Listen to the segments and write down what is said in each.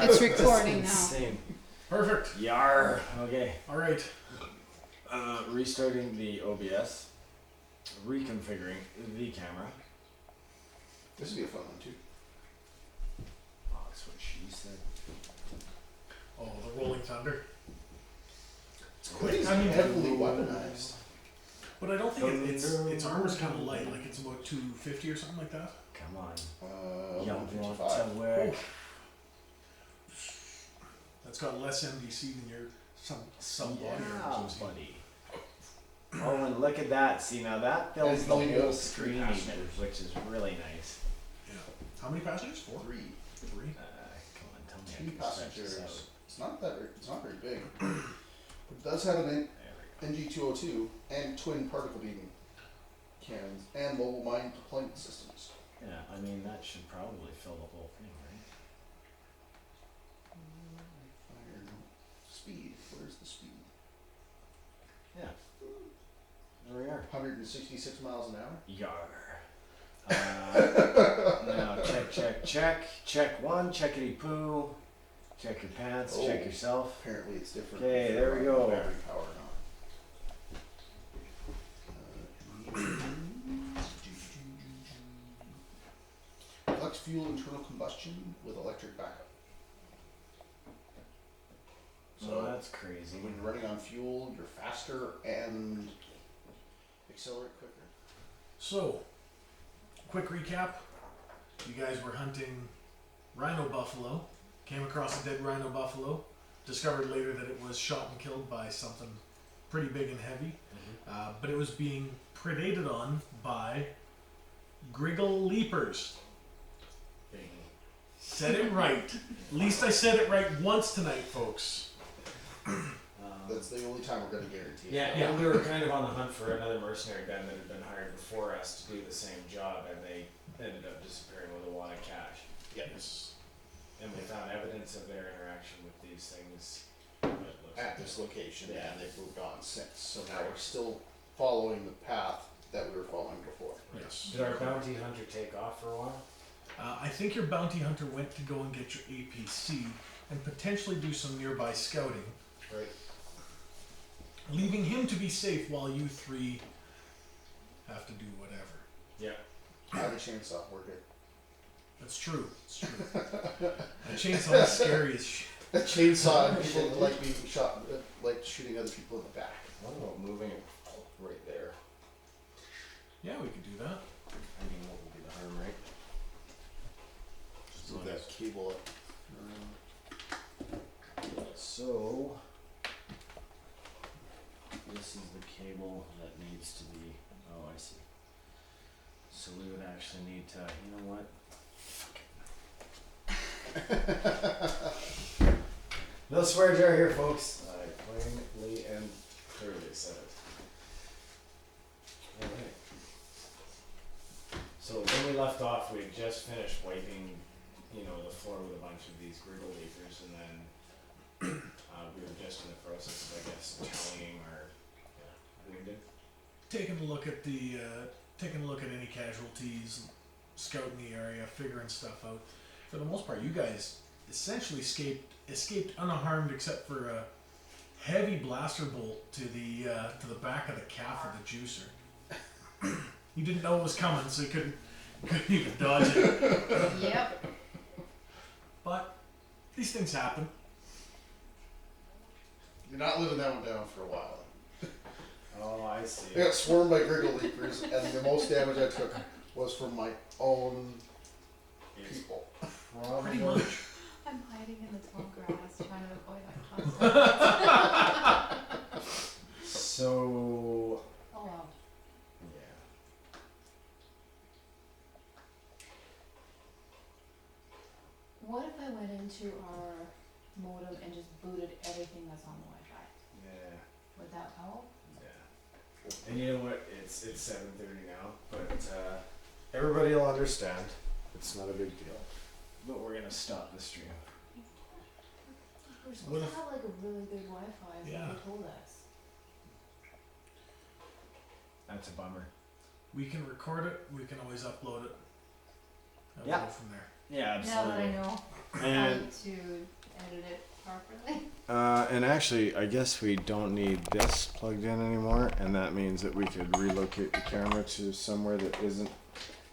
It's recording now. Insane. Perfect. Yar. Okay. All right. Restarting the OBS. Reconfiguring the camera. This would be a fun one too. Oh, that's what she said. Oh, the Rolling Thunder. It is heavily weaponized. But I don't think its armor's kind of light. Like it's about 250 or something like that. Come on. Uh, You want 155. to work. That's got less MDC than your some body Yeah, armor. buddy. Oh, and look at that. See, now that fills it's the only whole got screen three even, passengers. which is really nice. Yeah. How many passengers? 4? 3. 3. Come on, tell me I 2 can stretch this passengers. out. It's not that. It's not very big. It does have an There we go. NG202 and twin particle beam cannons and mobile mine deployment systems. Yeah, I mean, that should probably fill the whole thing, right? Fire speed. Where's the speed? Yeah. There we are. 166 miles an hour. Yar. Now check. Check one, checkity poo. Check your pants, check Oh. yourself. Apparently it's different. Okay, if there you're we running go. Battery power or not. Flex fuel internal combustion with electric backup. So So that's crazy. when you're running on fuel, you're faster and accelerate quicker. So, quick recap. You guys were hunting rhino buffalo. Came across a dead rhino buffalo. Discovered later that it was shot and killed by something pretty big and heavy. But it was being predated on by Griggle Leapers. Said it right. At least I said it right once tonight, folks. That's the only time we're going to guarantee it. Yeah, and we were kind of on the hunt for another mercenary band that had been hired before us to do the same job, and they ended up disappearing with a lot of cash. Yes. And we found evidence of their interaction with these things. At this location, Yeah. and they've moved on since. So now we're still following the path that we were following before. Yes. Did our bounty hunter take off for a while? I think your bounty hunter went to go and get your APC and potentially do some nearby scouting, Right. leaving him to be safe while you three have to do whatever. Yeah. I have a chainsaw, we're good. That's true. It's true. A chainsaw is scary as shit. A chainsaw and people that like being shot, like shooting other people in the back. What about moving it right there? Yeah, we could do that. I mean, what would be the harm, right? Just move that cable up. So, this is the cable that needs to be, oh, I see. So we would actually need to, you know what? No swear jar here, folks. I plainly and clearly said it. Alright. So when we left off, we had just finished wiping, the floor with a bunch of these Griggle Leapers, and then we were just in the process of, I guess, tallying our wounded. Taking a look at any casualties, scouting the area, figuring stuff out. For the most part, you guys essentially escaped unharmed, except for a heavy blaster bolt to the back of the calf of the juicer. You didn't know it was coming, so you couldn't even dodge it. Yep. But these things happen. You're not living that one down for a while. Oh, I see. I got swarmed by Griggle Leapers, and the most damage I took was from my own It's people. Pretty much. I'm hiding in the tall grass trying to avoid eye contact. So, Oh wow. yeah. What if I went into our modem and just booted everything that's on the Wi-Fi? Yeah. Would that help? Yeah. And you know what? It's 7:30 now, but everybody will understand. It's not a big deal. But we're gonna stop the stream. We're What supposed if- to have like a really good Wi-Fi, is Yeah. what they told us. That's a bummer. We can record it. We can always upload it. And Yeah. we'll go from there. Yeah, Now that I know how And to properly. And actually, I guess we don't need this plugged in anymore, and that means that we could relocate the camera to somewhere that isn't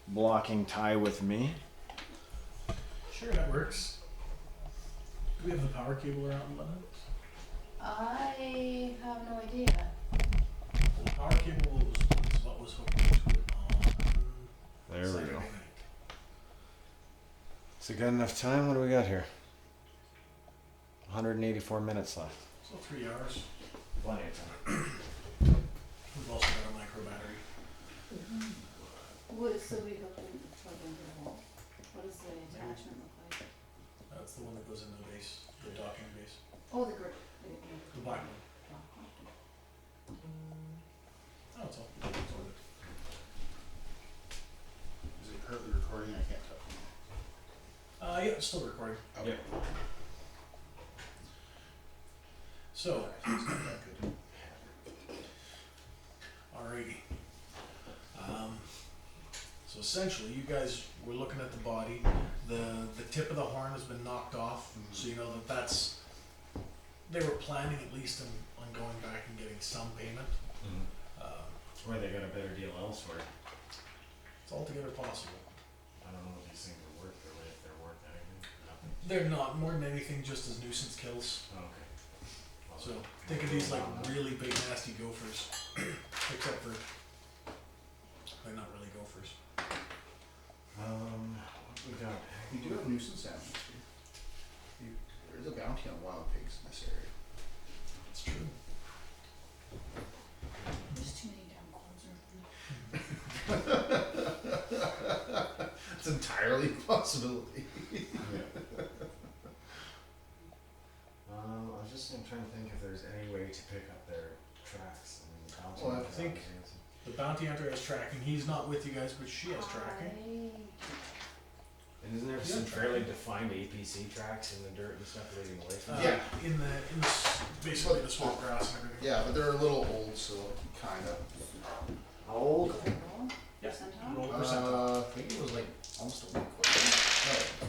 blocking Ty with me. Sure, that works. Do we have the power cable around London? I have no idea. The power cable was what was hooked into it on There we Saturday go. night. Is it got enough time? What do we got here? 184 minutes left. So 3 hours. Plenty of time. We've also got a micro battery. What, so we hook in, plug into the wall. What does the attachment look like? That's the one that goes into the base, the docking base. Oh, the grip. The black one. Oh, it's all good. Is it currently recording? I can't tell. Yeah, it's still recording. Okay. Yep. So, It's not that good. alrighty. So essentially, you guys were looking at the body. The tip of the horn has been knocked off, so you know that's. They were planning at least on going back and getting some payment. Where they got a better deal elsewhere. It's altogether possible. I don't know if these things are worth their weight, if they're worth anything. Nothing. They're not, more than anything, just as nuisance kills. Oh, okay. Well, So think of these like really big nasty gophers, except for they're not really gophers. what we got? We do have nuisance animals here. There is a bounty on wild pigs in this area. It's true. There's too many damn cords around. It's entirely a possibility. Yeah. I was just trying to think if there's any way to pick up their tracks. I mean, the bounty Well, I hunter's think- obviously- The bounty hunter has tracking. He's not with you guys, but she has tracking. And isn't there some fairly defined APC tracks in the dirt and stuff leading away from it? Yeah. In the basically the swamp grass and everything. Yeah, but they're a little old, so kind of. How old? Yeah. Percentile? Roll percentile. I think it was like almost a week.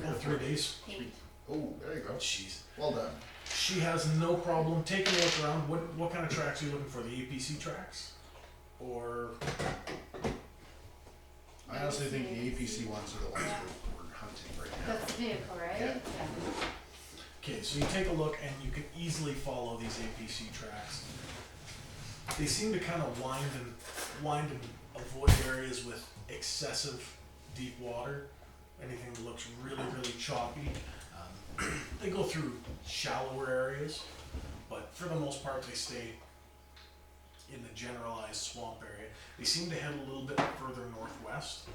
No, 3 days. 8. Oh, there you go. Jeez. Well done. She has no problem taking a look around. What kind of tracks are you looking for? The APC tracks, or I honestly think the APC ones are the ones we're hunting right now. That's the vehicle, right? Yeah. okay? So you take a look, and you can easily follow these APC tracks. They seem to kind of wind and avoid areas with excessive deep water. Anything that looks really, really choppy. They go through shallower areas, but for the most part they stay in the generalized swamp area. They seem to head a little bit further northwest,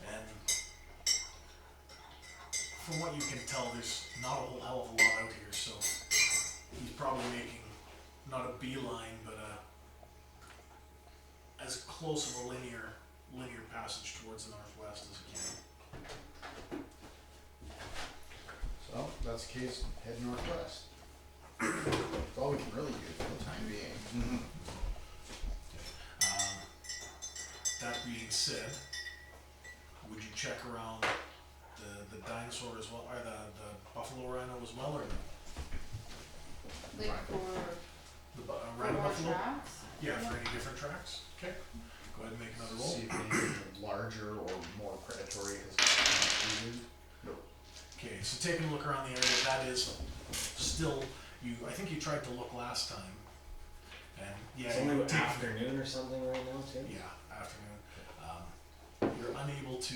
and from what you can tell, there's not a whole hell of a lot out here, so he's probably making not a beeline, but as close of a linear passage towards the northwest as he can. So, if that's the case, head northwest. That's all we can really do for the time being. That being said, would you check around the dinosaur as well, or the buffalo rhino as well, or Like Right. for rhino more buffalo? tracks? Yeah, for any different tracks. Okay, go ahead and make another roll. See if anything larger or more predatory has been used. Okay, so taking a look around the area, that is still you. I think you tried to look last time, and yeah, It's you only take- afternoon or something right now, too? Yeah, afternoon. You're unable to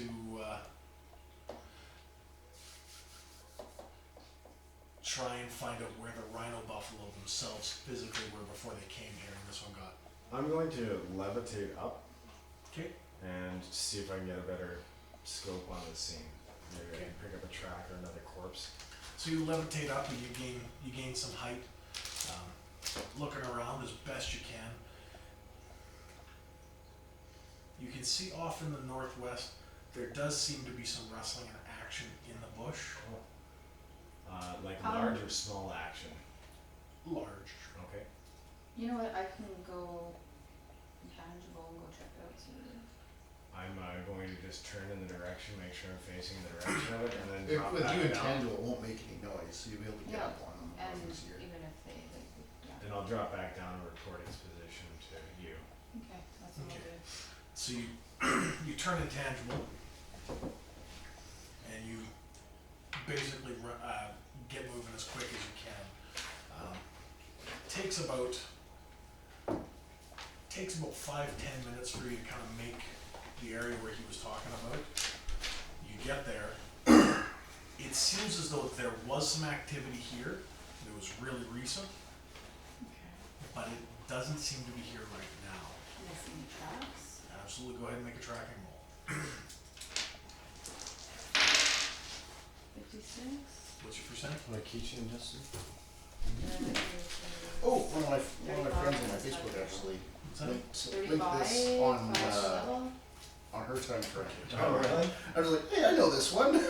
try and find out where the rhino buffalo themselves physically were before they came here, and this one got. I'm going to levitate up Okay. and see if I can get a better scope on the scene. Maybe I Okay. can pick up a track or another corpse. So you levitate up and you gain some height, looking around as best you can. You can see off in the northwest, there does seem to be some rustling and action in the bush. Like large or small action. Large. Okay. You know what, I can go intangible and go check it out, see what it is. I'm going to just turn in the direction, make sure I'm facing the direction of it, and then If, drop with back you down. intangible, it won't make any noise. noise, so you'll be able to get Yeah, up on them. and when it's here. even if they, like, yeah, Then I'll drop back down to recording's position to you. okay, that's what Okay. I'll do. So you you turn intangible, and you basically get moving as quick as you can. Takes about 5-10 minutes for you to kind of make the area where he was talking about. You get there. It seems as though there was some activity here. It was really recent, Okay. but it doesn't seem to be here right now. Missing tracks? Absolutely, go ahead and make a tracking roll. 56? What's your percent? Like keychain Justin? Oh, one of my friends on my Facebook actually What's that? linked this 35, on level? on her time frame. Oh, really? I was like, hey, I know this one. It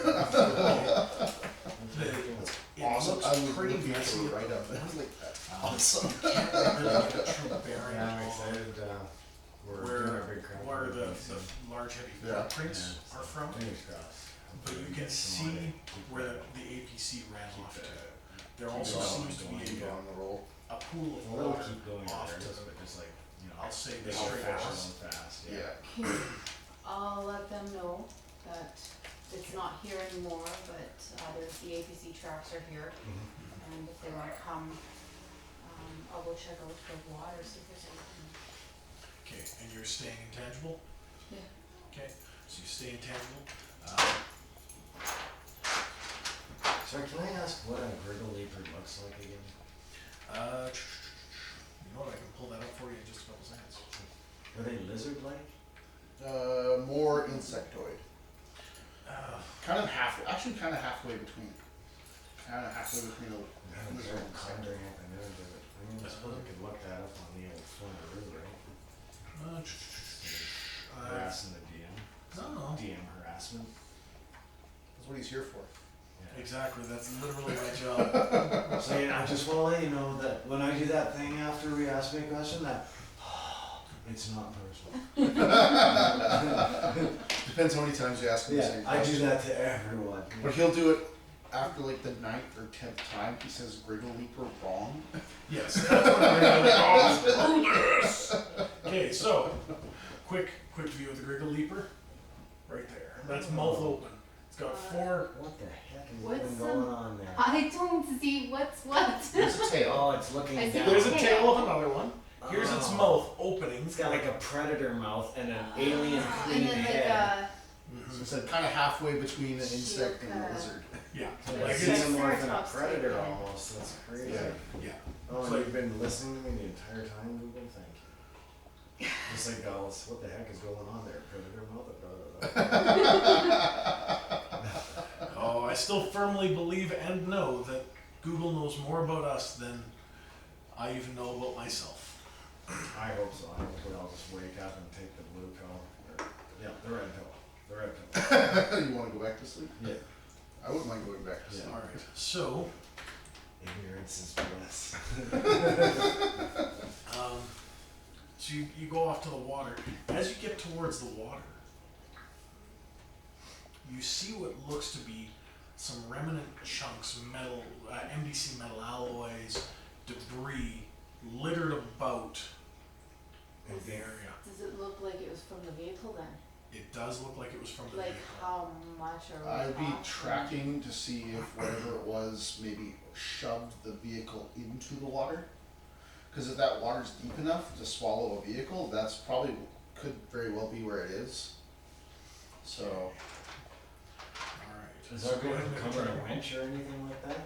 Awesome. looks I was pretty looking messy. for it right up. I was like, Um, awesome. Can't really get a true bearing Yeah, I'm of excited, we're doing our big crowd. where the so large heavy Yeah. footprints are from, fingers crossed. but you can see where the APC ran off to. There also seems to be on the roll. a pool of We'll water keep going off there, to, but just like, you know, I'll say they the go straight fast across. and fast, Yeah. Okay, I'll let them know that it's not here anymore, but the APC tracks are here, Mhm. and if they wanna come, I'll go check out the water, see if there's anything. Okay, and you're staying intangible? Yeah. Okay, so you stay intangible. Sorry, can I ask what a Griggle Leaper looks like again? You know what, I can pull that up for you in just a couple seconds. Are they lizard-like? More insectoid. Uh, Kind of halfway between. Kind of halfway between a I'm lizard and insect. pondering if I know, but I suppose I could look that up on the old Flamaroo, right? Harassing the DM. no, DM harassment. That's what he's here for. Yeah. exactly, that's literally my job. So, I just wanna let you know that when I do that thing after we ask me a question, that, it's not personal. Depends how many times you ask him the Yeah, same I do question. that to everyone. But he'll do it after like the 9th or 10th time. He says Griggle Leaper wrong. Yes, that's what I'm gonna go through this. Okay, so, quick view of the Griggle Leaper, right there. That's mouth open. It's got four. What the heck is What's even going on there? I don't see what's what. There's a tail. Oh, it's looking I see down. There's a tail. tail of another one. Here's its Oh. mouth opening. It's got like a predator mouth and an alien Ah, clean and then head. So it's kind of halfway between an insect and a Shield, lizard. Yeah, Like like it's it's, even more than a Triceratops predator type, yeah. almost. That's crazy. Yeah. yeah. Oh, It's and like- you've been listening to me the entire time, Google? Thank you. Just like Dallas, what the heck is going on there? Predator mouth? Blah, blah, blah. Oh, I still firmly believe and know that Google knows more about us than I even know about myself. I hope so. I hope we all just wake up and take the blue pill. Or, yeah, the red pill. The red pill. You want to go back to sleep? Yeah. I wouldn't mind going back to Yeah. sleep. All right, so Ignorance is bliss. so you go off to the water. As you get towards the water, you see what looks to be some remnant chunks, metal, MDC metal alloys, debris littered about in the area. Does it look like it was from the vehicle then? It does look like it was from the Like vehicle. how much are we I'd be talking? tracking to see if whatever it was maybe shoved the vehicle into the water. Because if that water's deep enough to swallow a vehicle, that's probably could very well be where it is. So Alright. Is So that go going ahead to and come make in a a winch or anything like that?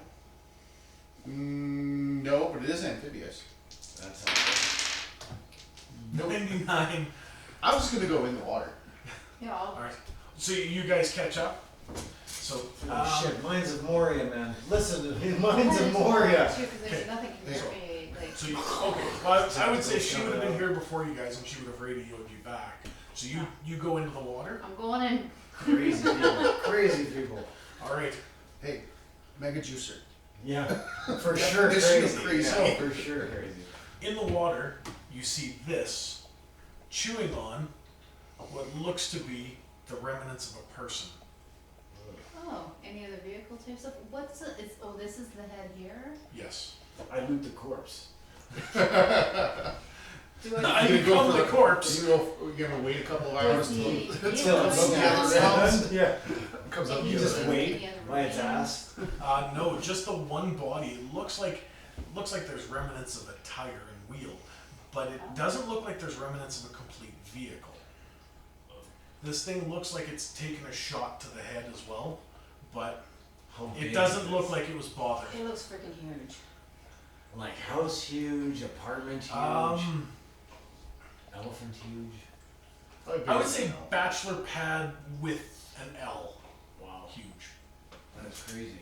no, but it is amphibious. That's how. 99. I was just gonna go in the water. Yeah, I'll, Alright. So you guys catch up. So Holy shit, Mines of Moria, man. Listen to me, Mines of Moria. too, cause Okay. there's nothing can So- hurt me, like. So you, okay, well, I would say she would have been here before you guys, and she would have radioed you back. So you go into the water. I'm going in. Crazy people. Crazy people. All right. Hey, mega juicer. Yeah, for sure This shit is crazy. crazy. Yeah, for sure crazy. In the water, you see this chewing on what looks to be the remnants of a person. Oh, any other vehicle types? What's it? This is the head here. Yes. I loot the corpse. Do I I? didn't go for the corpse. We're gonna wait a couple of hours Does till he? till it he comes up looks the other down? end. Yeah. Comes up And the he other just end. wait the other by its way. ass. No, just the one body. It looks like there's remnants of a tire and wheel, but it doesn't look like there's remnants of a complete vehicle. This thing looks like it's taken a shot to the head as well, but How big it doesn't is look this? like it was bothered. It looks freaking huge. Like house huge, apartment huge, elephant huge. I would say bachelor pad with an L. Wow, Huge. that's crazy.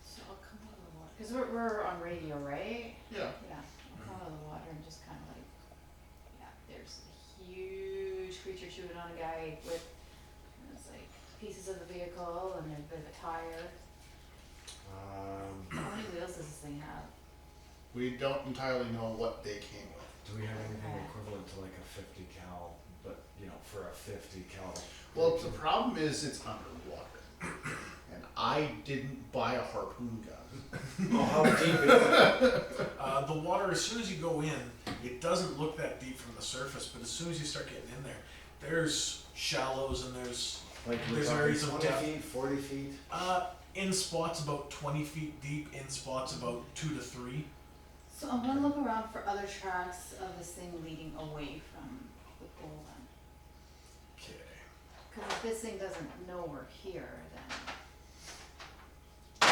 So I'll come out of the water. Because we're on radio, right? Yeah. Yeah. I'll come out of the water and just kind of like, yeah, there's a huge creature chewing on a guy with, it's like pieces of the vehicle and a bit of a tire. How many wheels does this thing have? We don't entirely know what they came with. Do we have anything Okay. equivalent to like a 50 cal, but you know, for a 50 cal? Well, the problem is it's underwater, and I didn't buy a harpoon gun. Oh, how deep is it? The water, as soon as you go in, it doesn't look that deep from the surface, but as soon as you start getting in there, there's shallows and there's Like we're There's talking areas of 20 depth. feet, 40 feet? in spots about 20 feet deep, in spots about 2 to 3. So I'm gonna look around for other tracks of this thing leading away from the pool then. Okay. Because if this thing doesn't know we're here, then.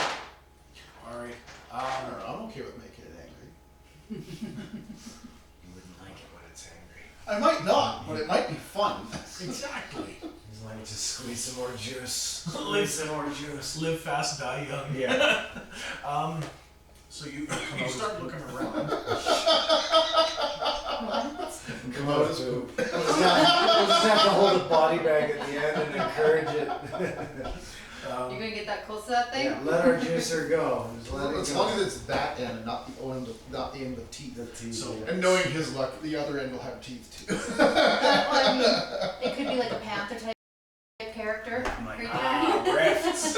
Alright. I don't know, I'm okay with making it angry. You wouldn't like it when it's angry. I might not, but it might be fun. Exactly. He's like, just squeeze some more juice. Live- Squeeze some more juice. Live fast, die young. Yeah. So you start looking around. Come out as poop. We'll just have to hold a body bag at the end and encourage it. You're gonna get that close to that thing? Yeah, let our juicer go. Just let it As go. long as it's that end and not the end with teeth. The teeth, So- yeah. And knowing his luck, the other end will have teeth too. Well, I mean, it could be like a panther type character. I'm like, creature. rifts.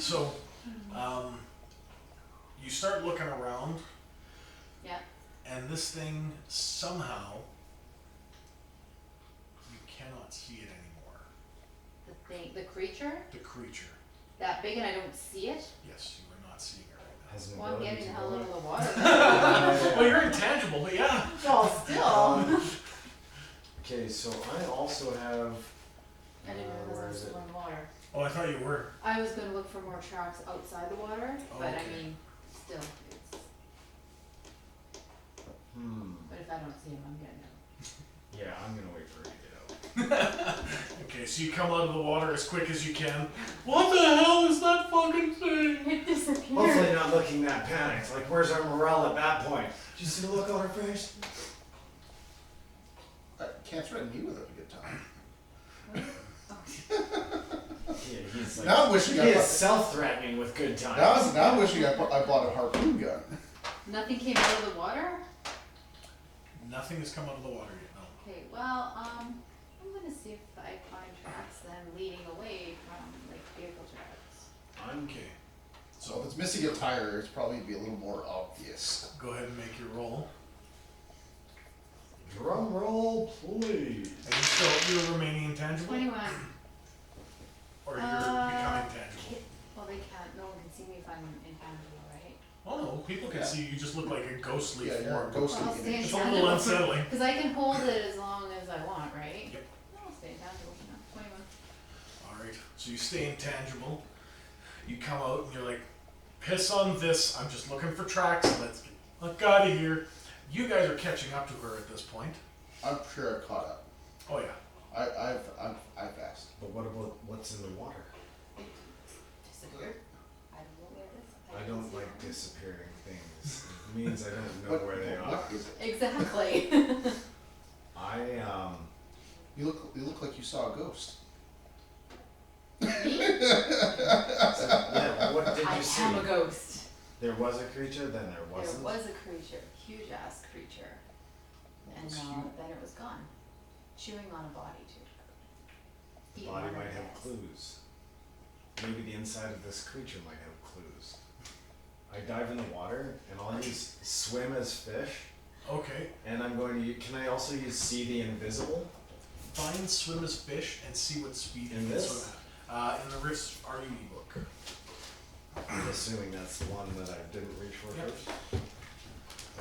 So, you start looking around, Yeah. and this thing somehow you cannot see it anymore. The creature, The creature. that big and I don't see it. Yes, you are not seeing it right Has an Well, I'm ability getting the to hell go out in. of the water. now. Well, you're intangible, but yeah. Well, still. Okay, so I also have. I didn't realize I where was is it? still in the water. Oh, I thought you were. I was gonna look for more tracks outside the water, but I Okay. mean, still, it's, but if I don't see him, I'm getting out. Yeah, I'm gonna wait for her to get out. Okay, so you come out of the water as quick as you can. What the hell is that fucking thing? It disappeared. Hopefully not looking that panicked. Like, where's our morale at that point? Did you see the look on her face? I can't threaten you with a good time. Yeah, he's like. Now I'm wishing he I is bought, self-threatening with good times. now I'm wishing I bought a harpoon gun. Nothing came out of the water? Nothing has come out of the water yet, no. Okay, well, I'm gonna see if I find tracks then leading away from, like, vehicle tracks. Okay. So if it's missing a tire, it's probably be a little more obvious. Go ahead and make your roll. Drum roll, please. And you're remaining intangible? 21. Or you're becoming tangible? Well, they can't, no one can see me if I'm intangible, right? Oh no, people can Yeah. see you just look like a ghostly Yeah, you're a form. ghostly Well, I'll stay image. It's a little unsettling. Because I can hold it as long as I want, right? Yep. I'll stay intangible, you know, 21. Alright, so you stay intangible. You come out and you're like, piss on this, I'm just looking for tracks, let's get out of here. You guys are catching up to her at this point. I'm sure I caught up. Oh yeah. I've asked. But what about what's in the water? It disappeared. I don't know where it is. I didn't don't see like it. disappearing things. It means I don't know where they are. What is it? Exactly. You look like you saw a ghost. Me? Yeah, what did I you see? am a ghost. There was a creature, then there wasn't. There was a creature, huge ass creature. And It's then huge. it was gone. Chewing on a body too. The Eat body water, might have yes. clues. Maybe the inside of this creature might have clues. I dive in the water and I'll use swim as fish, Okay. and I'm going to. Can I also use see the invisible? Find swim as fish and see what speed you In can this? swim at. In the Rifts RUE book. I'm assuming that's the one that I didn't reach for Yep.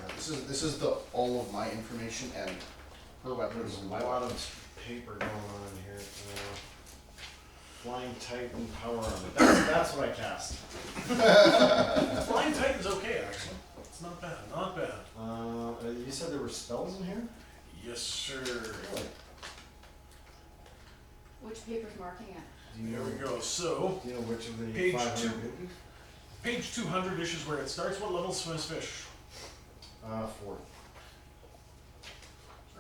first. This is the all of my information and her weapons There's and a my lot weapons. of paper going on here. Flying Titan power armor. That's what I cast. Flying Titan's okay, actually. It's not bad. Not bad. You said there were spells in here? Yes, sir. Really? Which paper's marking it? Do you There know? we go. So, Do you know which of the Page 500 two. pages? page 200-ish is where it starts. What level swim as fish? 4. Sorry,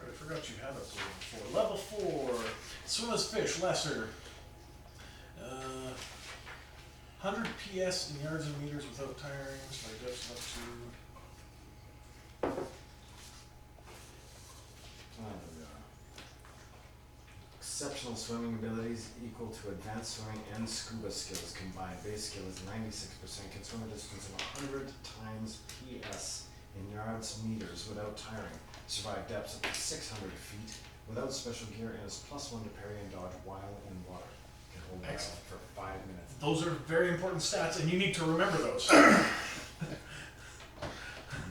I forgot you had that level 4. Level 4. Swim as fish, lesser. 100 PS in yards and meters without tiring. So my depth's up to. Exceptional swimming abilities equal to advanced swimming and scuba skills combined. Base skill is 96%. Can swim a distance of 100 times PS in yards meters without tiring. Survive depths up to 600 feet without special gear and is +1 to parry and dodge while in water. Can hold my breath Excellent. for 5 minutes. Those are very important stats, and you need to remember those.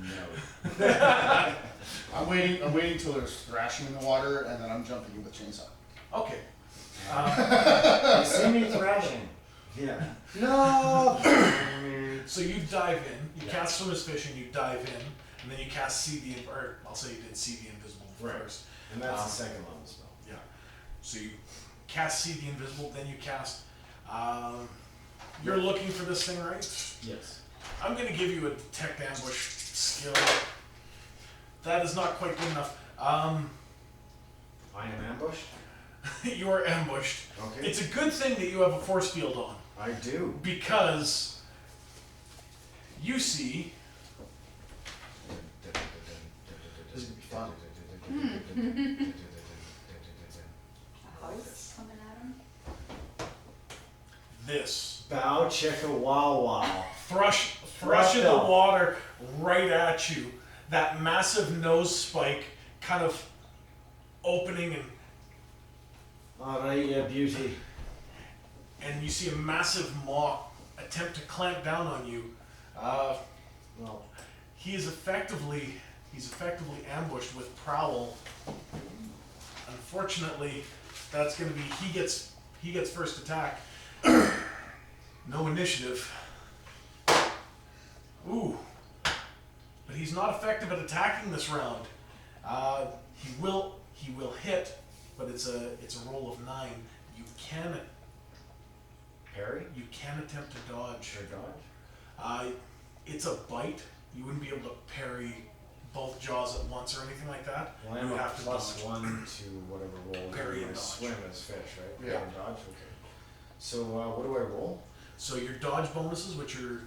No. I'm waiting till there's thrashing in the water and then I'm jumping in with chainsaw. Okay. You see me thrashing? Yeah. No! So you dive in, you Yeah. cast swim as fish, and you dive in, and then you cast see the, or I'll say you did see the invisible Right. first. And that's the second level spell. Yeah. So you cast see the invisible, then you cast. You're looking for this thing, right? Yes. I'm gonna give you a detect ambush skill. That is not quite good enough. I am ambushed? You are ambushed. Okay. It's a good thing that you have a force field on, I do. because you see. This would be fun. A house coming at him? This Bow chicka wow wow. thrush in the Thrushill. water right at you. That massive nose spike kind of opening, Alright, you beauty. and you see a massive maw attempt to clamp down on you. Well, He's effectively ambushed with prowl. Unfortunately, that's going to be he gets first attack. No initiative. Ooh. But he's not effective at attacking this round. He will hit, but it's a roll of 9. You can parry? attempt to dodge. Or dodge? It's a bite. You wouldn't be able to parry both jaws at once or anything like that. Well, You I'm would a have to plus dodge. 1 to whatever roll. Parry and I dodge. swim as fish, right? Yeah. Parry and dodge, okay. So, what do I roll? So your dodge bonuses, which are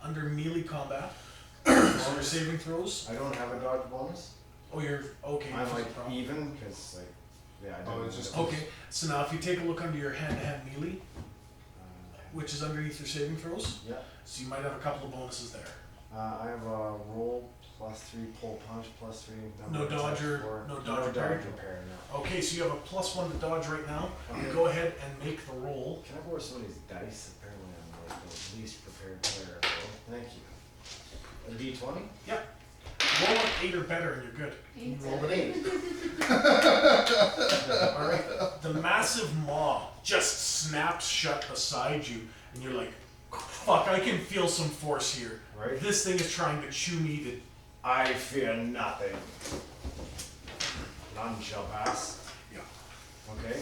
under melee combat, so your saving throws. I don't have a dodge bonus. Oh, you're okay. I'm that's like no problem. even, because like, yeah, I Oh, don't it's just- Okay, so now if you take a look under your hand-to-hand melee, Uh, which is underneath your saving throws, yeah. so you might have a couple of bonuses there. I have a roll +3, pull punch +3. No dodge or- no dodge or parry? no. Okay, so you have a +1 to dodge right now. Okay. Go ahead and make the roll. Can I borrow somebody's dice? Apparently I'm like the least prepared player. So thank you. A D20? Roll an 8 or better and you're good. Roll an 8. Alright, the massive maw just snaps shut beside you, and you're like, fuck, I can feel some force here. Right? This thing is trying to chew me to. I fear nothing. None shall pass. Yeah. Okay?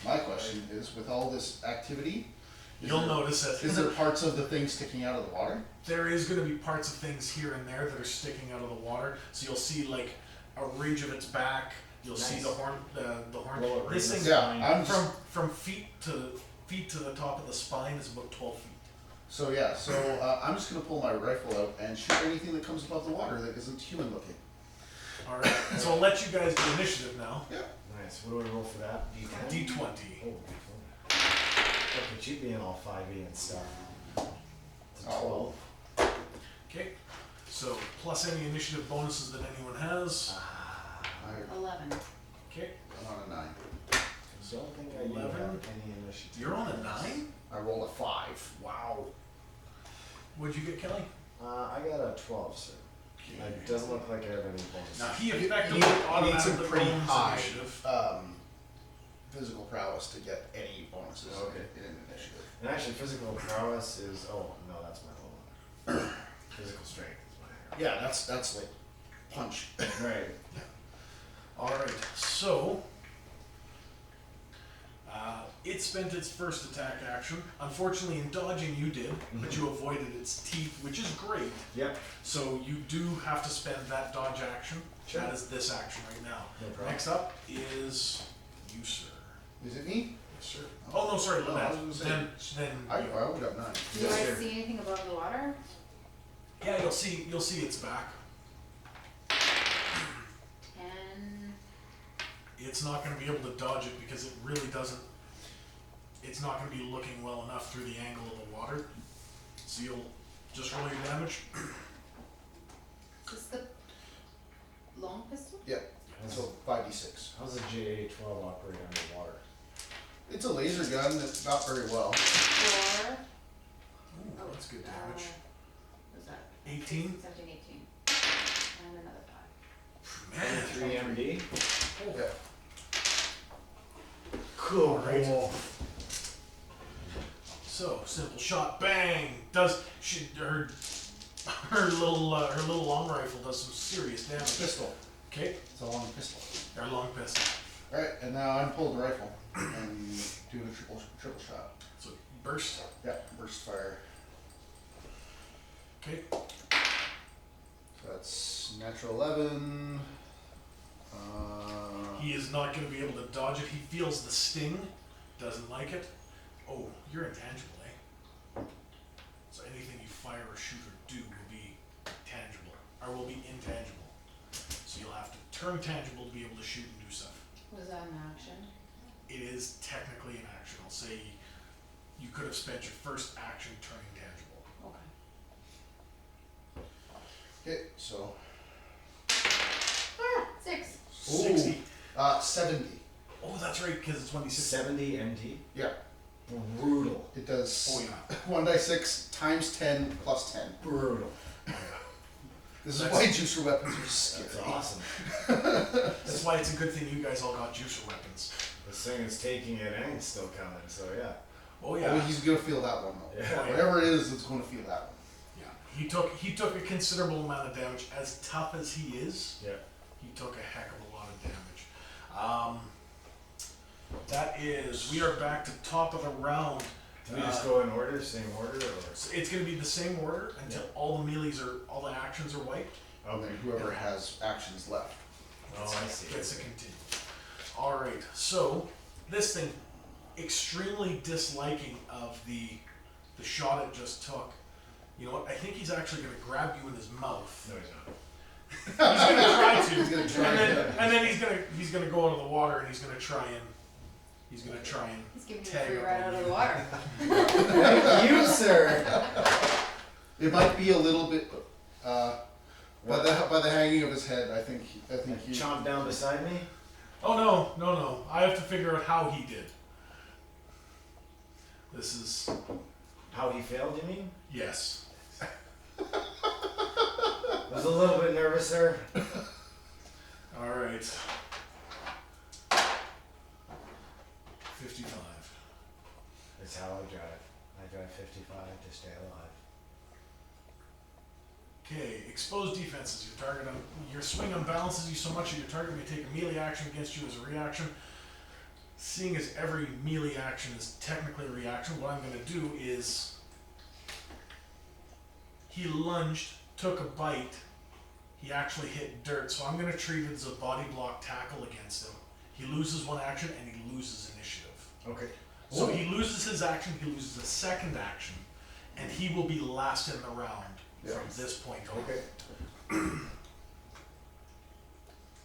My question is, with all this activity, You'll notice is that there parts of the thing sticking out of the water? there is going to be parts of things here and there that are sticking out of the water. So you'll see like a ridge of its back. You'll see Nice. the horn. The horn. Blow it right This in the thing, Yeah, I'm just, from feet to the top of the spine is about 12 feet. so yeah, so I'm just gonna pull my rifle out and shoot anything that comes above the water that isn't human looking. All right. So I'll let you guys do initiative now. Yeah. Nice. What do I roll for that? D10? D20. Oh, look at you being all 5e and stuff. It's a 12. Okay. So plus any initiative bonuses that anyone has. I'm 11. Okay. on a 9. I don't think I do 11. have any initiative. You're on a 9? I rolled a 5. Wow. What'd you get, Kelly? I got a 12, sir. It doesn't look like I have any bonuses. Now he You effectively need some automatically pretty owns high initiative. physical prowess to get any bonuses Okay. in an initiative. And actually, physical prowess is. Oh, no, that's my low one. Physical strength is my higher. Yeah, that's like punch. Right. All right. So it spent its first attack action. Unfortunately, in dodging, you did, but you avoided its teeth, which is great. Yep. So you do have to spend that dodge action. Sure. That is this action right now. No problem. Next up is you, sir. Is it me? Yes, sir. Oh no, sorry, Oh, I Lynette. was gonna Then I you. would have 9. Do Yes, I sir. see anything above the water? Yeah, you'll see its back. 10. It's not going to be able to dodge it because it really doesn't. It's not going to be looking well enough through the angle of the water. So you'll just roll your damage. Is this the long pistol? Yeah. So 5d6. How's a JA-12 operate underwater? It's a laser gun. It's not very well. 4. Ooh, that's good damage. What's that? 18. 17, 18. And another 5. Man. 3 MD? Oh. Yeah. Cool. Right. So simple shot, bang! Does her little long rifle does some serious damage. Pistol. Okay, It's a long pistol. our long pistol. Alright, and now I'm pulling the rifle and doing a triple shot. So burst. Yeah, burst fire. Okay. So that's natural 11. He is not going to be able to dodge it. He feels the sting, doesn't like it. Oh, you're intangible, eh? So anything you fire or shoot or do will be tangible, or will be intangible. So you'll have to turn tangible to be able to shoot and do stuff. Was that an action? It is technically an action. I'll say you could have spent your first action turning tangible. Okay. Okay, so 6. 60. 70. Oh, that's right, because it's 1d6. 70 MD? Yeah, Brutal. it does Oh, yeah. 1d6 times 10 plus 10. Brutal. This is That's- why juicer weapons are scary. That's awesome. That's why it's a good thing you guys all got juicer weapons. This thing is taking it and it's still coming, so yeah. Oh Oh, yeah. he's gonna feel that one though. Yeah. Whatever it is, it's gonna feel that one. Yeah. He took a considerable amount of damage. As tough as he is, Yeah. he took a heck of a lot of damage. That is, we are back to top of the round. Do we just go in order, same order, or? So it's going to be the same order until all the actions are wiped. And then whoever has actions left. Oh, I see. Gets to continue. All right. So this thing, extremely disliking of the shot it just took. You know what? I think he's actually going to grab you in his mouth. No, he's not. He's going to try to. He's gonna try and then he's gonna go out of the water and he's gonna try and He's giving you a tag free up ride on out of you. the water. Thank you, sir. It might be a little bit by the hanging of his head. I think he. Chomp down beside me? Oh no. I have to figure out how he did. This is How he failed, you mean? yes. I was a little bit nervous there. All right. 55. That's how I drive. I drive 55 to stay alive. Okay, exposed defenses. Your swing unbalances you so much that your target may take a melee action against you as a reaction. Seeing as every melee action is technically a reaction, what I'm going to do is he lunged, took a bite, he actually hit dirt, so I'm going to treat it as a body block tackle against him. He loses one action and he loses initiative. Okay. So he loses his action, he loses a second action, and he will be last in the round from this point on. Okay.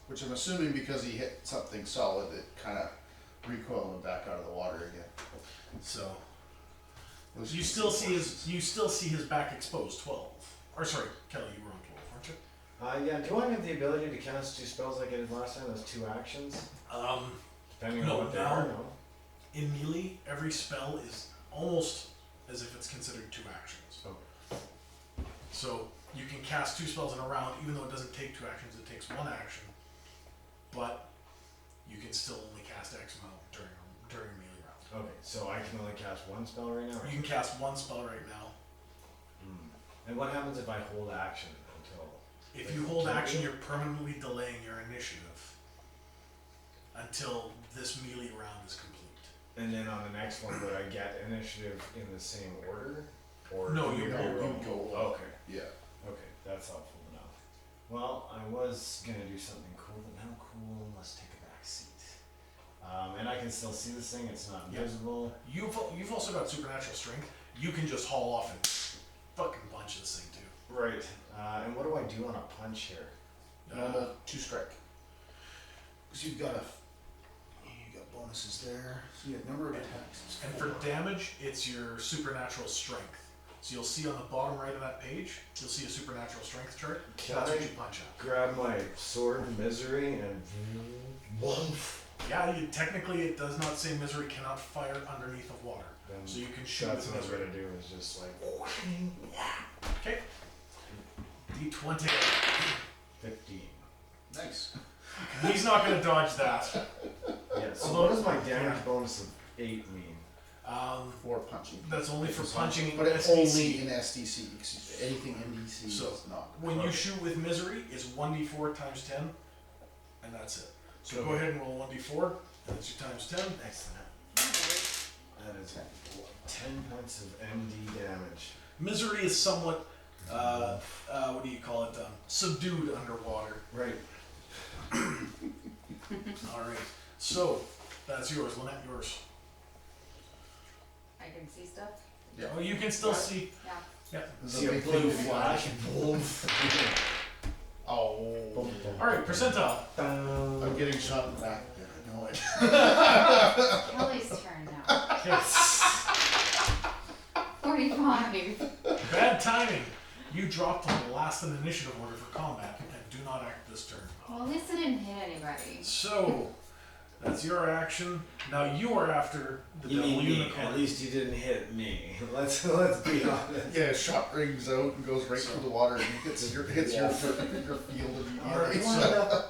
Which I'm assuming because he hit something solid, it kind of recoiled him back out of the water again. So Was you still see his back exposed. 12. Or sorry, Kelly, you were on 12, aren't you? Yeah, do I have the ability to cast 2 spells like I did last time? Those 2 actions? Depending No, on what they now- are, no? In melee, every spell is almost as if it's considered 2 actions. Oh. So you can cast 2 spells in a round, even though it doesn't take 2 actions, it takes 1 action. But you can still only cast X amount during a melee round. Okay, so I can only cast 1 spell right now? You can cast 1 spell right now. And what happens if I hold action until... If you hold action, you're permanently delaying your initiative until this melee round is complete. And then on the next one, would I get initiative in the same order? Or No, do you reroll? go. Okay, Yeah. okay, that's helpful enough. Well, I was gonna do something cool, but now cool, let's take a back seat. And I can still see this thing, it's not Yeah. visible. You've also got supernatural strength. You can just haul off and fucking punch this thing too. Right, and what do I do on a punch here? Normal 2 strike. Because you got bonuses there. So you have number of attacks. And for damage, it's your supernatural strength. So you'll see on the bottom right of that page, you'll see a supernatural strength chart. Can That's what I you punch at. grab my sword misery and Yeah, technically it does not say misery cannot fire underneath of water. then So you can shoot that's with what I'm misery. gonna do is just like Okay. D20. 15. Nice. He's not going to dodge that. Yeah, so Although- what does my damage yeah. bonus of 8 mean? For punching. That's only for punching But it's SDC. only in SDC. Anything NDC So, is not. When you shoot with misery, it's 1d4 times 10, and that's it. So go Okay. ahead and roll 1d4, and that's your times 10. Excellent. Alright. That is 10 points of MD damage. Misery is somewhat, what do you call it, subdued underwater. Right. Alright, so that's yours. Lynette, yours. I can see stuff. Yeah. Oh, you can still see. Yeah. Yeah. There's See a big blue thing to be flash. honest. Oh. Alright, percentile. I'm getting shot in the back. I know it. Kelly's turn now. Yes. 45. Bad timing. You dropped on the last in initiative order for combat and do not act this turn. Well, at least I didn't hit anybody. So, that's your action. Now you are after the You devil mean me? unicorn. At least you didn't hit me. Let's be honest. Yeah, shot rings out and goes right through the water and hits your field immediately. Alright, so-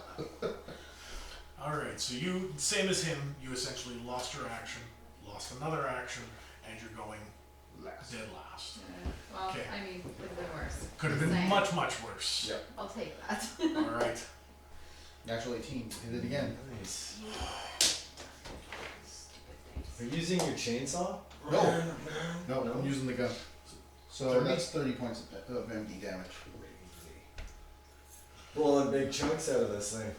Alright, so you, same as him, you essentially lost your action, lost another action, and you're going Last. dead last. Well, Okay. I mean, could have been worse. Could have been Same. much, much worse. Yep. I'll take that. Alright. Natural 18. Hit it again. Nice. Stupid Are you using your chainsaw? No. No, No? I'm using the gun. So 30? that's 30 points of MD damage. Pulling big chunks out of this thing.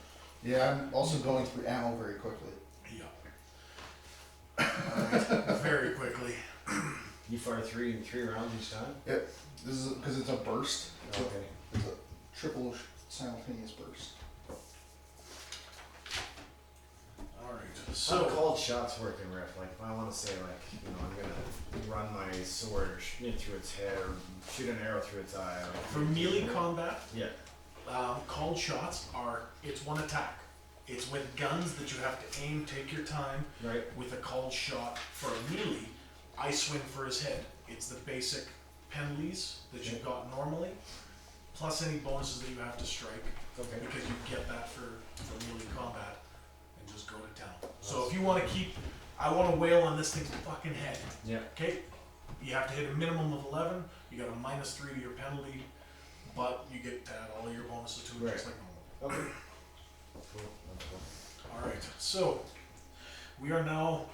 Yeah, I'm also going through ammo very quickly. Yeah. Alright, very quickly. You fire three rounds each time? This is because it's a burst. Okay. It's a triple simultaneous burst. Alright, So so, called shots work in Rift. Like if I want to say like, you know, I'm gonna run my sword through its head or shoot an arrow through its eye. for melee combat, Yeah. called shots are, it's one attack. It's with guns that you have to aim, take your time. Right. With a called shot for a melee, I swing for his head. It's the basic penalties that you've got normally, plus any bonuses that you have to strike, Okay. because you get that for melee combat, and just go to town. So if you want to keep, I want to wail on this thing's fucking head, Yeah. okay? You have to hit a minimum of 11, you got a -3 to your penalty, but you get to add all your bonuses to it just like normal. Okay. Cool. That's cool. Alright, so we are now,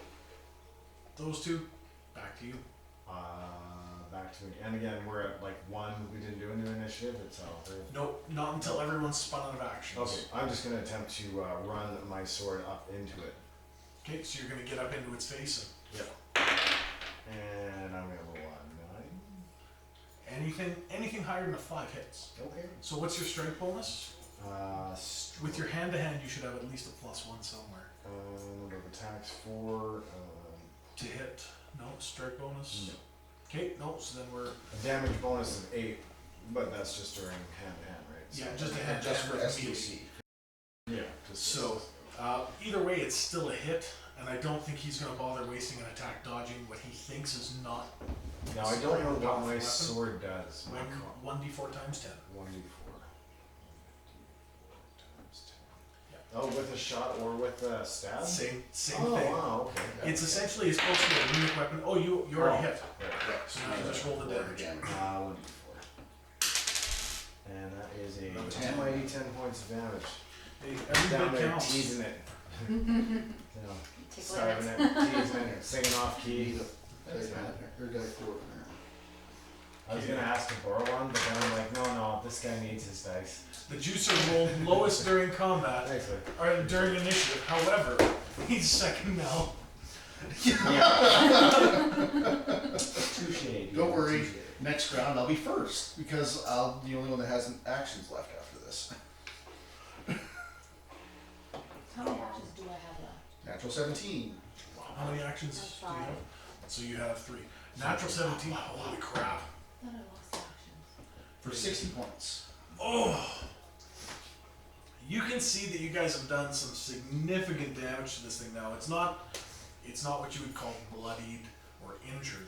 those two, back to you. Back to me. And again, we're at like 1. We didn't do a new initiative. It's all three. Nope, not until everyone's spun out of actions. Okay. I'm just gonna attempt to run my sword up into it. Okay, so you're gonna get up into its face And I'm gonna roll a 9. and anything higher than a 5 hits. Okay. So what's your strength bonus? With your hand to hand, you should have at least a +1 somewhere. Number of attacks 4. To hit. No, strike bonus. No. Okay, no, so then we're. A damage bonus of 8, but that's just during hand to hand, right? Yeah, just a hand to Just hand for for immediate. STC. Yeah. Just So, either way, it's still a hit, and I don't think he's going to bother wasting an attack dodging what he thinks is not. now I don't know what powerful my weapon. sword does. When 1d4 times 10. 1d4. times 10. Oh, with a shot or with a stab? Same Oh, thing. wow, okay. It's essentially as close to a unique weapon. Oh, you already hit. Right. Yeah, So now you just roll the damage. 1d4. And that is a No, 10 mighty 10 points of damage. Hey, every Down bit there counts. teasing it. You know, Take starving limits. it, teasing it, singing off key. I was gonna ask to borrow one, but then I'm like, no, this guy needs his dice. The juicer rolled lowest during combat, Thanks, sir. or during initiative. However, he's second now. Touche. Don't worry. Next round I'll be first because I'll be the only one that has actions left after this. How many actions do I have left? Natural 17. How many actions That's do you 5. have? So you have 3. Natural 17. Holy crap. I thought I lost actions. For 60 points. Oh. You can see that you guys have done some significant damage to this thing now. It's not what you would call bloodied or injured.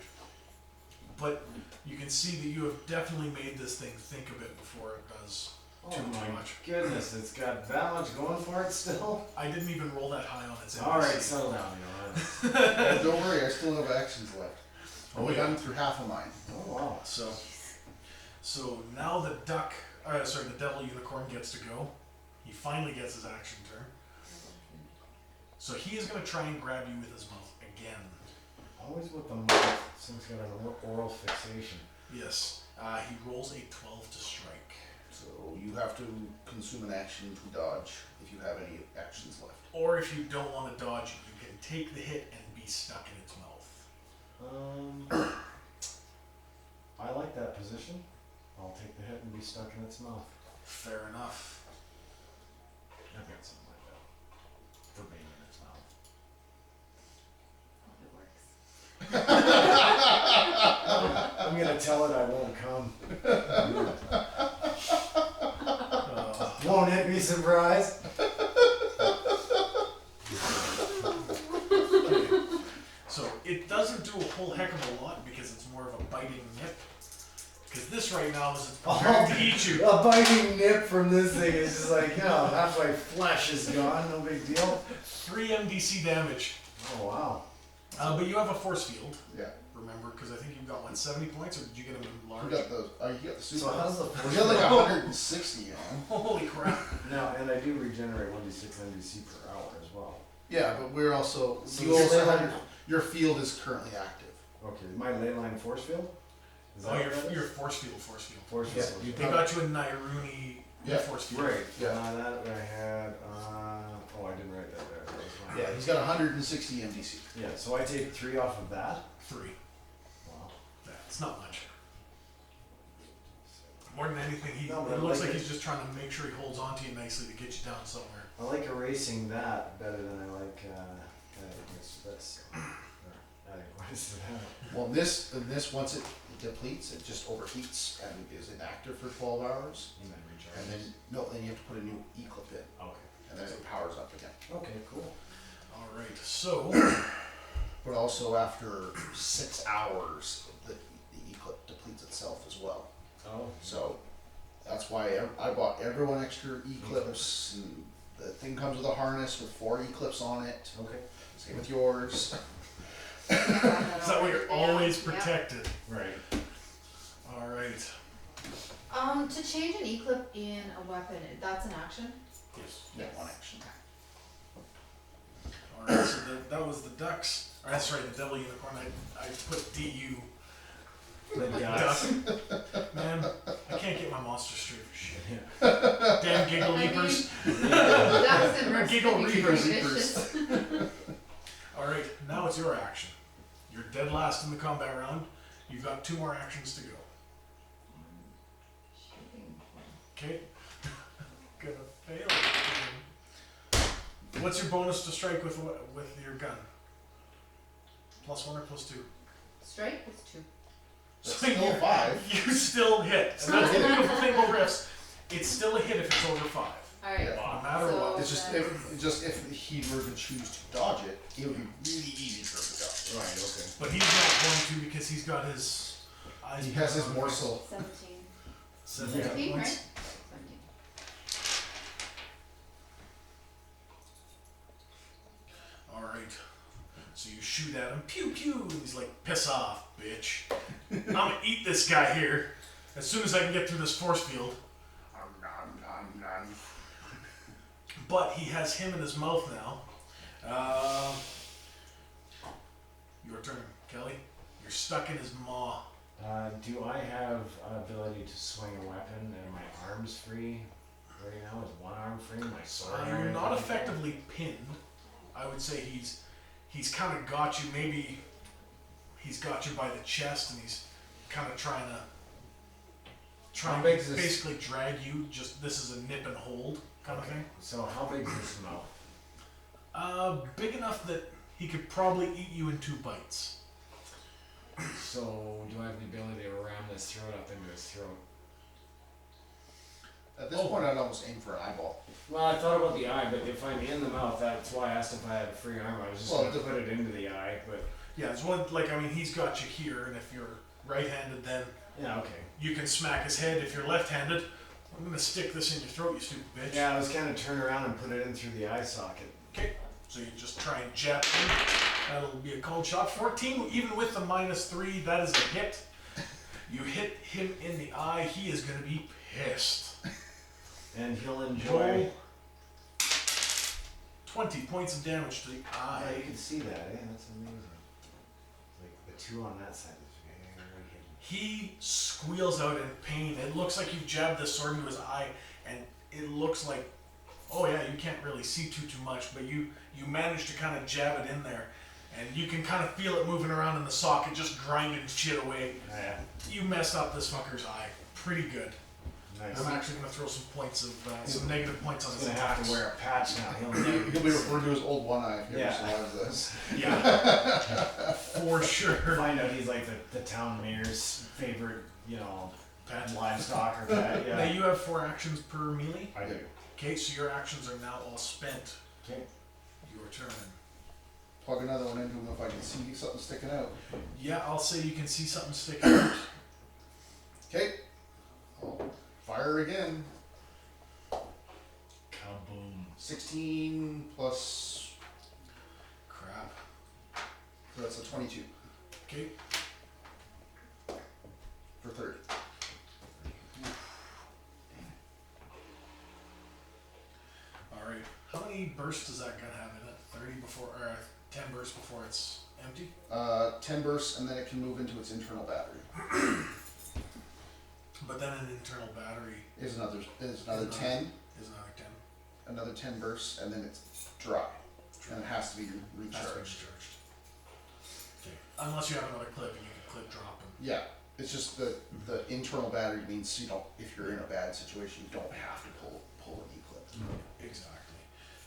But you can see that you have definitely made this thing think a bit before it does too Oh my much. goodness, it's got that much going for it still? I didn't even roll that high on its NPC. Alright, settle down, you know. Oh, don't worry, I still have actions left. Only gotten through half of mine. Oh wow. So now the the devil unicorn gets to go. He finally gets his action turn. So he is going to try and grab you with his mouth again. Always with the mouth, since it's got an oral fixation. Yes. He rolls a 12 to strike. So you have to consume an action to dodge if you have any actions left. Or if you don't want to dodge, you can take the hit and be stuck in its mouth. I like that position. I'll take the hit and be stuck in its mouth. Fair enough. I've got something like that. For being in its mouth. Hope it works. I'm gonna tell it I won't come. Won't it be surprised? So it doesn't do a whole heck of a lot because it's more of a biting nip. Because this right now is it's prepared to eat you. A biting nip from this thing is just like, half my flesh is gone, no big deal. 3 MDC damage. Oh wow. But you have a force field. Yeah. Remember, because I think you've got 70 points, or did you get them in large? You got the super. So how's the We got like 160, you know? Holy crap! Now, and I do regenerate 1d6 NDC per hour as well. Yeah, but we're also, So you also you're have like- your field is currently active. Okay, my ley line force field? Is Oh, what that is? your force field. Force Yeah, field. you They got you a Nairuni Yeah. force field. Right. Yeah. That I had. I didn't write that there. That was mine. Yeah, he's got 160 MDC. Yeah. So I take 3 off of that. 3. Wow. Yeah, it's not much. More than anything, No, but it I looks like like it. he's just trying to make sure he holds on to you nicely to get you down somewhere. I like erasing that better than I like that's adding points to that. Well, this once it depletes, it just overheats and is inactive for 12 hours. And then recharge. And then you have to put a new E-clip in, Okay. and then it powers up again. Okay. Cool. All right, so But also after 6 hours, the E-clip depletes itself as well. Oh. So that's why I bought everyone extra E-clips. And the thing comes with a harness with 4 E-clips on it. Okay. Same with yours. is that way you're always Yeah. protected? Right. All right. To change an E-clip in a weapon, that's an action? Yes. Yeah, one action. All right. So that was the ducks. Or that's right, the devil unicorn. I put DU. The Duck. Man, I can't get my monster straight for shit. Yeah. Damn giggle leapers. Ducks and Or giggle Reapers reapers. can be vicious. All right, now it's your action. You're dead last in the combat round. You've got 2 more actions to go. Okay. gonna fail. What's your bonus to strike with your gun? +1 or +2? Strike is 2. That's So still 5. You still hit. And that's the beautiful thing about rifts. It's still a hit if it's over 5. Alright. Yeah. No matter So- what. It's just if he were to choose to dodge it, it would be really easy for him to dodge. Right, okay. But he's not going to because he's got his eyes. He has his on morsel. 17. 17 17, points. right? 17. Alright. So you shoot at him, pew pew, and he's like, piss off, bitch. I'm gonna eat this guy here as soon as I can get through this force field. But he has him in his mouth now. Your turn, Kelly. You're stuck in his maw. Do I have an ability to swing a weapon and my arm's free right now? Is one arm free? My sword arm? You're not effectively pinned. I would say he's kind of got you. Maybe he's got you by the chest and he's kind of trying How to big is this? basically drag you. Just this is a nip and hold kind of thing. So how big is this mouth? Big enough that he could probably eat you in 2 bites. So do I have the ability to ram this throat up into his throat? At this point, I'd almost aim for an eyeball. Well, I thought about the eye, but if I'm in the mouth, that's why I asked if I had a free arm. I was just going to put it into the eye, but Yeah, it's one like I mean he's got you here, and if you're right-handed, then yeah, okay. you can smack his head. If you're left-handed, I'm gonna stick this in your throat, you stupid bitch. Yeah, I was kind of turn around and put it in through the eye socket. Okay, so you just try and jab in. That'll be a cold shot. 14, even with the -3, that is a hit. You hit him in the eye, he is going to be pissed. And he'll Roll enjoy. 20 points of damage to the Yeah, eye. you can see that, eh? That's amazing. Like the 2 on that side is very hidden. He squeals out in pain. It looks like you've jabbed this sword into his eye, and it looks like, oh yeah, you can't really see too much, but you managed to kind of jab it in there. And you can kind of feel it moving around in the socket, just grinding shit away. Yeah, You messed up this fucker's eye. Pretty good. nice. I'm actually going to throw some points of, some negative points on He's his gonna have attacks. to wear a patch now. He'll be referred to as Old One Eye if he ever Yeah. survives this. Yeah. For sure. Find out he's like the town mayor's favorite, Pat. livestock or pet. Now Yeah. you have 4 actions per melee. I do. Okay, so your actions are now all spent. Okay. Your turn. Plug another one into him if I can see something sticking out. Yeah, I'll say you can see something sticking out. Okay. I'll fire again. Kaboom. 16 plus, Crap. so that's a 22 Okay. for 30. Alright. How many bursts does that gun have in it? 30 before, or 10 bursts before it's empty? 10 bursts, and then it can move into its internal battery. But then an internal battery Is another Is 10, another 10. another 10 bursts, and then it's dry, and it has to be That's been recharged. discharged. Okay. Unless you have another clip and you can clip drop them. Yeah, it's just the internal battery means if you're in a bad situation, you don't have to pull an E-clip. Exactly.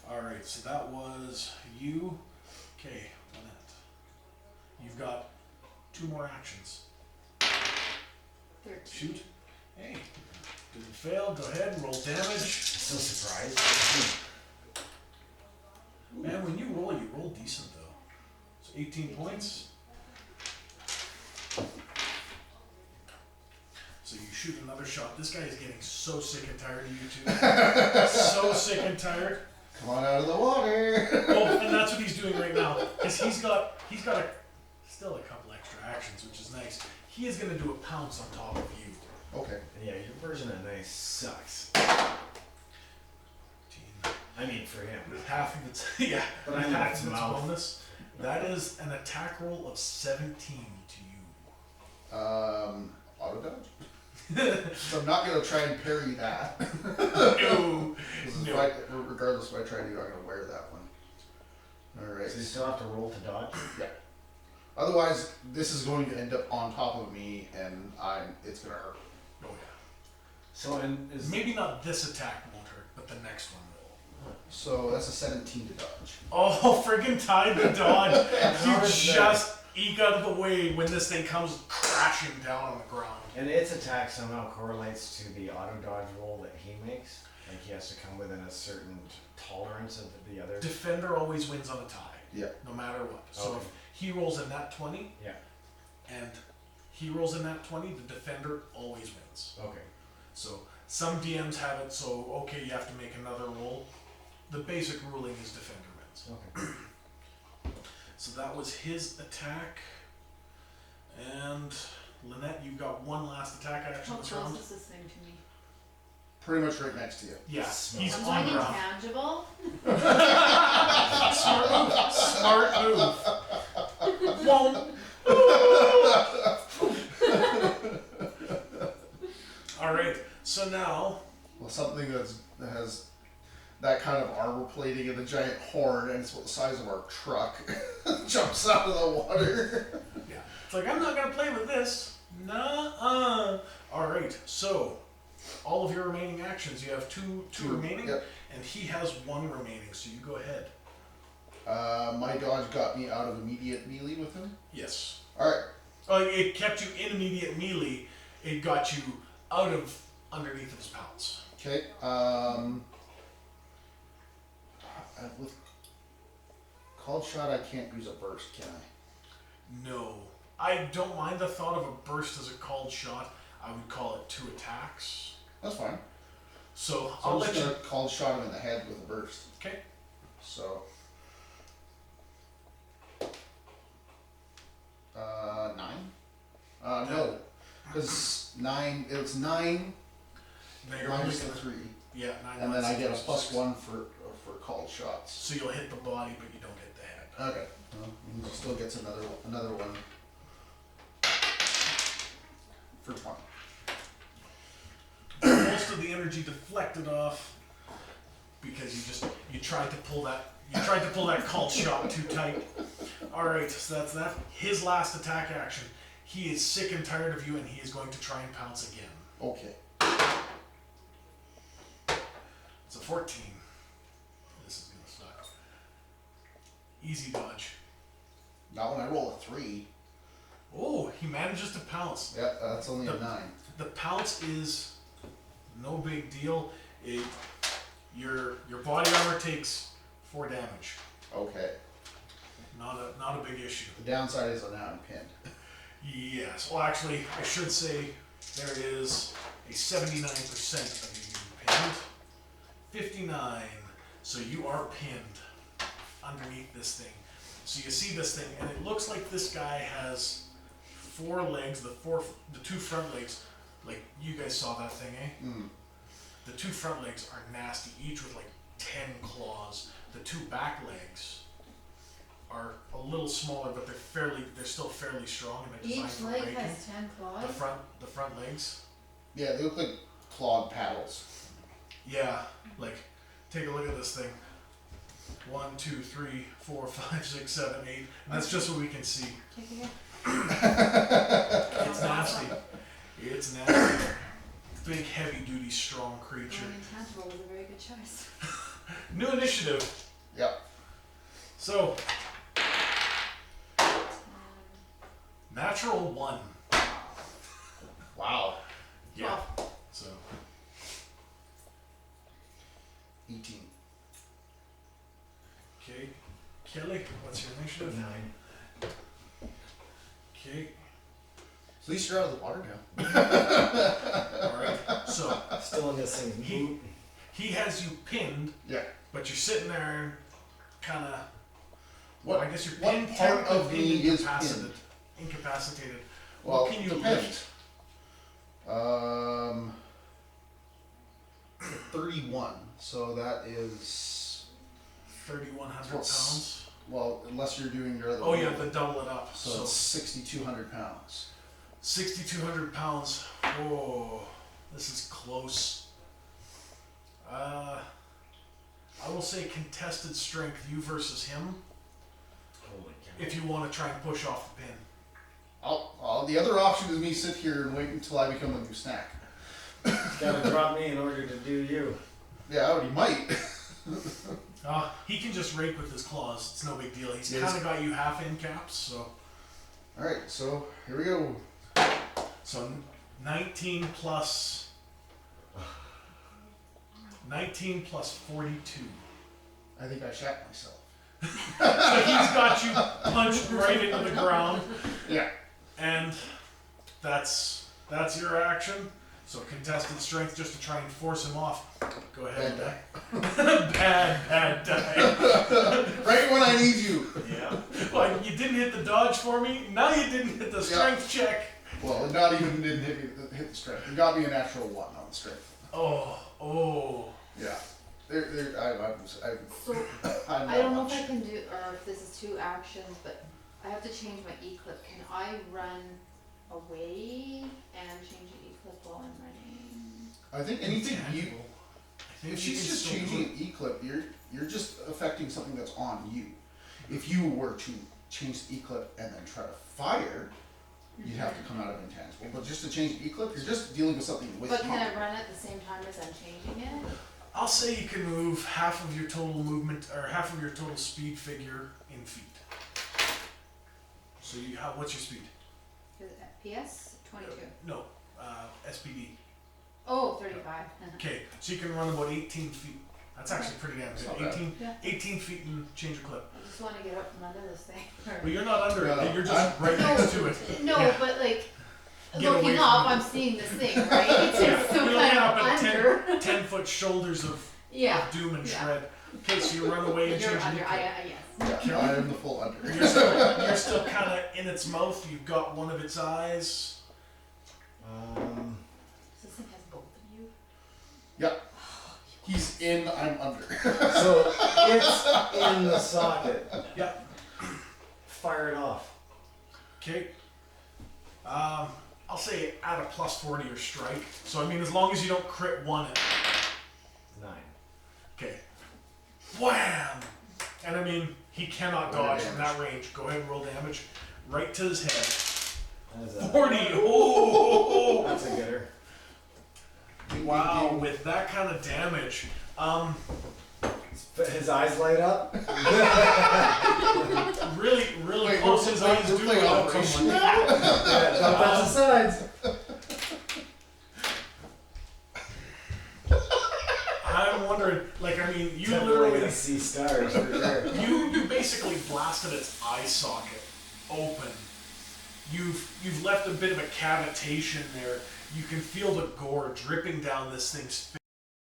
Alright, so that was you. Okay, Lynette. You've got 2 more actions. 13. Shoot. Hey. Didn't fail. Go ahead and roll damage. So surprised. Man, when you roll decent though. So 18 points. So you shoot another shot. This guy is getting so sick and tired of you two. So sick and tired. Come on out of the water! Oh, and that's what he's doing right now. Because he's got still a couple extra actions, which is nice. He is gonna do a pounce on top of you. Okay. Yeah, your version of nice sucks. 15. I mean, for him. Half of its yeah, But I mean, half it's of its mouth. bonus. That is an attack roll of 17 to you. Auto dodge? So I'm not gonna try and parry that. No. No. Regardless of what I try to do, I'm gonna wear that one. Alright. So you still have to roll to dodge? Yeah. Otherwise, this is going to end up on top of me, and it's gonna hurt. Oh So, and is Maybe not this attack won't hurt, but the next one will. So that's a 17 to dodge. Oh, friggin' time to dodge! How You is that? just eke out of the way when this thing comes crashing down on the ground. and its attack somehow correlates to the auto dodge roll that he makes. Like he has to come within a certain tolerance of the other. Defender always wins on a tie. Yeah. No matter what. So Okay. if he rolls a nat 20 Yeah. and he rolls a nat 20, the defender always wins. Okay. So some DMs have it so, okay, you have to make another roll. The basic ruling is defender wins. Okay. So that was his attack. And Lynette, you've got one last attack action How this close round. is this thing to me? Pretty much right next to you. Yeah, he's Am on I ground. intangible? Smart move. Won't. All right. So now, Well, something that has that kind of armor plating and a giant horn, and it's about the size of our truck, jumps out of the water. yeah, it's like I'm not gonna play with this. Nuh-uh. All right. So, all of your remaining actions, you have two remaining, Yep. and he has one remaining. So you go ahead. My dodge got me out of immediate melee with him. Yes. All right. Oh, it kept you in immediate melee. It got you out of underneath of his pounce. Okay. With called shot, I can't use a burst, can I? No. I don't mind the thought of a burst as a called shot. I would call it 2 attacks. That's fine. So So I'll I'm let just you. gonna called shot him in the head with a burst. Okay. So. 9. No, because 9. It was 9 Now you're only minus the gonna, 3, yeah, 9 and then I get a minus plus 6. 1 for called shots. So you'll hit the body, but you don't hit the head. Okay. Well, he still gets another one for 20. Most of the energy deflected off because you tried to pull that called shot too tight. All right, so that's that. His last attack action. He is sick and tired of you, and he is going to try and pounce again. Okay. It's a 14. This is gonna suck. Easy dodge. Not when I roll a 3. Oh, he manages to pounce. Yeah, that's only a 9. The pounce is no big deal. Your body armor takes 4 damage. Okay. Not a big issue. The downside is now I'm pinned. Yes. Well, actually, I should say there is a 79% of you pinned. 59. So you are pinned underneath this thing. So you see this thing, and it looks like this guy has 4 legs. The 2 front legs, like you guys saw that thing, eh? Mm. The 2 front legs are nasty, each with like 10 claws. The 2 back legs are a little smaller, but they're still fairly strong, and they're designed Each for leg raking. has 10 claws. The front legs. Yeah, they look like clawed paddles. Yeah, like take a look at this thing. 1, 2, 3, 4, 5, 6, 7, 8. And that's just what we can see. Take it here. It's nasty. It's nasty. Big, heavy duty, strong creature. Going intangible was a very good choice. New initiative. Yep. So, natural 1. Wow. Yeah. So, 18. okay. Kelly, what's your initiative? 9. Okay. So at least you're out of the water now. Alright. So, Still in this thing. he has you pinned, Yeah. but you're sitting there and kind of. What? I guess you're what pinned, part of technically me is incapacitated. pinned? Incapacitated. Well, What can you depends. lift? 31. So that is 3,100 What's- pounds. well, unless you're doing your other. Oh one. yeah, but double it up. So So it's 6,200 pounds. 6,200 pounds. Whoa, this is close. I will say contested strength, you versus him, Holy cow. if you want to try and push off the pin. The other option is me sit here and wait until I become a new snack. Gotta drop me in order to do you. Yeah, he might. He can just rake with his claws. It's no big deal. He's Yes. kind of got you half in caps, so. Alright, so here we go. So 19 plus 42. I think I shat myself. So he's got you punched right into the ground, Yeah. and that's your action. So contested strength just to try and force him off. Go ahead. Bad die. Right when I need you. Yeah. Like you didn't hit the dodge for me. Now you didn't hit the strength check. Well, it not even didn't hit the strength. It got me a natural 1 on the strength. Oh. Yeah. So I'm I don't know not if I much. can do, or if this is 2 actions, but I have to change my e-clip. Can I run away and change the e-clip while I'm running? I think anything you. Intangible. I think If you she's can just still do changing it. an e-clip, you're just affecting something that's on you. If you were to change the e-clip and then try to fire, you'd have to come out of intangible. But just to change the e-clip, you're just dealing with something with But you. can I run at the same time as I'm changing it? I'll say you can move half of your total movement or half of your total speed figure in feet. So what's your speed? Is it PS? 22. No, SPD. Oh, 35. Okay, so you can run about 18 feet. That's actually pretty damn That's not good. bad. 18, Yeah. 18 feet and change your clip. I just want to get up from under this thing. But you're not under No, it. You're just I'm- right next to it. No, Yeah. but like, Get away looking from up, it. I'm seeing this thing, right? It's Yeah, still you're kind looking of up at under. 10-foot shoulders of Yeah. doom and Yeah. shred. Okay, so you run away and You're change your under. clip. Yes. Yeah, I am the full under. You're still kind of in its mouth. You've got one of its eyes. So this thing has both of you. Yeah. He's in, I'm under. So it's in the socket. Yeah. Fire it off. Okay. I'll say add a +4 to your strike. So I mean, as long as you don't crit 1 it. 9. Okay. Wham! And I mean, he cannot Roll dodge your from that range. Go ahead and roll damage. Right to his head. That is a, 40! Oh! that's a gooder. Wow, with that kind of damage. His eyes light up. Really Wait, close we're his playing- eyes we're do playing light up Operation. somewhat. Don't touch the sides. I'm wondering, like, I mean, you Temporarily literally, see stars for sure. you basically blasted its eye socket open. You've left a bit of a cavitation there. You can feel the gore dripping down this thing's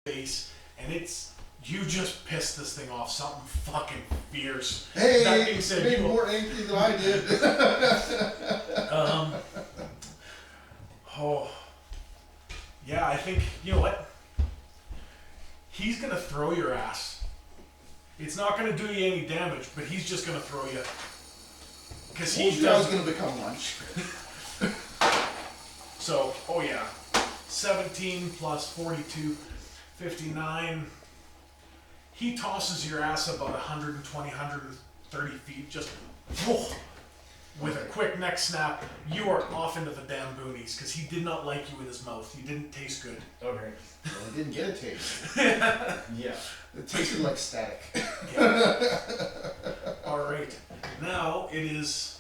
face, and you just pissed this thing off something fucking fierce. Hey, That being you said, made you- more angry than I did. Oh, yeah, I think, you know what? He's gonna throw your ass. It's not gonna do you any damage, but he's just gonna throw you. Because he I was does. gonna become lunch. So, oh yeah. 17 plus 42, 59. He tosses your ass about 120, 130 feet, just whoa, with a quick neck snap. You are off into the damn boonies because he did not like you in his mouth. You didn't taste good. Okay. Well, I didn't get a taste. Yeah. It tasted like static. Alright. Now it is.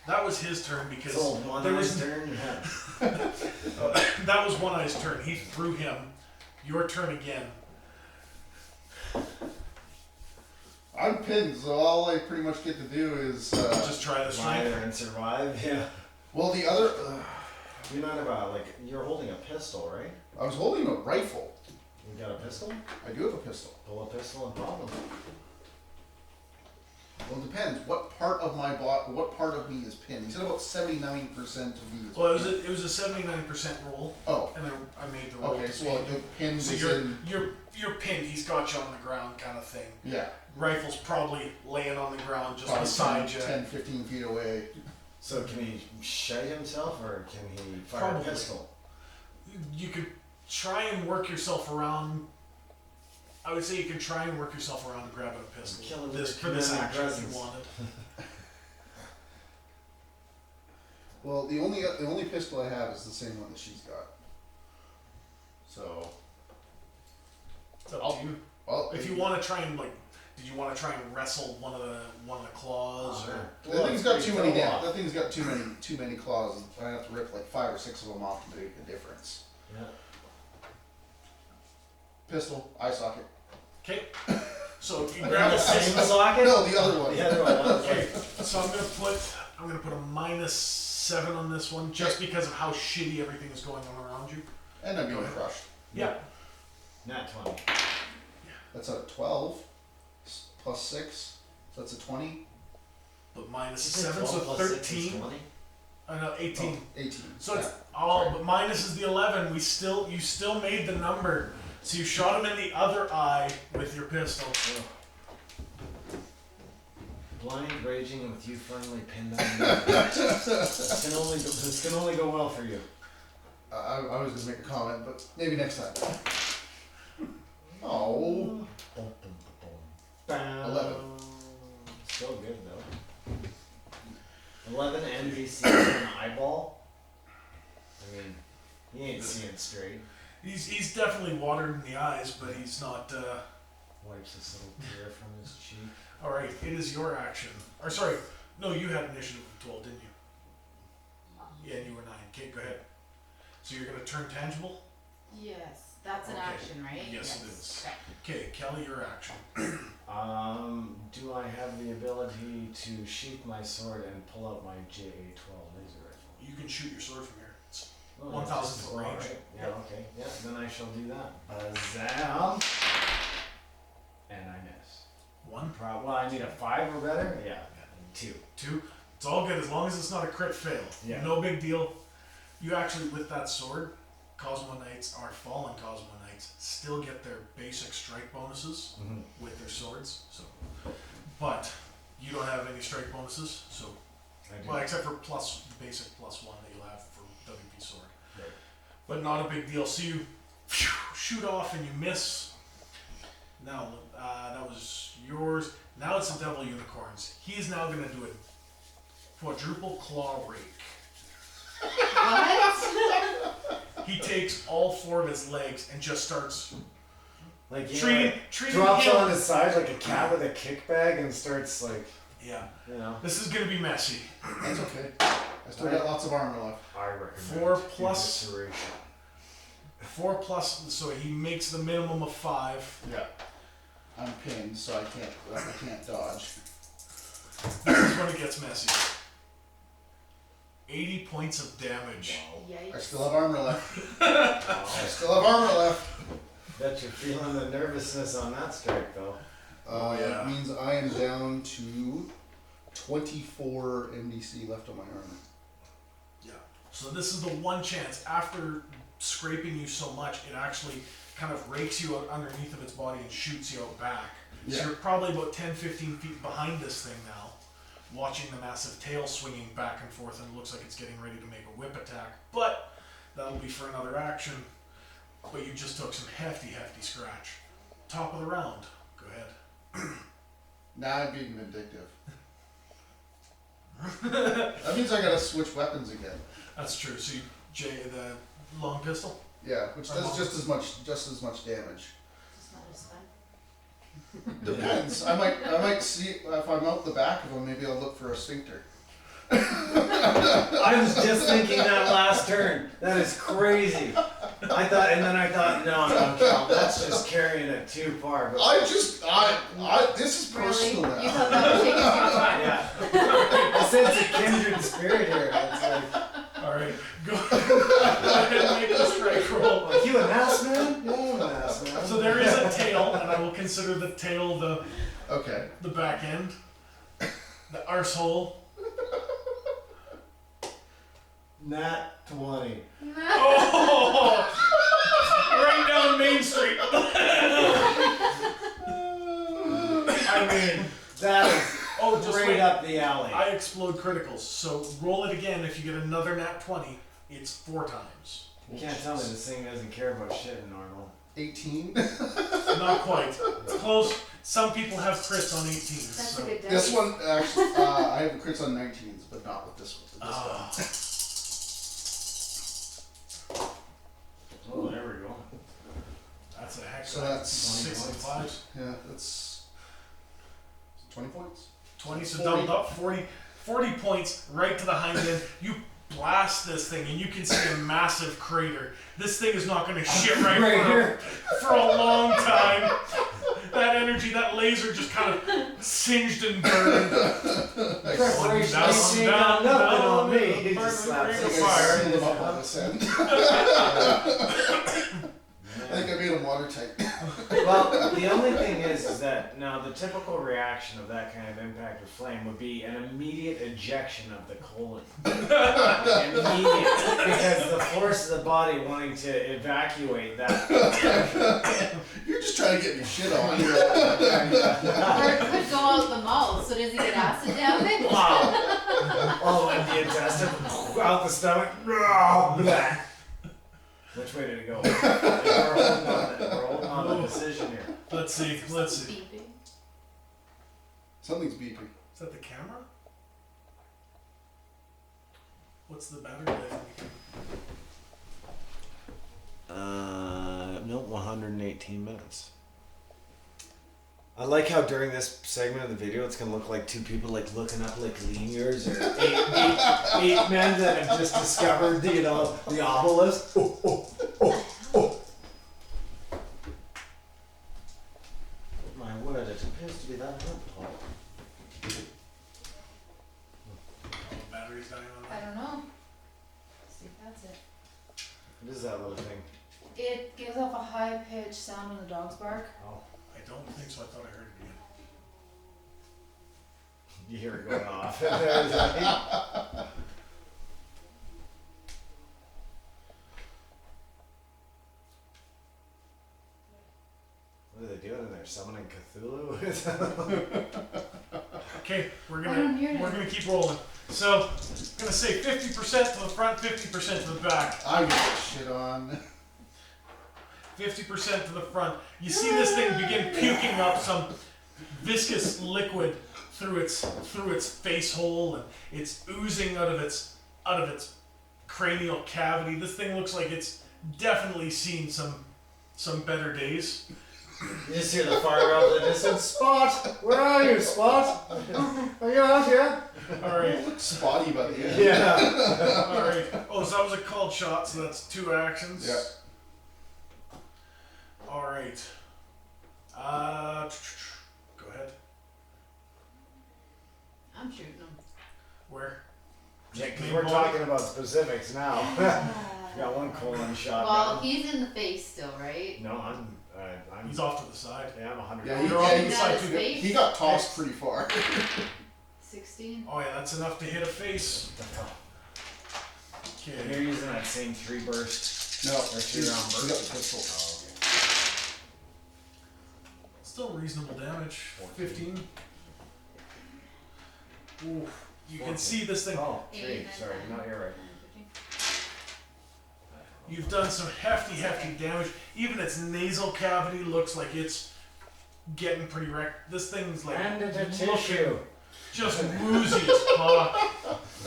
That was his turn because So one there eye's was turn. that was One Eye's turn. He threw him. Your turn again. I'm pinned, so all I pretty much get to do is. Just try the Lie strength. there and survive. Yeah. Well, the other. You might have you're holding a pistol, right? I was holding a rifle. You got a pistol? I do have a pistol. Pull a pistol and pop them. Well, it depends. What part of my what part of me is pinned? He said about 79% of me is. Well, pinned. it was a 79% roll, Oh, and I made the roll. okay. to So speed. the pins So is you're in. pinned. He's got you on the ground, kind of thing. Yeah. Rifle's probably laying on the ground just Probably beside you. 10, 15 feet away. So can he shite himself or can he fire Probably. a pistol? You could try and work yourself around. I would say you could try and work yourself around to grab a pistol. Kill him with This a for this commanding action if presence. you wanted. Well, the only pistol I have is the same one that she's got. So, It's up to you. well, If you want to try and did you want to try and wrestle one of the claws or? the thing's got too many. That thing's got too many claws. I have to rip like 5 or 6 of them off to make a difference. Yeah. Pistol, eye socket. Okay. So you The grab a same socket? No, the other one. The other one. Okay. So I'm gonna put a -7 on this one just because of how shitty everything is going on around you. And I'm Go getting ahead. crushed. Yeah. Nat 20. That's a 12 plus 6. So that's a 20. But -7, so 13. No, 18. Oh, 18. So it's Sorry. but minus is the 11. You still made the number. So you shot him in the other eye with your pistol. Blind raging with you firmly pinned on this can only go well for you. I was gonna make a comment, but maybe next time. Oh. 11. Still good though. 11 NBC an eyeball. I mean, he ain't seeing straight. He's definitely watered in the eyes, but he's not. Wipes this little tear from his cheek. All right, it is your action. Or sorry, no, you had initiative of 12, didn't you? Yeah, and you were 9. Okay, go ahead. So you're gonna turn tangible. Yes, that's an Okay. action, right? Yes, it is. Okay. Okay, Kelly, your action. Do I have the ability to sheath my sword and pull out my JA-12 laser rifle? You can shoot your sword from here. It's Oh, 1,000 just- foot range. alright. Yeah, okay. Yeah, then I shall do that. Bazam! And I miss. 1, Well, I need a 5 or better? Yeah, 2. 2. It's all good as long as it's not a crit fail. Yeah. No big deal. You actually, with that sword, Cosmo Knights or fallen Cosmo Knights still get their basic strike bonuses Mm-hmm. with their swords. So, but you don't have any strike bonuses. So, I do. well, except for basic +1 that you'll have for WP sword. Right. But not a big deal. So you shoot off and you miss. Now that was yours. Now it's the Devil Unicorns. He's now going to do a quadruple claw rake. What? He takes all 4 of his legs and just starts Like, you treating drops him. on his side like a cat with a kick bag and starts like, Yeah, you know. this is going to be messy. That's okay. I still got lots of armor left. I recommend 4 plus- evisceration. 4 plus, so he makes the minimum of 5. Yeah. I'm pinned, so I can't dodge. This is when it gets messy. 80 points of damage. Yikes. I still have armor left. Wow. I still have armor left. Bet you're feeling the nervousness on that strike though. Yeah. It means I am down to 24 MDC left on my armor. Yeah. So this is the one chance after scraping you so much, it actually kind of rakes you out underneath of its body and shoots you out back. Yeah. So you're probably about 10-15 feet behind this thing now, watching the massive tail swinging back and forth, and it looks like it's getting ready to make a whip attack. But that'll be for another action. But you just took some hefty scratch. Top of the round. Go ahead. Nah, I'm being vindictive. That means I gotta switch weapons again. That's true. So you, the long pistol? Yeah, which does just as much damage. It's not as fun. Depends. I might see if I'm out the back of them. Maybe I'll look for a sphincter. I was just thinking that last turn. That is crazy. I thought, no, Cal, that's just carrying it too far. But This is Really? personal You now. thought that would take us too far? yeah, I sense a kindred spirit here. It's like, Alright, go ahead and make the strike roll. like, you an ass man? Yeah, I'm an ass man. So there is a tail, and I will consider the tail Okay. the back end. The arsehole. Nat 20. Oh! Right down Main Street. I mean, that is Just right wait. up the alley. I explode criticals, so roll it again. If you get another nat 20, it's 4 times. You can't tell me this thing doesn't care about shit in normal. 18. Not quite. It's close. Some people have crits on 18s. That's so. a good This dice. one actually, I have crits on 19s, but not with this one. Ah. Oh, there we go. So that's 65. yeah, that's 20 points. 20, so 40. doubled up, 40 points right to the hind end. You blast this thing and you can see a massive crater. This thing is not going to shit right for a long time. That energy, that laser just kind of singed and burned. Preparation Down, ain't down, got nothing down, on me. down, He burn just the slaps ring of it. fire. Sealed them up on this end. I think I made them watertight. Well, the only thing is that now the typical reaction of that kind of impact with flame would be an immediate ejection of the colon. Immediate, because the force of the body wanting to evacuate that. You're just trying to get your shit on. Or it could go out the mouth, so does he get acid damage? Wow. Oh, and the intestine out the stomach. Blah. Which way did it go? We're holding on the decision here. Let's see. Beeping. Something's beeping. Is that the camera? What's the battery life? No, 118 minutes. I like how during this segment of the video, it's gonna look like two people like looking up like lemurs or eight men that have just discovered the obelisk. My word, it appears to be that helpful. Battery's dying on I that. don't know. Let's see if that's it. What is that little thing? It gives off a high pitched sound when the dogs bark. Oh, I don't think so. I thought I heard it again. you hear it going off. What are they doing in there? Summoning Cthulhu? Okay, we're I don't hear gonna it. keep rolling. So, I'm gonna say 50% to the front, 50% to the back. I'm gonna get shit on. 50% to the front. You see this thing begin puking up some viscous liquid through its face hole, and it's oozing out of its cranial cavity. This thing looks like it's definitely seen some better days. You just hear the fire out of the distance. Spot! Where are you, Spot? Are you out here? All right. It looks spotty by the end. Yeah. All right. Oh, so that was a called shot, so that's 2 actions. Yeah. All right. Go ahead. I'm shooting him. Where? Yeah, because Main we're body? talking about specifics now. Got one colon shot. Well, down. he's in the face still, right? No, I'm. He's off to the side. Yeah, I'm 100. Yeah, You're off to the Is side that too. his face? He got tossed pretty far. 16. Oh yeah, that's enough to hit a face. And Okay. you're using that same 3 burst. No, Or he's 2 round got burst. the pistol. Still reasonable damage. 15. Ooh, you can see this thing. Oh, 3. 8, Sorry, not you're right. 15. You've done some hefty damage. Even its nasal cavity looks like it's getting pretty wrecked. This thing's like And into looking tissue. just woozy as fuck.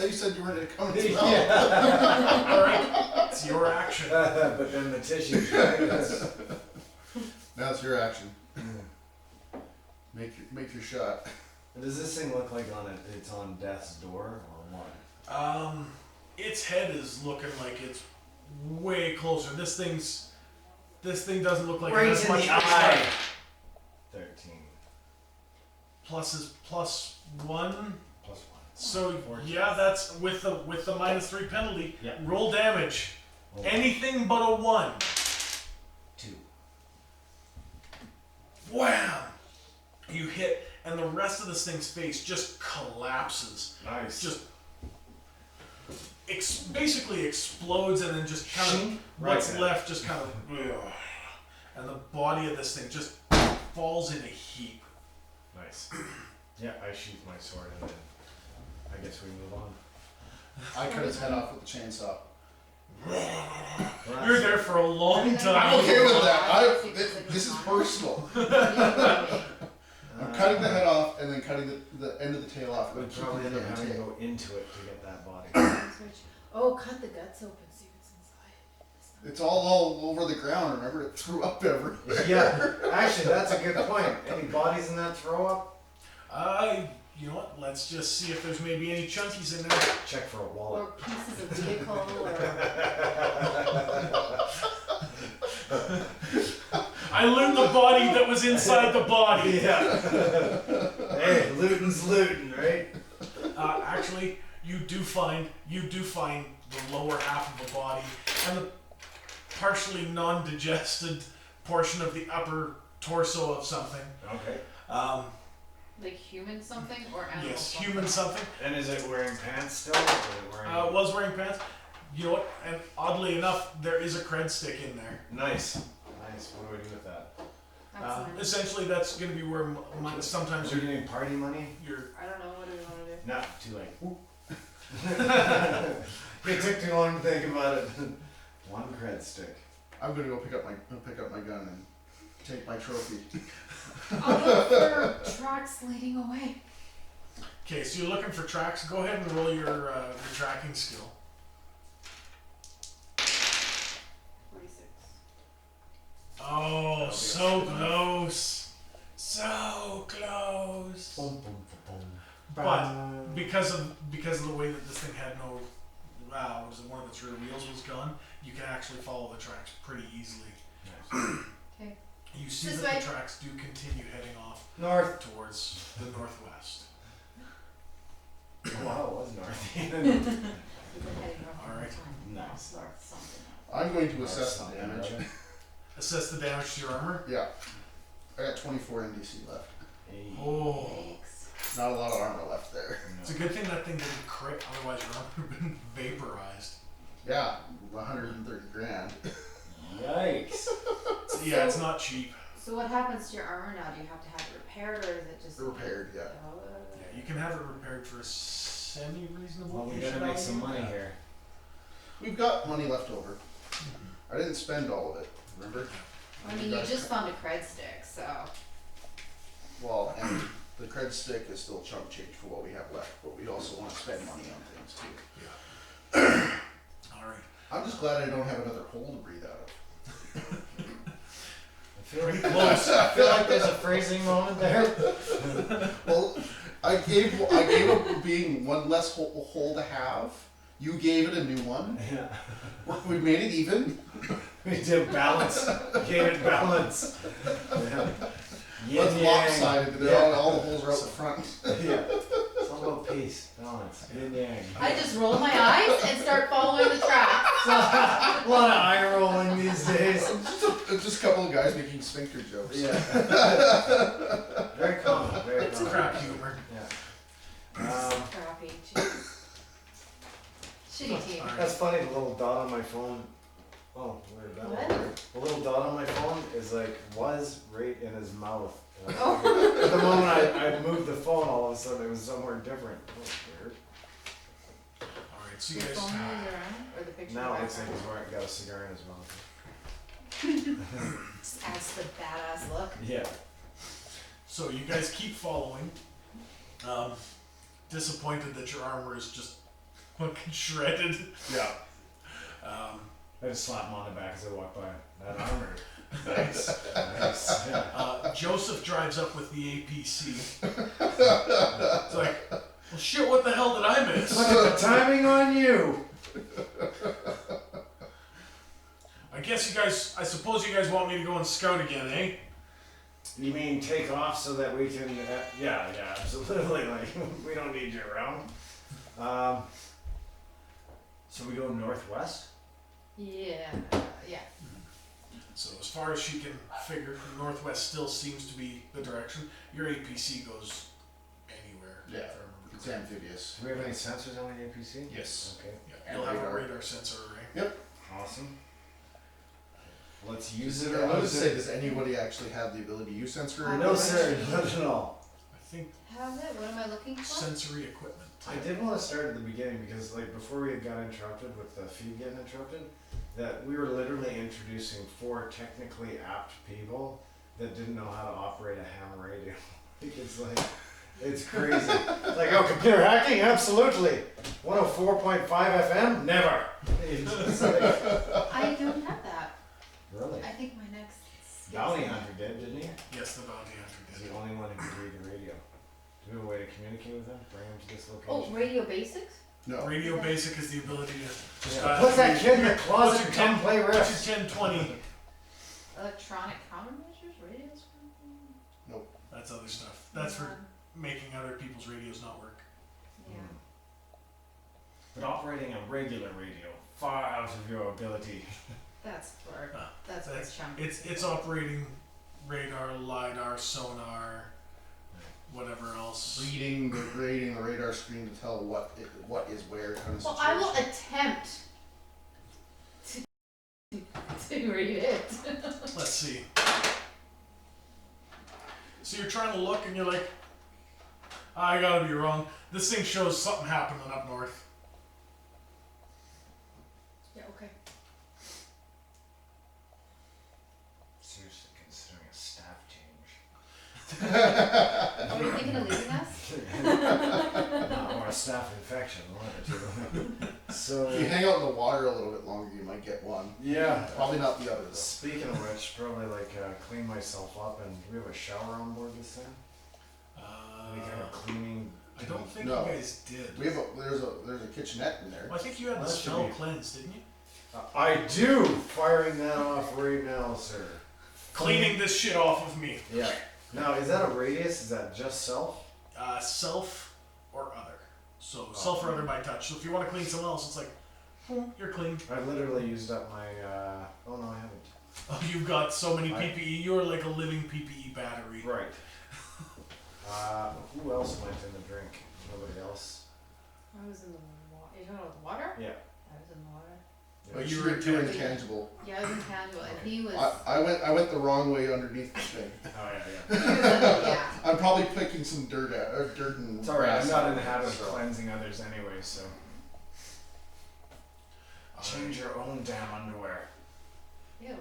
You said you were gonna come and smell. All right, it's your action. But then the tissues, right? Now it's your action. Make your shot. Does this thing look like it's on death's door or what? Its head is looking like it's way closer. This thing doesn't look like it Right has in much the eye. 13 plus is plus 1. plus 1. So 14. yeah, that's with the -3 penalty. Yeah. Roll damage. Oh. Anything but a 1. 2. Wham! You hit, and the rest of this thing's face just collapses. Nice. Just basically explodes, and then just kind of Shink. what's Right. left just kind of, and the body of this thing just falls in a heap. Nice. Yeah, I sheath my sword and then I guess we move on. I cut his head off with the chainsaw. You're there for a long I'm time. I'm okay with that. This is personal. I'm cutting the head off and then cutting the end of the tail off. We'd Keeping probably the end up damn having to tail. go into it to get that body. Oh, cut the guts open, see what's inside. It's all over the ground. Remember, it threw up everywhere. Yeah, actually, that's a good point. Any bodies in that throw up? You know what? Let's just see if there's maybe any chunkies in there. Check for a wallet. Or pieces of vehicle, or I loot the body that was inside the body. Yeah. Hey, looting's looting, right? Actually, you do find the lower half of the body and the partially non-digested portion of the upper torso of something. Okay. like human something or animal Yes, something. human something. And is it wearing pants still? Or is it wearing... Was wearing pants. You know what? And oddly enough, there is a cred stick in there. Nice. Nice. What do we do with that? That's nice. Essentially, that's going to be where sometimes Are we getting party money? you're. I don't know, what do we want to do? No, too late. It took too long to think about it. One cred stick. I'm gonna go pick up my gun and take my trophy. I'll look for tracks leading away. Okay, so you're looking for tracks. Go ahead and roll your tracking skill. 46. Oh, so close. So close. Boom, boom, boom, boom. But because of the way that this thing had no, was it one of its rear wheels was gone, you can actually follow the tracks pretty easily. Nice. Okay. You see This that way. the tracks do continue heading off North. towards the northwest. Wow, it was north. We've been heading north all the Alright. time. Nice. North something. I'm going to assess the damage. Assess the damage to your armor. Yeah, I got 24 NDC left. Hey. Oh, Yikes. Not a lot of armor left there. it's a good thing that thing didn't crit, otherwise your armor would have been vaporized. Yeah, 130 grand. Yikes. So, yeah, it's not cheap. So what happens to your armor now? Do you have to have it repaired, or is it just Repaired, yeah. Oh, Yeah, you can have it repaired for a semi-reasonable. Well, we gotta make some money here. We've got money left over. I didn't spend all of it, remember? I mean, you just found a cred stick, so Well, and the cred stick is still chunk change for what we have left, but we also want to spend money on things too. All right. I'm just glad I don't have another hole to breathe out of. Pretty close. I feel like there's a phrasing moment there. Well, I gave it being one less hole to have. You gave it a new one. Yeah. We made it even. We did balance. Gave it balance. Yeah. It's Yin yang. lopsided. All the holes are out the front. Yeah. It's all about peace, balance, yin yang. I just roll my eyes and start following the tracks. A lot of eye rolling these days. Just a couple of guys making sphincter jokes. Yeah. Very common. Very It's common. crap humor. Yeah. Crappy. Jeez. Shitty team. Alright. That's funny. The little dot on my phone. Oh, weird. That What? was weird. The little dot on my phone is like was right in his mouth. And I Oh. figured- At the moment I moved the phone, all of a sudden it was somewhere different. Oh, weird. All right. So Your you guys. phone moves around, or the picture Now in it the looks like background? he's wearing, got a cigar in his mouth. Just adds to the badass look. Yeah. So you guys keep following. Disappointed that your armor is just fucking shredded. Yeah. I just slap him on the back as I walk by. That armor. Nice. Nice. Yeah. Joseph drives up with the APC. It's like, well, shit. What the hell did I miss? Look at the timing on you. I suppose you guys want me to go and scout again, eh? You mean take off so that we can? Yeah, absolutely. Like we don't need you around. So we go northwest. Yeah. Yeah. So as far as she can figure, northwest still seems to be the direction. Your APC goes anywhere. Yeah. if I remember It's correctly. amphibious. Do we have any sensors on the APC? Yes. Okay. Yeah, you'll have a radar sensor array. Awesome. Let's use it I or was lose to say, it. does anybody actually have the ability to use sensor? No, No, equipment? sir. Not at all. I think Have it? What am I looking for? sensory equipment. I did want to start at the beginning because, like, before we got interrupted with the feed getting interrupted, that we were literally introducing 4 technically apt people that didn't know how to operate a ham radio. It's like, it's crazy. Like, oh, computer hacking? Absolutely. 104.5 FM? Never. It's just like, I don't have okay with that? Bring him to this Oh, location? radio basics? No. Radio basic is the ability to just Yeah. Put that kid in the closet and What's come play your Rifts. 10-20. Electronic countermeasures? Radios? That's other stuff. That's for making other people's radios not work. Yeah. But operating a regular radio, far out of your ability. That's for Ah, that's for chunky. It's operating radar, lidar, sonar, whatever else. Reading the radar screen to tell what is where kind of Well, situation. I will attempt to read it. Let's see. So you're trying to look and you're like, I gotta be wrong. This thing shows something happening up north. Yeah, okay. Seriously considering a staff change. Are we thinking of leaving us? No, or a staph infection, one of the two. So, If you hang out in the water a little bit longer, you might get one. yeah. Probably not the other though. Speaking of which, probably clean myself up, and do we have a shower on board this thing? Any kind of cleaning? I don't think No. you guys did. There's a kitchenette in there. Well, I think you had the That should spell be- cleansed, didn't you? I do! Firing that off right now, sir. Cleaning this shit off of me. Yeah. Now, is that a radius? Is that just self? Self or other. So self or other by touch. So if you want to clean someone else, it's like, boom, you're clean. I've literally used up my, oh no, I haven't. Oh, you've got so many I- PPE. You're like a living PPE battery. Right. Who else went in the drink? Nobody else? I was in the water. You talking about the water? Yeah. I was in the water. But you you were were intangible. Yeah, I was intangible, and Okay. he was. I went the wrong way underneath the thing. Oh yeah, yeah. He was yeah. I'm probably picking some dirt and It's alright, I'm grass not out in the of it, habit of so. cleansing others anyway, so. Change your own damn underwear. Ew.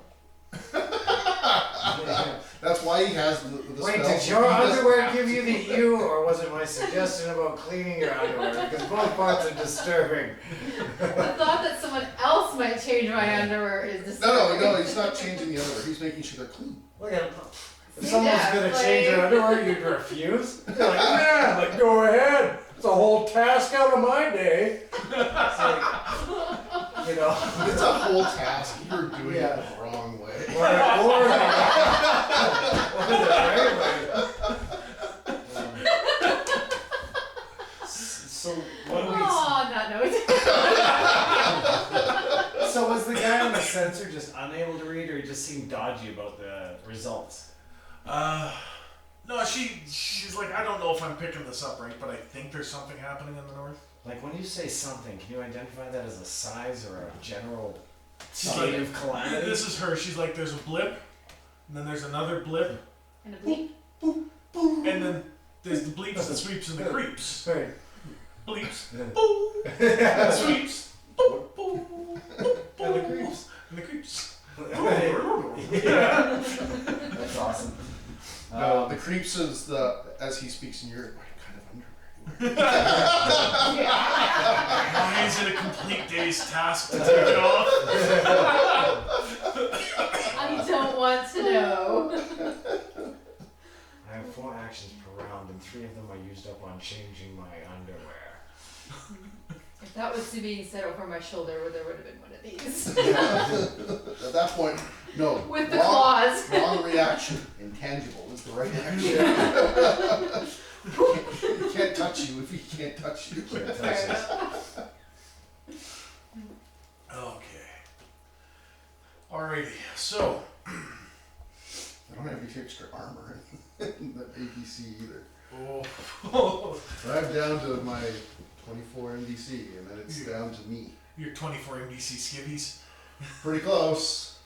That's why he has the Wait, spell. did your He doesn't underwear have give to. you the ew, or was it my suggestion about cleaning your underwear? Because both parts are disturbing. The thought that someone else might change my underwear is disturbing. No, he's not changing the underwear. He's making sure they're clean. Look at him. If See someone's that, gonna like- change your underwear, you'd refuse? You're like, yeah, like go ahead. It's a whole task out of my day. It's like, you know. It's a whole task. You're doing Yeah. it the wrong way. Or the right way. So what do we? Oh, on that note. So was the guy on the sensor just unable to read, or he just seemed dodgy about the results? No, she's like, I don't know if I'm picking this up right, but I think there's something happening in the north. Like when you say something, can you identify that as a size or a general She's state like, of calamity? this is her. She's like, there's a blip, and then there's another blip, And a bleep. and then there's the bleeps, the sweeps, and the creeps. Right. Bleeps, Yeah. boom, sweeps, boom, boom, boom, And the boom, creeps. and the creeps. Yeah. That's awesome. No, the creeps is as he speaks in your what kind of underwear? Ryan's in a complete day's task to take it off. I don't want to know. I have 4 actions per round, and 3 of them I used up on changing my underwear. If that was to be said over my shoulder, there would have been one of these. At that point, no. With the wrong, claws. Wrong reaction. Intangible is the right action. He can't touch you if he can't touch you. Can't touch this. Okay. Alrighty, so I don't have any extra armor in the ABC either. oh, So I'm down to my 24 MDC, and then it's down to me. your 24 MDC skivvies. Pretty close.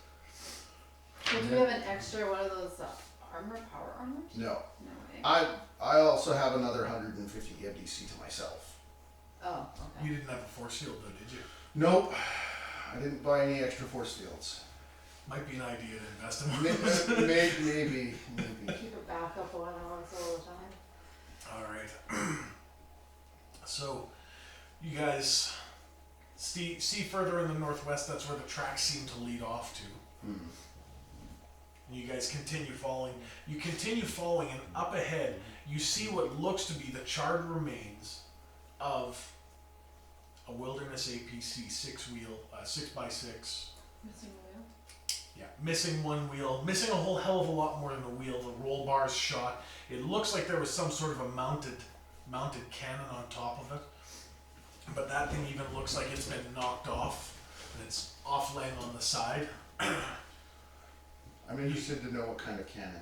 Well, do we have an extra one of those power armors? No. No way. I also have another 150 MDC to myself. Oh, You okay. didn't have a force field though, did you? Nope. I didn't buy any extra force fields. Might be an idea to invest in one of those. Maybe. Keep a backup one on us all the time. Alright. So, you guys see further in the northwest, that's where the tracks seem to lead off to. And you guys continue following. You continue following, and up ahead, you see what looks to be the charred remains of a wilderness APC 6-wheel, 6x6. Missing a wheel. Yeah, missing one wheel, missing a whole hell of a lot more than the wheel. The roll bar's shot. It looks like there was some sort of a mounted cannon on top of it. But that thing even looks like it's been knocked off, and it's off laying on the side. I'm interested to know what kind of cannon.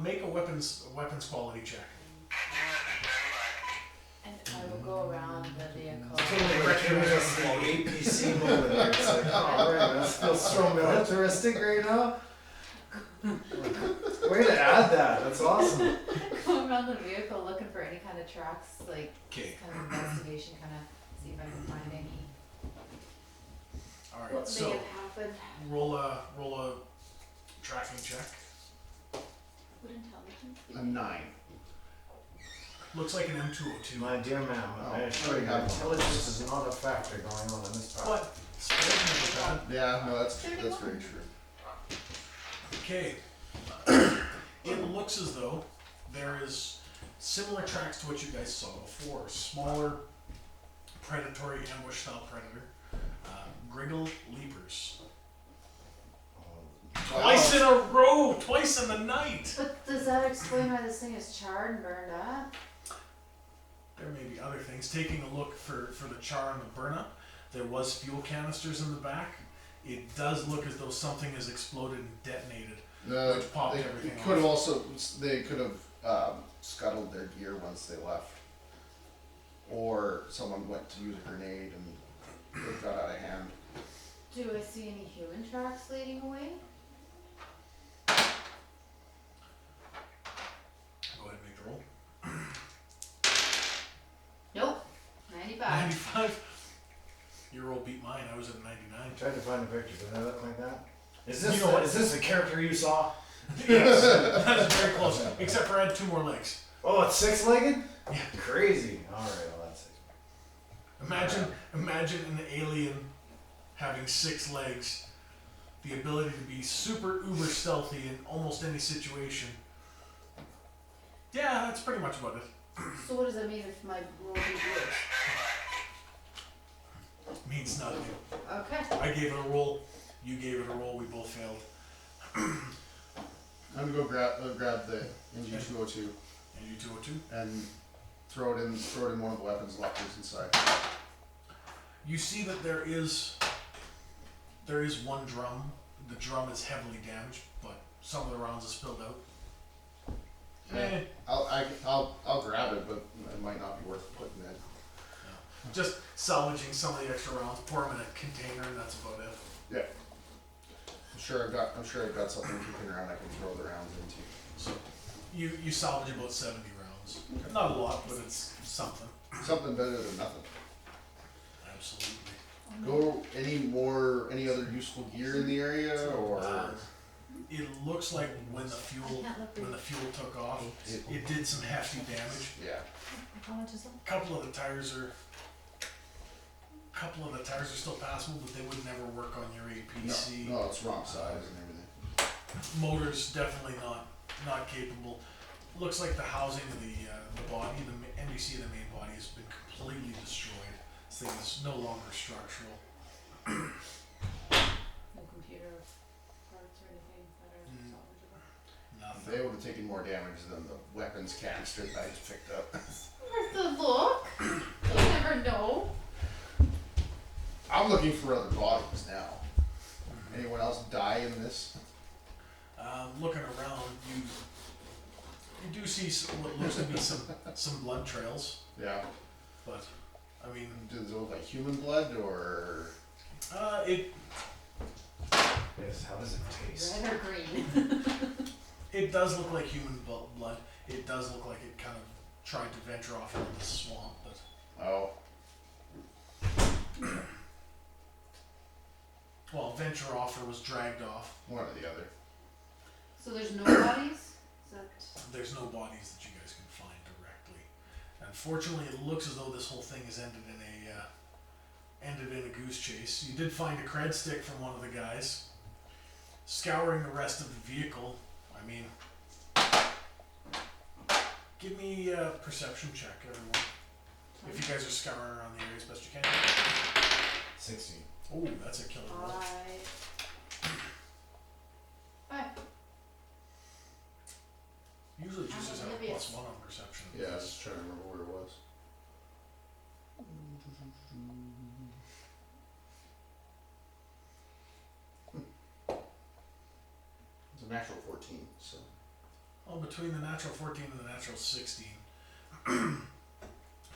Make a weapons quality check. And I will go around the vehicle. Totally recognize the APC moment here. It's like, oh right, that feels so militaristic right now. Way to add that. That's awesome. Go around the vehicle looking for any kind of tracks, like Okay. kind of investigation, kind of see if I can find any. All right. What may So have happened. roll a tracking check. What intelligence? A 9. Looks like an M202. My dear ma'am, I assure you, intelligence is not a factor going on in this part. But sparing of Yeah, no, that's very true. Okay. It looks as though there is similar tracks to what you guys saw before. Smaller, predatory ambush style predator. Griggle leapers. Twice in a row! Twice in the night! But does that explain why this thing is charred and burned up? There may be other things. Taking a look for the char and the burn up, there was fuel canisters in the back. It does look as though something has exploded and detonated. Which popped everything could have off. also, they could have scuttled their gear once they left. Or someone went to use a grenade and it got out of hand. Do I see any human tracks leading away? Go ahead and make the roll. Nope. 95. 95. Your roll beat mine. I was at 99. I tried to find a picture. Does that look like that? Is this You know what? is this the character you saw? Yes, that is very close. Except for I had 2 more legs. Oh, it's 6-legged? Yeah. Crazy. Alright, well that's it. Imagine an alien having 6 legs, the ability to be super uber stealthy in almost any situation. Yeah, that's pretty much about it. So what does that mean if my roll beat yours? Means nothing. Okay. I gave it a roll, you gave it a roll, we both failed. I'm gonna go grab the NG202 And you 202? and throw it in one of the weapons lockers inside. You see that there is one drum. The drum is heavily damaged, but some of the rounds are spilled out. Yeah. I'll grab it, but it might not be worth putting in. Just salvaging some of the extra rounds, pour them in a container, and that's about it. Yeah. I'm sure I've got something kicking around I can throw the rounds into. So you salvage about 70 rounds. Not a lot, but it's something. Something better than nothing. Absolutely. Go any other useful gear in the area or It looks like when the fuel took off, it did some hefty damage. yeah. How much is that? A couple of the tires are still passable, but they would never work on your APC. No, it's wrong size and everything. Motors definitely not capable. Looks like the housing of the body, the NBC of the main body has been completely destroyed. This thing is no longer structural. No computer parts or anything that are salvageable? Nothing. They would have taken more damage than the weapons canister that I just picked up. Worth a look. You never know. I'm looking for other bodies now. Anyone else die in this? Looking around, you do see what looks to be some blood trails, Yeah. but I mean, Does it look like human blood or? it Yes, how does it taste? Red or green? it does look like human blood. It does look like it kind of tried to venture off into the swamp, but Oh. well, venture off or was dragged off. One or the other. So there's no bodies? Is that... There's no bodies that you guys can find directly. Unfortunately, it looks as though this whole thing has ended in a goose chase. You did find a cred stick from one of the guys. scouring the rest of the vehicle. I mean, give me a perception check, everyone. If you guys are scouring around the area as best you can. 60. Oh, that's a killer roll. 5. Usually users have a Oblivious. +1 on perception. Yeah, I was just trying to remember where it was. It's a natural 14, so. Well, between the natural 14 and the natural 16,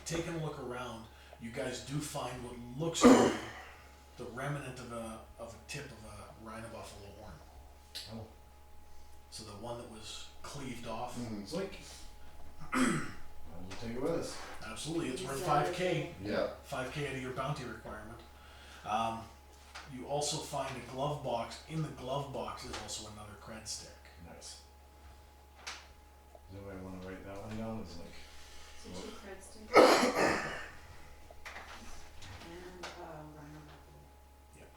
taking a look around, you guys do find what looks to be the remnant of a tip of a rhino buffalo horn. Oh. So the one that was cleaved off. It's like, we'll take it with us. Absolutely, it's worth Exactly. 5k. Yeah. 5k out of your bounty requirement. You also find a glove box. In the glove box is also another cred stick. Nice. Does anybody want to write that one down? It's like, So 2 cred sticks. And rhino buffalo. Yep.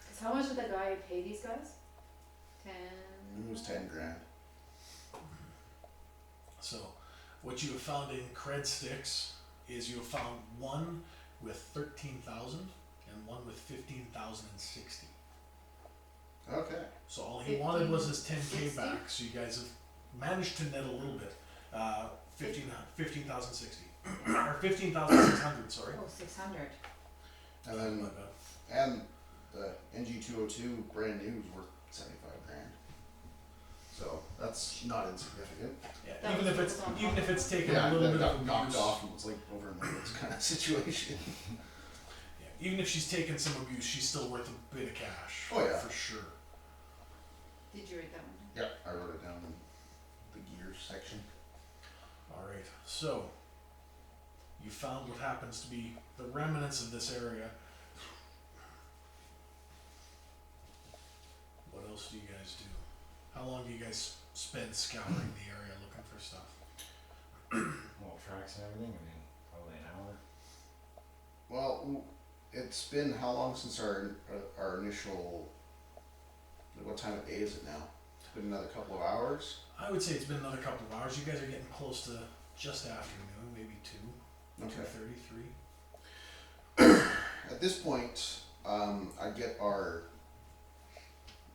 Cause how much did the guy pay these guys? 10. It was 10 grand. So, what you have found in cred sticks is you have found one with 13,000 and one with 15,060. Okay. So all he wanted was his 10k 15,060? back. So you guys have managed to net a little bit. 15,060 or 15,600. Sorry. Oh, 600. And then, My bad. and the NG202 brand new is worth 75 grand. So that's not insignificant. Yeah, That even was if what it's was on even top if of it's it. taken Yeah, a little that bit got of knocked abuse. off and was like over in the woods kind of situation. Yeah, even if she's taken some abuse, she's still worth a bit of cash. Oh, yeah. For sure. Did you write that one down? Yeah, I wrote it down in the gears section. All right. So you found what happens to be the remnants of this area. What else do you guys do? How long do you guys spend scouring the area looking for stuff? well, tracks and everything. I mean, probably an hour. Well, it's been how long since our initial? What time of day is it now? It's been another couple of hours. I would say it's been another couple of hours. You guys are getting close to just afternoon, maybe 2, Okay. 2:33. At this point, I get our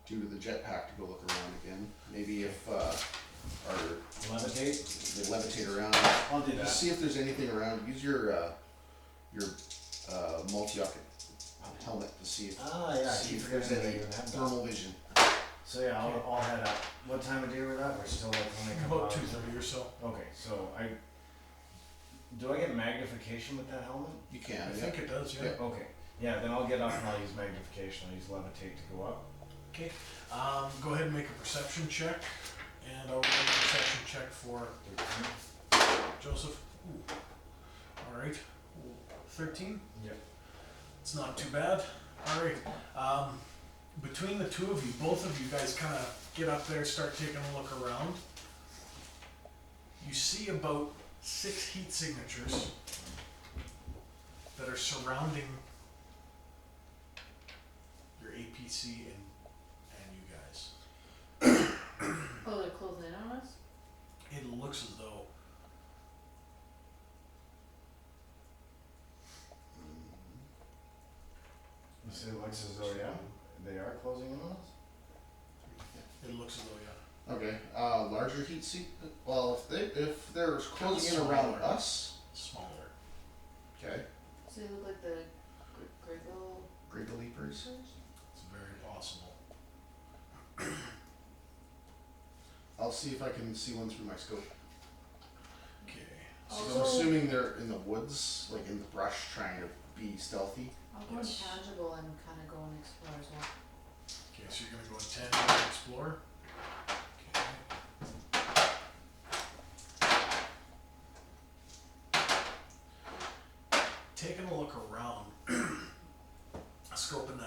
due to the jetpack to go look around again. Maybe if our Levitate? they levitate around, I'll do that. just see if there's anything around. Use your multi-optic helmet to see if Yeah, see you if forget there's that any they even have that. thermal vision. So yeah, I'll head up. What time of day we're at? We're still like when they come About out. 2:30 or so. Okay, so do I get magnification with that helmet? You can. I Yeah. think it does, yeah. Yeah. Okay, yeah, then I'll get up and I'll use magnification. I'll use levitate to go up. Okay. Go ahead and make a perception check, and I'll make a perception check for 13. Joseph. Ooh. All right. 13. Yep. It's not too bad. All right. Between the two of you, both of you guys kind of get up there, start taking a look around. You see about 6 heat signatures that are surrounding your APC and you guys. Oh, they're closing in on us? It looks as though You say it looks as though, yeah, they are closing in on us? yeah. Okay. Larger heat seek. Well, if they're closing in around Smaller. us. Smaller. Okay. So they look like the Griggle. Griggle leapers. It's very possible. I'll see if I can see one through my scope. Okay. So I'm Also- assuming they're in the woods, like in the brush, trying to be stealthy. I'll go Yes. intangible and kind of go and explore as well. Okay, so you're gonna go in 10 and explore. Okay. Taking a look around, scoping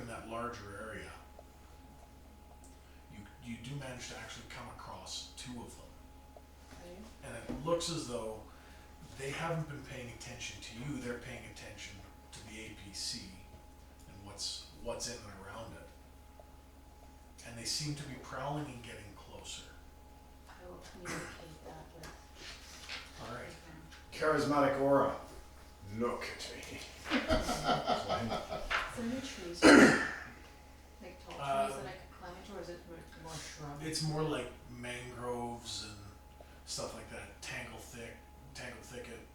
that larger area, you do manage to actually come across 2 of them. Okay. and it looks as though they haven't been paying attention to you, they're paying attention to the APC and what's in and around it. And they seem to be prowling and getting closer. I will communicate that with Alright. him. Charismatic aura. Look at me. Is there any trees? Like tall trees that I could climb into, or is it more shrub? It's more like mangroves and stuff like that, tangle thicket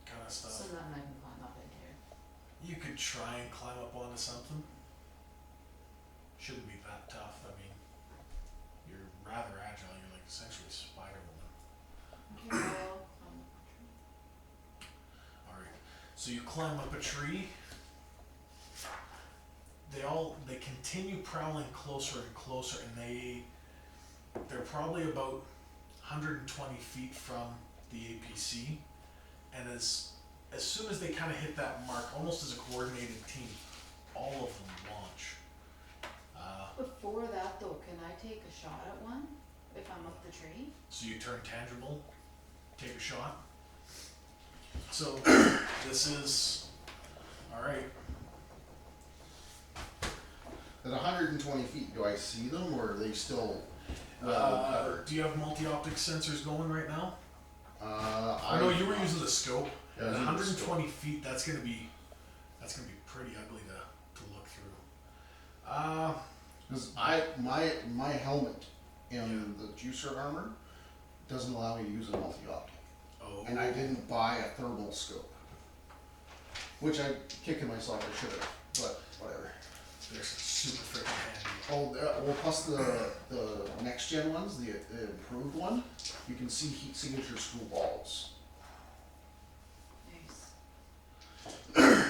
kind of So stuff. nothing I can climb up into. You could try and climb up onto something. Shouldn't be that tough. I mean, you're rather agile. You're like essentially Spider-Woman. Okay, well, Alright, so you climb up a tree. They continue prowling closer and closer, and they're probably about 120 feet from the APC, and as soon as they kind of hit that mark, almost as a coordinated team, all of them launch. before that though, can I take a shot at one if I'm up the tree? So you turn tangible, take a shot. So this is alright. At 120 feet, do I see them, or are they still well covered? Do you have multi-optic sensors going right now? I know you were using the scope. Yeah, I At was using the 120 feet, that's gonna be pretty ugly to look through. Because my helmet in the juicer armor doesn't allow me to use a multi-optic, Oh. and I didn't buy a thermal scope, which I kicking myself I should have, but whatever. They're super freaking handy. Oh, well, plus the next gen ones, the improved one, you can see heat signature screw balls. Nice.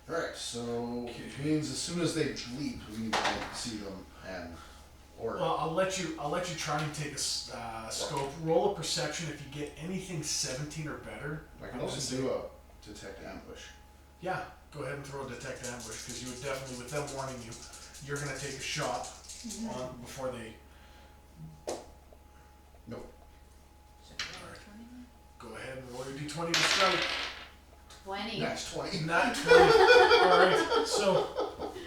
Alright, so Okay. which means as soon as they leap, we need to see them or Well, I'll let you try and take a scope. Roll a perception. If you get anything 17 or better, I can also do a detect ambush. yeah, go ahead and throw a detect ambush, because you would definitely, with them warning you, you're gonna take a shot on before they Nope. Alright. go ahead and roll your d20 to strike. 20. Next 20. Not 20. Alright, so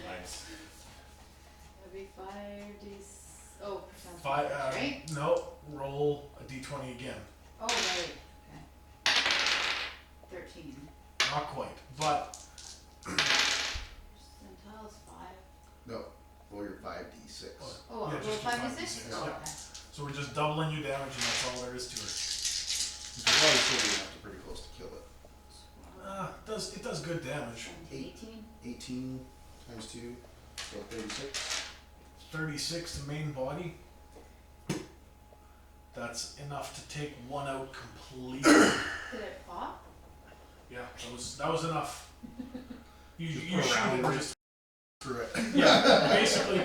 Nice. That'd be 5d. Oh, percent. right? No, roll a d20 again. Oh, right. Okay. 13. Not quite, but Percentile's 5. No, roll your 5d6. Oh, Yeah, roll just do 5d6? 5d6, Oh, yeah. okay. so we're just doubling you damage, and that's all there is to it. You can probably still be enough to pretty close to kill it. It does good damage. 18. 18 times 2, so 36. 36 to main body. That's enough to take one out completely. Did it pop? Yeah, that was enough. You put shoot around it it. and just Through it. yeah, basically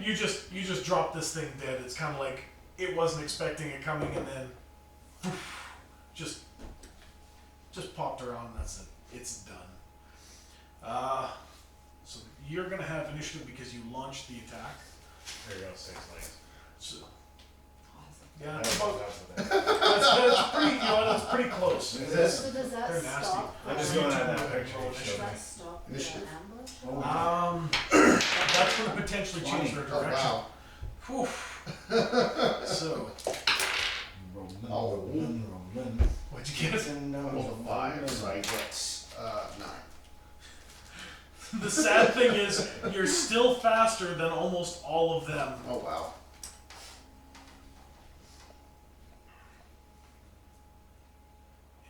you just drop this thing dead. It's kind of like it wasn't expecting it coming, and then just popped around, and that's it. It's done. So you're gonna have initiative because you launched the attack. There you go, 6 lanes. So Awesome. yeah, I it's don't know about, if that's what that that's pretty, that's pretty close. Is this- So does that They're nasty. stop? I'm just the- going at that picture. Roll you Does showed me. that stop the Initiative. ambush? Oh, That's gonna potentially change their Oh, direction. wow. Whew. So Rolling. what'd you get? Roll a 5, so I get 9. The sad thing is, you're still faster than almost all of them. Oh, wow.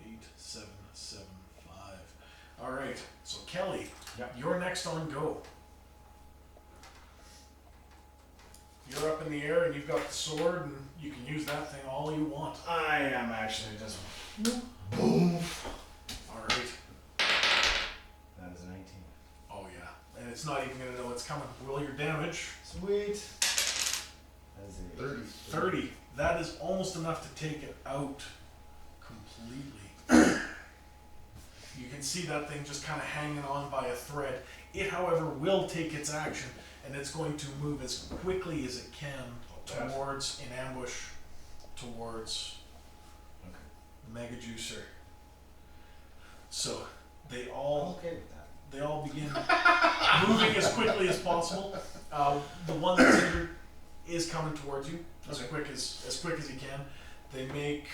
8, 7, 7, 5. All right. So Kelly, Yep. you're next on go. You're up in the air and you've got the sword, and you can use that thing all you want. I am actually just. Boom. All right. That is 19. Oh yeah. And it's not even gonna know it's coming. Roll your damage. Sweet. That is a 30. 30. That is almost enough to take it out completely. You can see that thing just kind of hanging on by a thread. It, however, will take its action, and it's going to move as quickly as it can towards, in ambush, towards Okay. the Mega Juicer. So they I'm all okay with that. they all begin moving as quickly as possible. The one that's injured is coming towards you as Okay. quick as he can. They make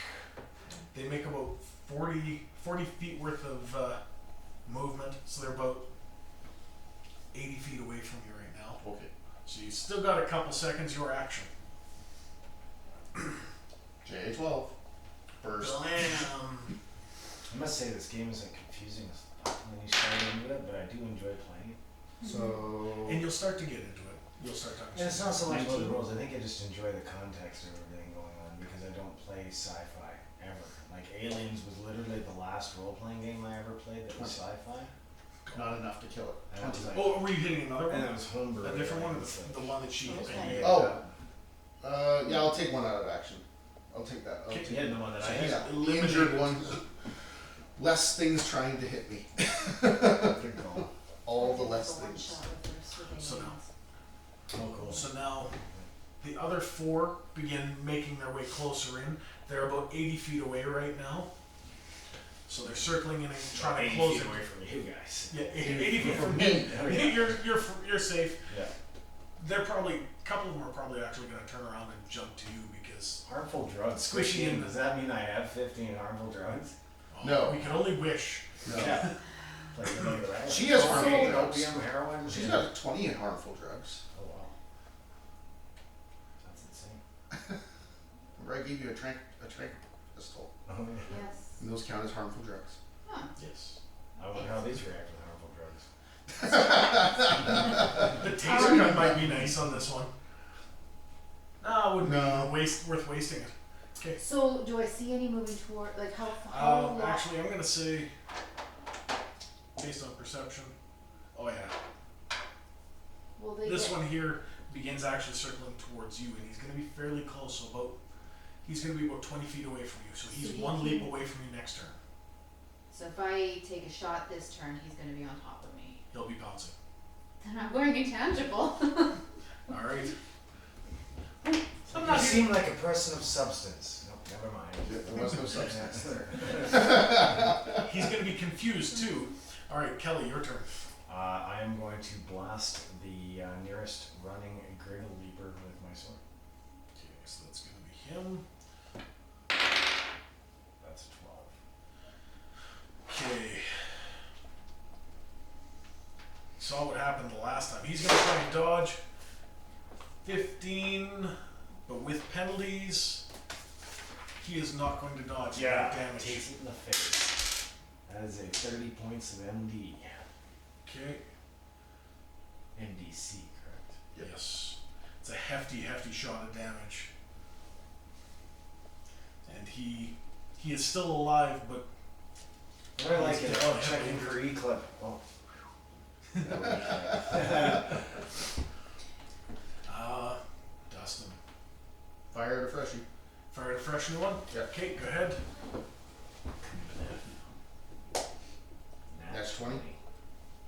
about 40 feet worth of movement, so they're about 80 feet away from you right now. Okay. So you still got a couple seconds. Your action. JA12. Burst. Blam. I must say this game is like confusing as fuck when you start into it, but I do enjoy playing it. So. And you'll start to get into it. You'll start talking. And it's not so much about the 19. rules. I think I just enjoy the context of everything going on because I don't play sci-fi ever. Like Aliens was literally the last role-playing game I ever played that was sci-fi. Not enough to kill it. And it was like, Oh, were you hitting another and one? it was homebrew. A different one, or It's like- the one that she hit? Okay. Oh. Yeah, I'll take one out of action. I'll take that. I'll Okay. take Yeah, the one that I hit. yeah, eliminated. injured one. Less things trying to hit me. Good call. All the I less think things. it's a one-shot with the sweeping So now- hands. Oh, cool. So now the other four begin making their way closer in. They're about 80 feet away right now. So they're circling in and trying to close it. away from you guys. Yeah, 80 feet from me. me. Oh, yeah. You're safe. Yeah. They're probably, a couple of them are probably actually going to turn around and jump to you because Harmful drugs. Squishy in the- Does that mean I have 15 harmful drugs? No. we can only wish. No. Yeah. Like, right? She has harmful Cocaine, drugs. opium, heroin. She's got 20 in harmful drugs. Oh wow. That's insane. Remember I gave you a trank pistol. Oh, yeah. Yes. And those count as harmful drugs. Huh. Yes. I wonder how these react with harmful drugs. The taser gun might be nice on this one. No, it wouldn't No. be worth wasting it. Okay. So, do I see any moving toward, like, how long? Actually, I'm gonna say, based on perception, oh yeah, Will they this get, one here begins actually circling towards you, and he's gonna be fairly close. So he's gonna be about 20 feet away from you. So he's So he one leap can- away from you next turn. So if I take a shot this turn, he's gonna be on top of me. He'll be bouncing. Then I'm going intangible. All right. I'm not seem like a person of substance. Nope, never mind. There was no substance there. He's gonna be confused too. All right, Kelly, your turn. I am going to blast the nearest running Griddle Leaper with my sword. Okay, so that's gonna be him. That's 12. Okay. Saw what happened the last time. He's gonna try and dodge. 15, but with penalties, he is not going to dodge. Damage. Takes it in the face. That is a 30 points of MD. Okay. MDC, correct? Yes. It's a hefty shot of damage. And he is still alive, but I like He's it. down Oh, checking for E-clip. Oh. Dustin. Fire at a freshie. Fired a fresh new one? Yeah. Okay, go ahead. That's 20.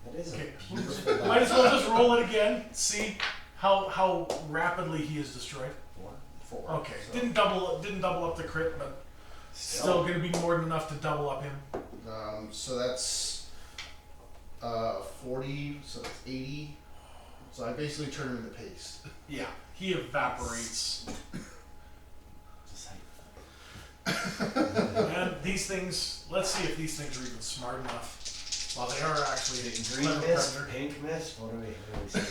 That is Okay. a beautiful. Might as well just roll it again. See how rapidly he is destroyed. 4. Okay. So, Didn't double up the crit, but still gonna be more than enough to double up him. so that's 40. So that's 80. So I basically turn him into paste. Yeah. He evaporates. Just like And these things, let's see if these things are even smart enough. Well, they are actually green clever mist, predator. pink mist. What are we saying?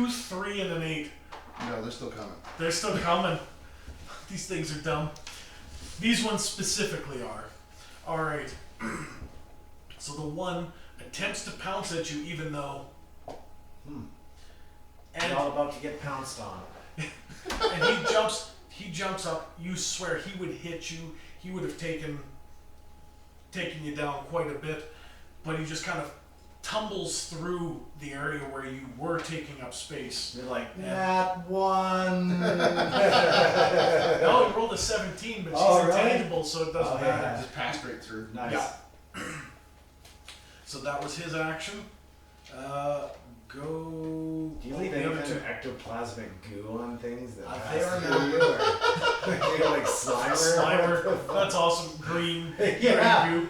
2, 3, and an 8. No, they're still coming. They're still coming. These things are dumb. These ones specifically are. Alright. So the one attempts to pounce at you even though... And, You're all about to get pounced on. and he jumps up. You swear he would hit you. He would have taken you down quite a bit. But he just kind of tumbles through the area where you were taking up space. You're like, Yeah. that one. No, he rolled a 17, but she's Oh, really? intangible, so it doesn't Oh, matter. yeah. Just passed right through. Nice. Yeah. So that was his action. Go. Do you leave the other anything two. ectoplasmic goo on things that They are last now. you, or they're like Slimer. Slimer. That's awesome. Green. Yeah. Green goo.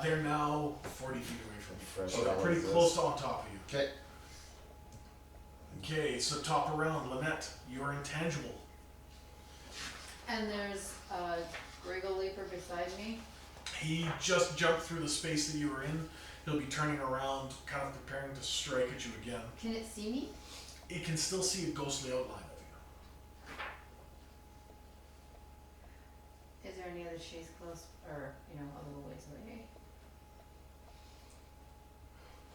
They're now 40 feet away from you. Fresh So they're pretty fellas, close to on top of you. Okay. Okay, so top around, Lynette, you're intangible. And there's a Griggle Leaper beside me. He just jumped through the space that you were in. He'll be turning around, kind of preparing to strike at you again. Can it see me? It can still see a ghostly outline of you. Is there any other trees close, or, you know, a little ways away?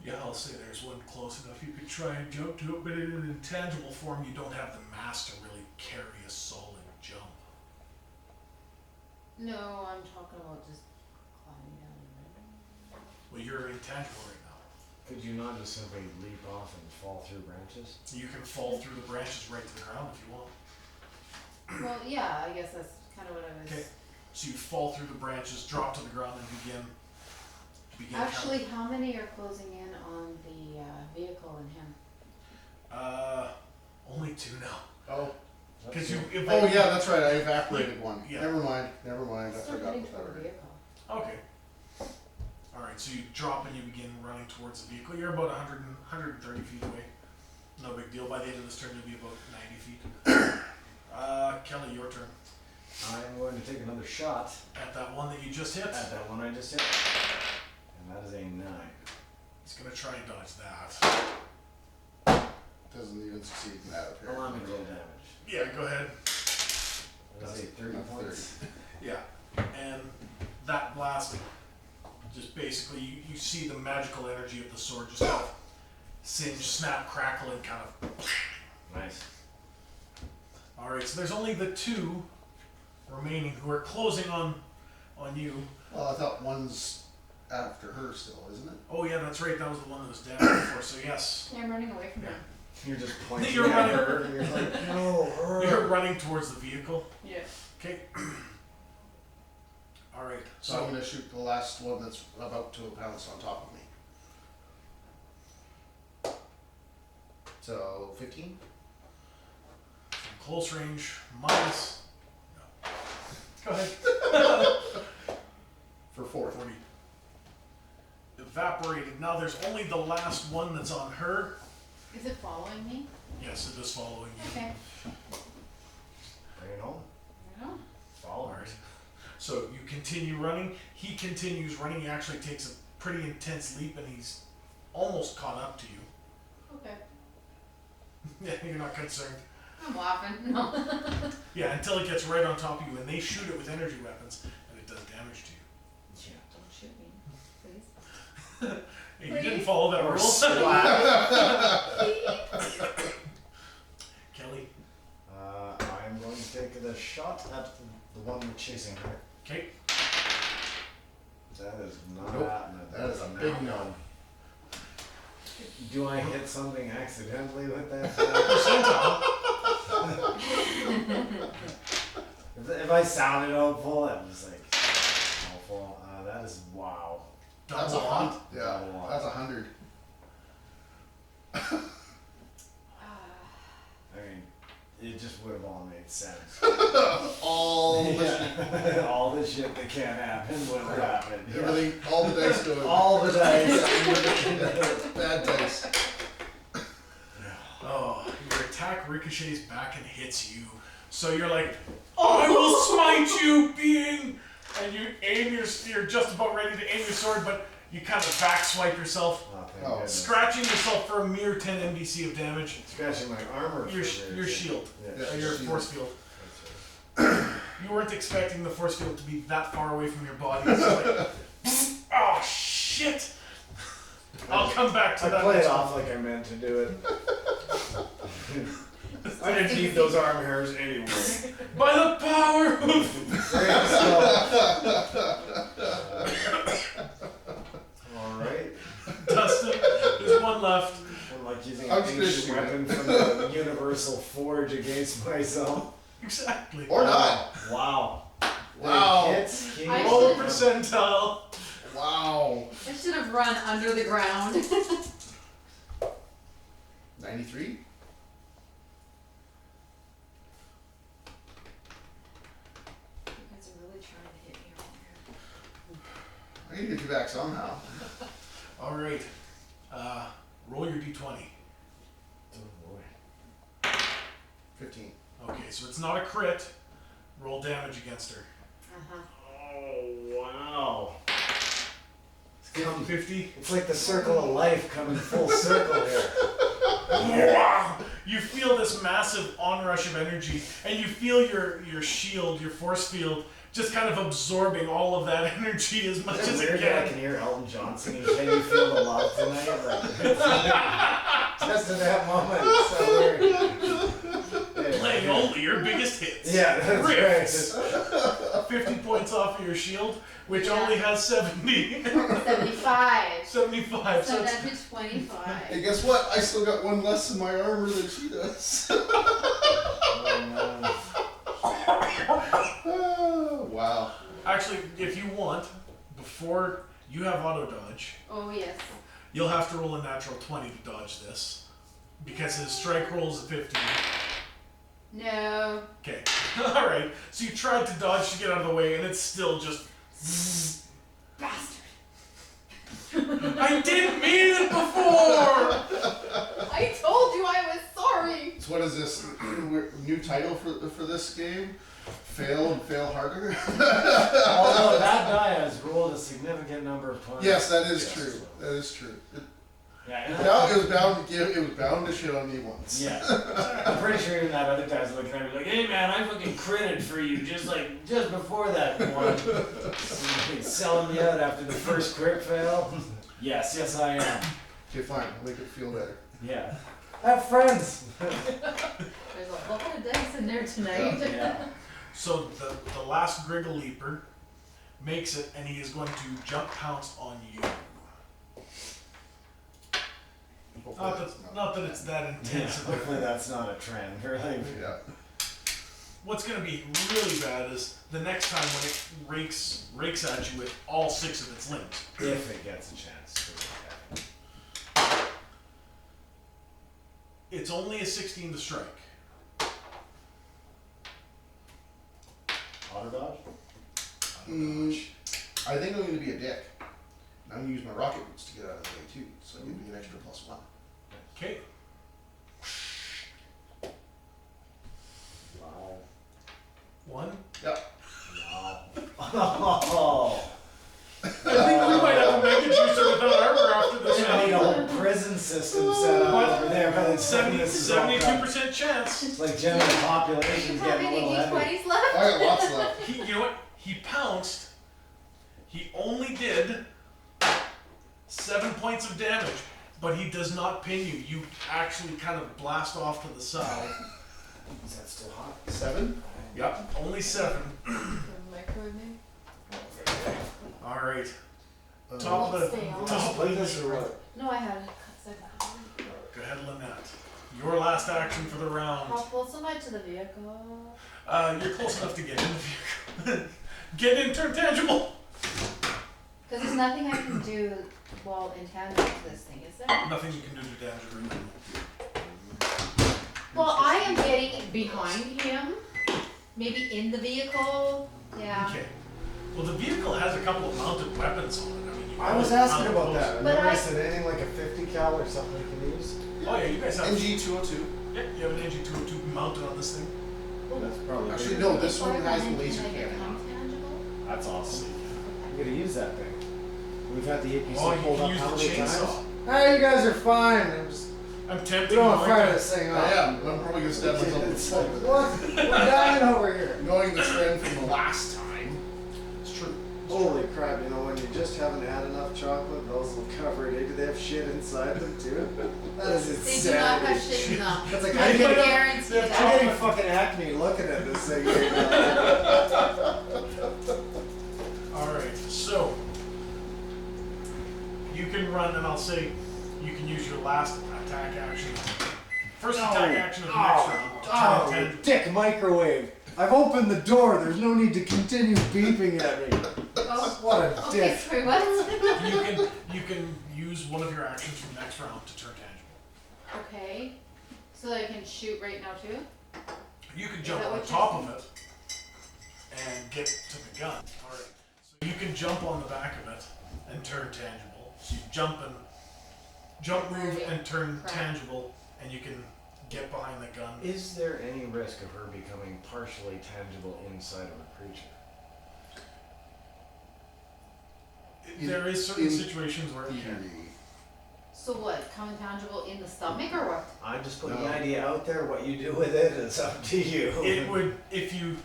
Yeah, I'll say there's one close enough. You could try and jump to it, but in an intangible form, you don't have the mass to really carry a solid jump. No, I'm talking about just climbing down the river. Well, you're intangible right now. Could you not just simply leap off and fall through branches? You can fall through the branches right to the ground if you want. Well, yeah, I guess that's kind of what I was. Okay. So you fall through the branches, drop to the ground, and begin. Actually, how many are closing in on the vehicle and him? Only 2 now. Oh. Because you. Oh yeah, that's right. I evaporated one. Yeah. Never mind. I Still forgot heading about toward the that. vehicle. Okay. Alright, so you drop and you begin running towards the vehicle. You're about 130 feet away. No big deal. By the end of this turn, you'll be about 90 feet. Kelly, your turn. I'm going to take another shot At that one that you just hit, at that one I just hit. And that is a 9. he's going to try and dodge that. Doesn't even succeed in that Allow me apparently. to roll damage. Yeah, go ahead. That is a 30 Not points. Yeah. And that blast, just basically, you see the magical energy of the sword just kind of singe, snap, crackle, and kind of. Nice. Alright, so there's only the 2 remaining who are closing on you. Well, I thought one's after her still, isn't it? Oh yeah, that's right, that was the one that was down before, so yes. Yeah, I'm running away from Yeah. him. You're just pointing You're at running. her. And you're like, no, her. You're running towards the vehicle. Yeah. Okay. Alright, So I'm so gonna shoot the last one that's about to pounce on top of me. So 15? close range minus. No. Go ahead. For 4. 40. Evaporated. Now there's only the last one that's on her. Is it following me? Yes, it is following you. Okay. Bring it home. I know. Follow her. Alright. So you continue running. He continues running. He actually takes a pretty intense leap and he's almost caught up to you. Okay. Yeah, you're not concerned. I'm laughing. No. Yeah, until it gets right on top of you and they shoot it with energy weapons and it does damage to you. Yeah. Don't shoot me, please. Hey, you didn't follow that Or rule. Kelly. I'm going to take the shot at the one chasing her. Okay. That is not Nope. happening. That is a big no. Do I hit something accidentally with that? If I sounded hopeful, it was like hopeful. That is wow. That's a Double hunt. lot. Yeah, Double lot. that's 100. I mean, it just would have all made sense. All the Yeah. All the shit that can't happen would have happened. Yeah. everything, all the dice go. All the dice. Bad dice. Oh, your attack ricochets back and hits you. So you're like, I will smite you, being. And you aim you're just about ready to aim your sword, but you kind of back swipe yourself, Oh, thank Oh. goodness. scratching yourself for a mere 10 MDC of damage. Scratching my armor. Your for your shield, Yeah. Yeah. your shield. force field. That's right. You weren't expecting the force field to be that far away from your body. It's like, oh shit! I'll come back to I that. play it next off like I meant to do it. I didn't need those arm hairs anyway. one. By the power of Alright. Dustin, there's one left. I'm like using I'm an just gonna ancient shoot weapon from the Universal Forge against myself. Exactly. Or not. Wow. Wow. Hits, key. I Roll should- percentile. Wow. I should have run under the ground. 93? back somehow. All right. Roll your d20. Oh boy. 15. Okay, so it's not a crit. Roll damage against her. Oh, wow. Count 50. It's like the circle of life coming full circle here. You feel this massive onrush of energy, and you feel your shield, your force field, just kind of absorbing all of that energy as much Is it as it weird that I can. can hear Elton John singing "Can You Feel the Love Tonight"? Like, just in that moment, it's so weird. Playing only your biggest hits. Yeah, that's Rifts. right. 50 points off of your shield, which Yeah. only has 70. 75. 75. So it's- down to 25. Hey, guess what? I still got one less in my armor than she does. Oh, wow. Actually, if you want, before you have auto dodge, Oh, yes. you'll have to roll a natural 20 to dodge this. Because his strike rolls a 15. No. Okay. Alright. So you tried to dodge to get out of the way, and it's still just. Bastard. I didn't mean it before! I told you I was sorry. So what is this new title for this game? Fail and fail harder? Although that die has rolled a significant number of times. Yes, that is true. That is true. Yeah, and It was bound to shit on me once. yeah. I'm pretty sure even that other guy's looking at me like, "Hey man, I fucking critted for you just before that one." He's selling me out after the first crit fail. Yes, I am. Okay, fine. I'll make it feel better. Yeah. Have friends. There's a lot of dice in there tonight. Yeah. So the last Griggle Leaper makes it, and he is going to jump pounce on you. Hopefully Not that it's that Yeah. intense. Hopefully that's not a trend, really. Yeah. What's going to be really bad is the next time when it rakes at you with all 6 of its limbs. If it gets a chance to look It's only a 16 to strike. Auto dodge? I think I'm going to be a dick. I'm going to use my rocket boots to get out of the way too, so give me an extra +1. Okay. Wow. 1. Yep. Wow. Oh. I think we might have a mega juicer without armor after this There's gonna be a round. whole prison system set up over there by the time this is all done. 72% chance. It's like general Do population's you have getting a any little heavy. D20s left? I got lots left. You know what? He pounced. He only did 7 points of damage, but he does not pin you. You actually kind of blast off to the side. Is that still hot? 7? Yep, only 7. Microwave me? All right. Top of the Stay on. top Split of this the or what? No, I had a second. Go ahead, Lynette. Your last action for the How round. close am I to the vehicle? You're close enough to get in the vehicle. Get in, turn tangible. Because there's nothing I can do while in tandem to this thing, is there? Nothing you can do to damage it right now. Well, I am getting behind him. Maybe in the vehicle. Yeah. Okay. Well, the vehicle has a couple of mounted weapons on it. I mean, you I was can asking mount about those. that. I But never I- said anything like a 50 cal or something you can use. Oh yeah, you guys have. NG202. Yeah, you have an NG202 mounted on this thing. That's probably Actually, bigger. no, this one Before I has run the into laser it, I get cannon on it. tangible? That's awesome. Okay. You gotta use that thing. We've had the APC Oh, you pulled can up use how the many chainsaw. times? Ah, you guys are fine. I'm just I'm we tempting don't you want to fire right this thing I off. am. I'm probably going to stab myself in the It's like, foot. what? We're dying over here. Knowing the trend from the last time. It's true. Holy crap, you know, when you just haven't had enough chocolate, those will cover it. Do they have shit inside them too? That is They do not have insanity. shit enough. That's like, I I'm can getting, guarantee I'm that. getting fucking acne looking at this thing right now. Alright, so you can run, and I'll say you can use your last attack action. First attack action of the next round. Oh, Turn you 10. dick microwave. I've opened the door. There's no need to continue beeping at me. Oh, What a okay, dick. sorry, what? You can use one of your actions from next round to turn tangible. Okay. So I can shoot right now too? You can jump that on what top you're of it and get to the gun. Alright. So you can jump on the back of it and turn tangible. So you jump, move, and turn Correct. tangible, and you can get behind the gun. Is there any risk of her becoming partially tangible inside of a creature? There is certain in situations where it can. Theory. So what, coming tangible in the stomach or what? I'm just putting No. the idea out there. What you do with it, it's up to you. It would, if you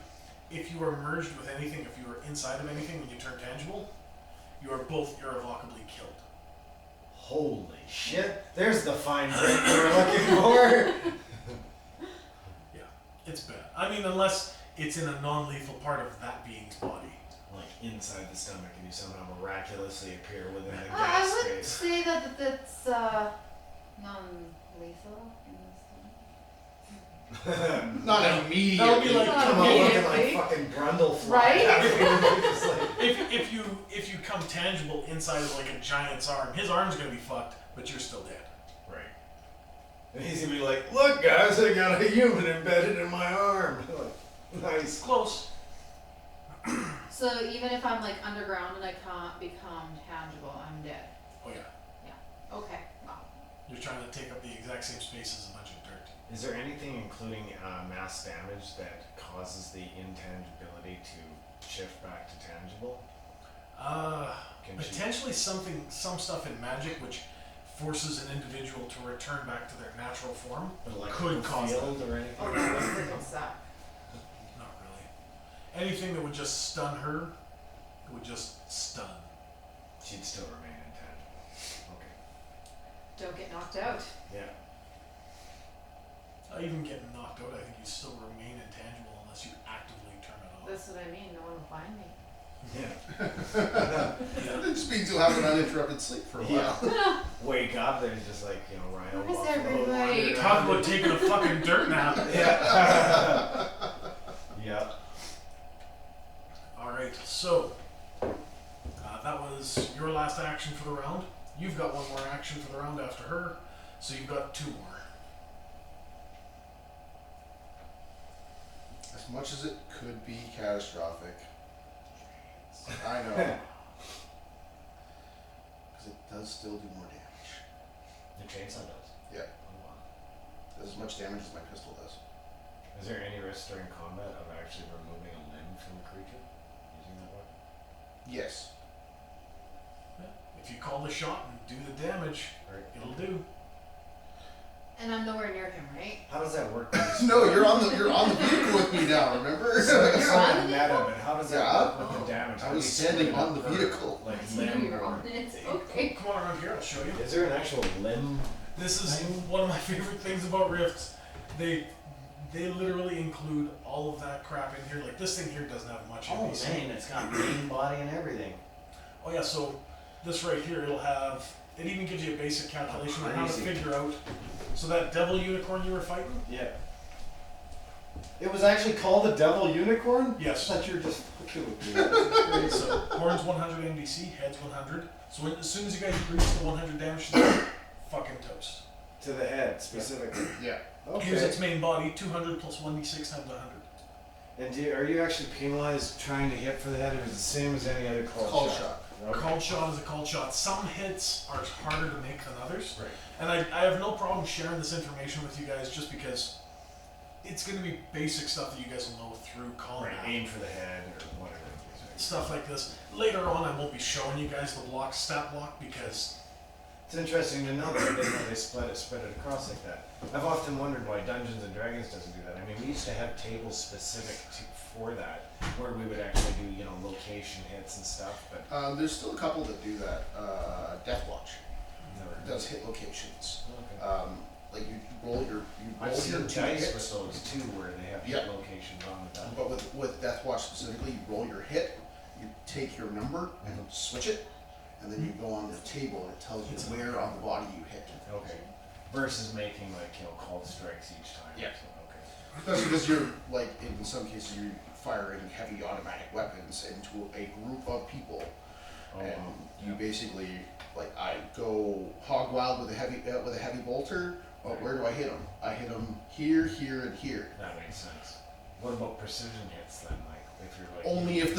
are merged with anything, if you are inside of anything when you turn tangible, you are both irrevocably killed. Holy shit! There's the fine print we were looking for. It's bad. I mean, unless it's in a non-lethal part of that being's body. Like inside the stomach, and you somehow miraculously appear within the I gas wouldn't space. say that's non-lethal in the stomach. Not That would be immediately. like Not Come on, looking immediately. like fucking Brundlefly. Right? Just like, If you come tangible inside of like a giant's arm, his arm's gonna be fucked, but you're still dead. right. And he's gonna be like, "Look, guys, I got a human embedded in my arm." Like, nice. Close. So even if I'm like underground and I can't become tangible, I'm dead. Oh yeah. Okay, wow. You're trying to take up the exact same space as a bunch of dirt. Is there anything, including mass damage, that causes the intangibility to shift back to tangible? Can she- Potentially some stuff in magic which forces an individual to return back to their natural form. Like could cause field or anything? Oh, that would freaking suck. Not really. Anything that would just stun her would just stun. She'd still remain intangible. Okay. Don't get knocked out. Yeah. Even getting knocked out, I think you still remain intangible unless you actively turn it off. That's what I mean, no one will find me. Yeah. It just means you'll have an uninterrupted sleep for a while. Yeah. Wake up, there's just like, Rhino Where's Buffalo everybody? wandering Talk around. about taking a fucking dirt nap. Yeah. Yeah. Alright, so that was your last action for the round. You've got one more action for the round after her, so you've got two more. As much as it could be catastrophic, I know, because it does still do more damage. The chainsaw does. Yeah. Oh, wow. Does as much damage as my pistol does. Is there any risk during combat of actually removing a limb from a creature using that weapon? Yes. If you call the shot and do the damage, Right. it'll do. And I'm nowhere near him, right? How does that work? No, you're on the vehicle with me now. Remember? Sorry, You're sorry, on I the met vehicle? him, but how does that Yeah. work with the damage? I How do was you standing split on up the her, vehicle. Like I know limb you're or- on it. Okay. Come on around here, I'll show you. Is there an actual limb? This is one of my favorite things about Rifts. They literally include all of that crap in here. Like this thing here doesn't have much Oh NPC. man, it's got main body and everything. Oh yeah, so this right here, it even gives you a basic calculation on how to Crazy. figure out. So that devil unicorn you were fighting? Yeah. It was actually called a devil unicorn? Yes. I thought you were just fucking with me. So horns 100 NDC, heads 100. So as soon as you guys reach the 100 damage, they're fucking toast. To the head, specifically. Yeah. Here's Okay. its main body, 200 plus 1d6 times 100. And are you actually penalized trying to hit for the head, or is it the same as any other call shot? A called shot is a called shot. Some hits are harder to make than others. Right. And I have no problem sharing this information with you guys just because it's going to be basic stuff that you guys will know through combat. Right, aim for the head or whatever it is, right? Stuff like this. Later on, I won't be showing you guys the stat block, because It's interesting to know that I didn't know they spread it across like that. I've often wondered why Dungeons and Dragons doesn't do that. I mean, we used to have tables specific for that, where we would actually do, location hits and stuff, but There's still a couple that do that. Death Watch never. does hit locations. Okay. Like you roll your I've two seen dice with hits, those too, where they have hit Yeah. locations on the die. but with Death Watch specifically, you roll your hit, you take your number and switch it, and then you go on the table and it tells you where on the body you hit. Okay. Versus making called strikes each time. Yeah. So, okay. That's because you're in some cases you're firing heavy automatic weapons into a group of people, Oh, and wow. you basically I go hog wild with a heavy bolter. But where do I hit them? I hit them here, here, and here. That makes sense. What about precision hits then? Like if you're Only if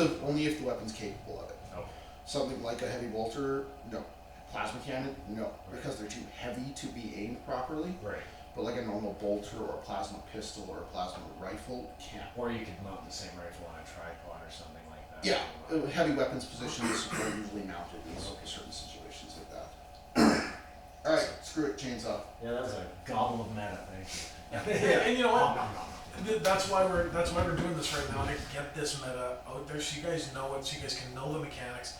the weapon's capable of it. Okay. Something like a heavy bolter, no. Plasma cannon, no, because they're too heavy to be aimed properly. Right. But like a normal bolter or a plasma pistol or a plasma rifle, can't. Or you could mount the same rifle on a tripod or something like that. Yeah, heavy weapons positions are usually mounted in certain situations like that. Alright, screw it, chainsaw. Yeah, that was a gobble of meta, thank you. And you know what? Nom, nom, nom. That's why we're doing this right now, to get this meta out there so you guys know it, so you guys can know the mechanics.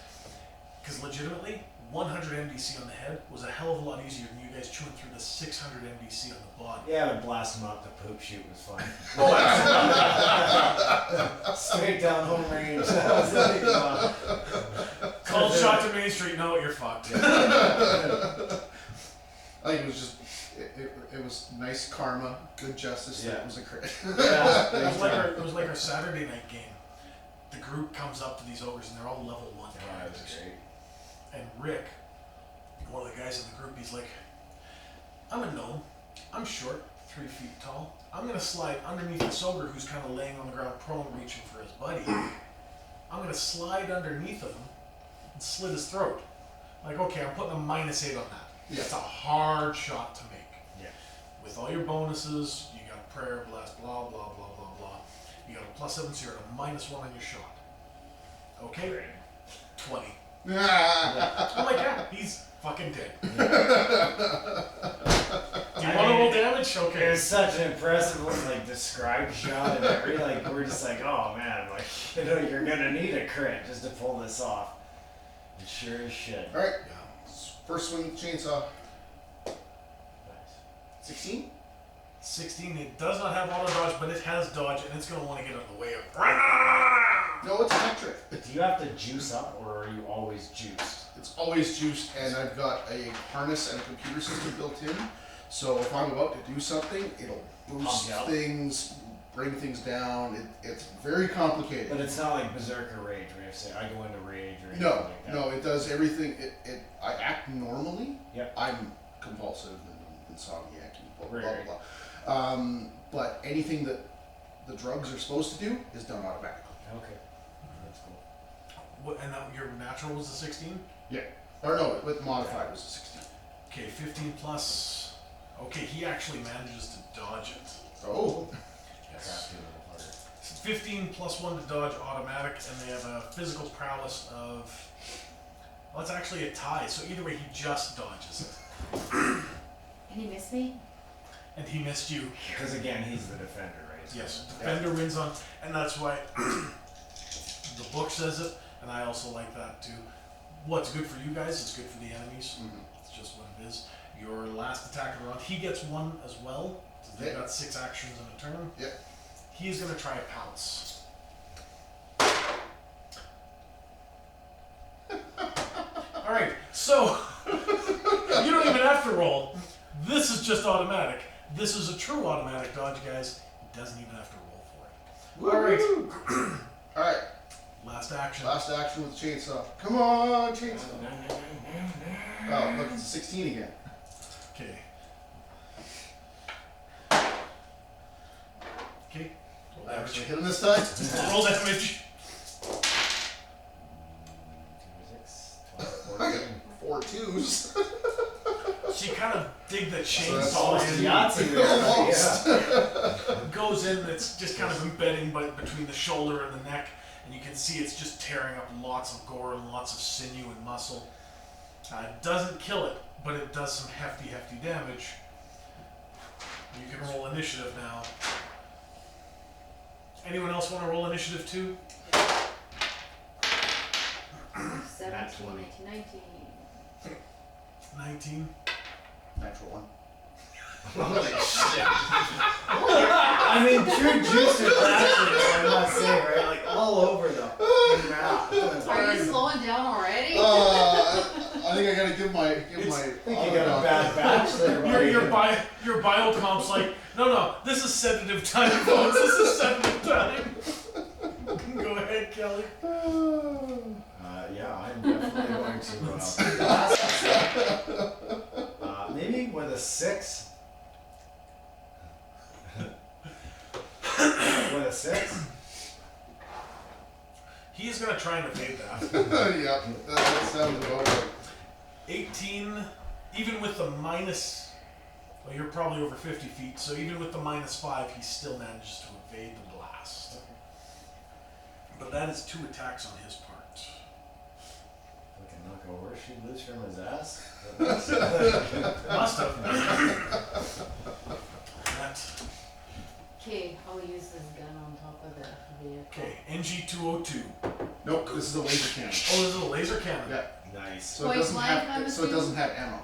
Because legitimately, 100 MDC on the head was a hell of a lot easier than you guys chewing through the 600 MDC on the body. Yeah, but blast him up the poop chute was fun. Oh, absolutely. Straight down home range. That was like, Cold shot to Main Street, no, you're fucked. I think it was just, it was nice karma, good justice, that it was a crit. yeah, It was like our Saturday night game. The group comes up to these ogres and they're all level 1 Yeah, that was characters. great. And Rick, one of the guys in the group, he's like, I'm a gnome. I'm short, 3 feet tall. I'm gonna slide underneath this ogre who's kind of laying on the ground prone reaching for his buddy. I'm gonna slide underneath of him and slit his throat. Like, okay, I'm putting a -8 on that. Yeah. It's a hard shot to make. Yeah. With all your bonuses, you got prayer, blast, blah, blah, blah, blah, blah. You got a +7, so you're at a -1 on your shot. Okay? Great. 20. Yeah. I'm like, yeah, he's fucking dead. Do you I want to mean, roll damage? It Okay. was such an impressive, like, described shot, and every, like, we're just like, oh man, like, you know, you're gonna need a crit just to pull this off. And sure as shit. Alright, Yeah. first swing with the chainsaw. Nice. 16? 16, it does not have auto dodge, but it has dodge, and it's going to want to get out of the way of. No, it's electric. Do you have to juice up, or are you always juiced? It's always juiced, and I've got a harness and a computer system built in. So if I'm about to do something, it'll boost Pump you up. things, bring things down. It's very complicated. But it's not like Berserker Rage, where you have to say, I go into rage or anything No, like that. no, it does everything. I act normally. Yep. I'm compulsive and insomniac and blah blah Right, blah. blah. But anything that the drugs are supposed to do is done automatically. Okay. That's cool. What, and that, your natural was a 16? Yeah. Or no, with modified was a 16. Okay, 15 plus. Okay, he actually manages to dodge it. Oh. Yes. Crafty little harder. 15 plus 1 to dodge automatic, and they have a physical prowess of. Well, it's actually a tie, so either way, he just dodges it. Can he miss me? And he missed you. Because again, he's the defender, right? So- Yes, defender wins on, and that's why the book says it, and I also like that too. What's good for you guys is good for the enemies. Mhm. It's just what it is. Your last attack of the round, he gets 1 as well. So they've Yeah. got 6 actions in a turn. Yeah. He's gonna try a pounce. All right, so you don't even have to roll. This is just automatic. This is a true automatic dodge, guys. He doesn't even have to roll for it. All right. Woo-hoo. All right. Last action. Last action with the chainsaw. Come on, chainsaw. Oh, look, it's a 16 again. Okay. Okay. Roll I actually damage. hit him this time. Roll damage. 4 twos. She kind of dig the that's chainsaw Almost in. Yahtzee there. Almost. Yeah. Goes in. It's just kind of embedding between the shoulder and the neck, and you can see it's just tearing up lots of gore and lots of sinew and muscle. It doesn't kill it, but it does some hefty damage. You can roll initiative now. Anyone else want to roll initiative too? 17, 20. 19. 19. Natural 1. I mean, true juicer crafting, I must say, right? Like all over the map. Are you slowing down already? I think I gotta give my. I think you got a bad batch there, buddy. Your biocomp's like, no, this is sedative time, folks. This is sedative time. Go ahead, Kelly. Yeah, I'm definitely going to maybe with a 6. With a 6? He is going to try and evade that. Yep, that sounds about right. 18, even with the minus, well, you're probably over 50 feet, so even with the -5, he still manages to evade the blast. But that is 2 attacks on his part. We can knock a horseshoe loose from his ass. Must have. That. Okay, I'll use this gun on top of the vehicle. Okay, NG202. Nope, this is a laser cannon. Oh, this is a laser cannon. Yeah, Nice. so it Point doesn't blank, I'm have. So it doesn't have ammo.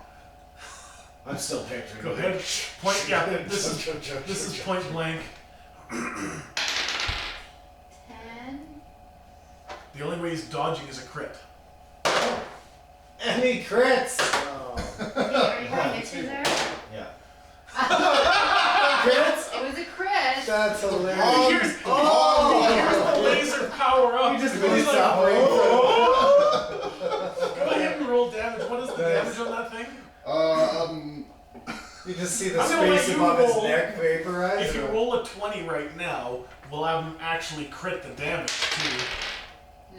I'm still picturing Go it. ahead. Point. Yeah, this is point blank. 10. The only way he's dodging is a crit. And he crits! Oh. Are you gonna hit you there? Yeah. Crits? It was a crit. That's hilarious. Here's the laser power up. You just He's really like, stop go ahead and roll damage. What is the damage on that thing? You just see the I'm gonna let space you above his roll. neck vaporize. If you or- roll a 20 right now, we'll have him actually crit the damage too.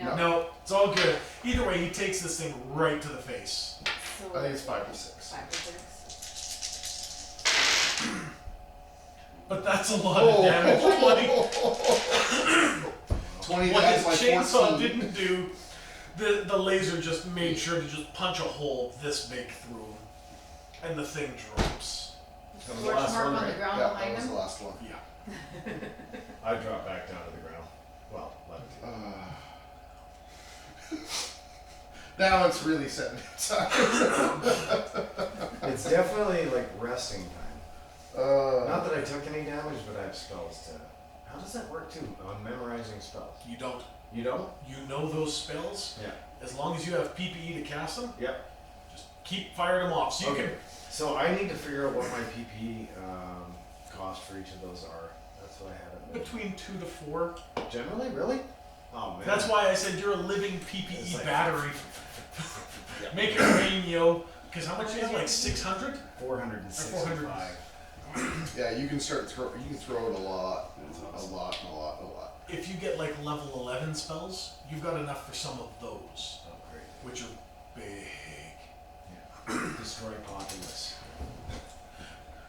No. No, it's all good. Either way, he takes this thing right to the face. So I think it's 5d6. 5 or 6. But that's a lot of damage. 20 What that's his my chainsaw 14. didn't do, the laser just made sure to just punch a hole this big through him. And the thing drops. That was the Scorch last mark one, on the right? ground Yeah, behind that was him. the last one. Yeah. I drop back down to the ground. Well, Now it's really setting time. it's definitely like resting time. Not that I took any damage, but I have spells to. How does that work too? On memorizing spells. You don't. You don't? You know those spells. Yeah. As long as you have PPE to cast them, Yep. just keep firing them off. So you Okay. So I need to figure out what my PP cost for each of those are. That's what I had can, it. between 2 to 4. Generally, really? Oh man. That's why I said you're a living It's PPE like- battery. Make it rain, yo. Because how much do you have? Like 600? 465. Yeah, you can start throw. You can throw it a lot, a lot. If you get like level 11 spells, you've got enough for some of those, Oh great. which are big. Yeah. Destroy populace.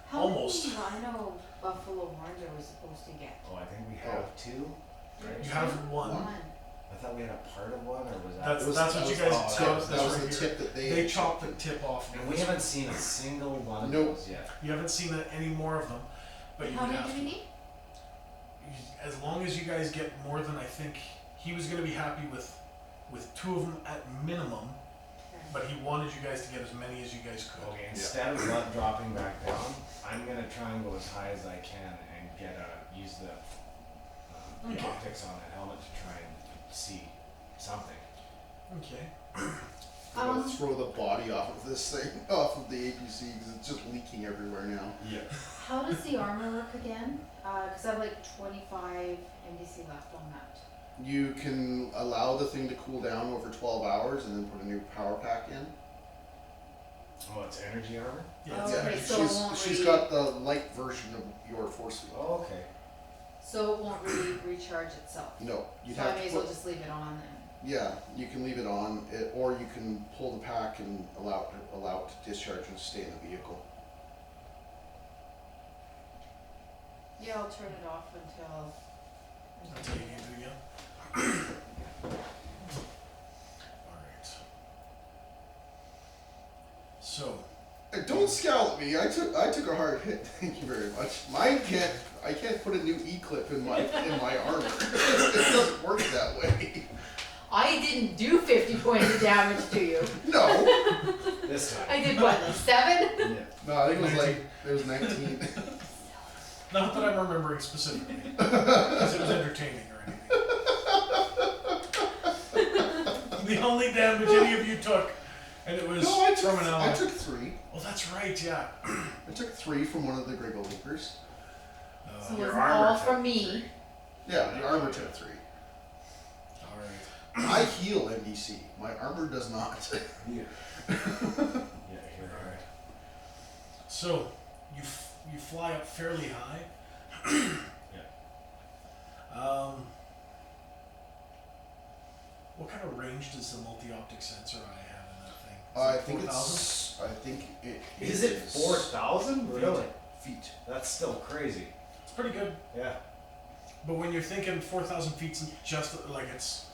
How Almost. many rhino buffalo horns are we supposed to get? Oh, I think we have 2. Right? You have one. I thought we had a part of one, or was that? That's what you guys oh, got. That That's was right the here. tip that they. They chopped the tip off. And we haven't seen a single one of Nope. those yet. You haven't seen any more of them, but you How would many have do we to. need? As long as you guys get more than, I think he was going to be happy with 2 of them at minimum, but he wanted you guys to get as many as you guys could. Okay, instead of not dropping back down, I'm gonna try and go as high as I can and use the Okay. optics on the helmet to try and see something. Okay. I'm gonna throw the body off of this thing, off of the APC, because it's just leaking everywhere now. Yeah. How does the armor work again? Because I have like 25 NDC left on that. You can allow the thing to cool down over 12 hours and then put a new power pack in. Oh, it's energy armor? Yeah. Oh, it's- okay, so it won't she's re- got the light version of your force field. Oh, okay. So it won't really recharge itself. No, you'd So I have may to as well put, just leave it on then. yeah, you can leave it on, or you can pull the pack and allow it to discharge and stay in the vehicle. Yeah, I'll turn it off until. Until you need it again. Alright. So, Hey, don't scowl at me. I took a hard hit. Thank you very much. I can't put a new E-clip in my armor. It doesn't work that way. I didn't do 50 points of damage to you. No. This time. I did what, like 7? Yeah. No, I think it was 19. not that I'm remembering specifically, because it was entertaining or anything. The only damage any of you took, and it was No, I from an ally. took 3. Oh, that's right, yeah. I took 3 from one of the Griggle Leapers. So it Your wasn't armor all took from me. 3. Yeah, the armor took 3. Alright. I heal NDC. My armor does not. Yeah. Yeah, here. Alright. So, you fly up fairly high. Yeah. What kind of range does the multi-optic sensor eye have in that thing? I Is it think 4,000? I think it Is it 4,000? Really? feet. That's still crazy. It's pretty good. Yeah. But when you're thinking 4,000 feet's just like it's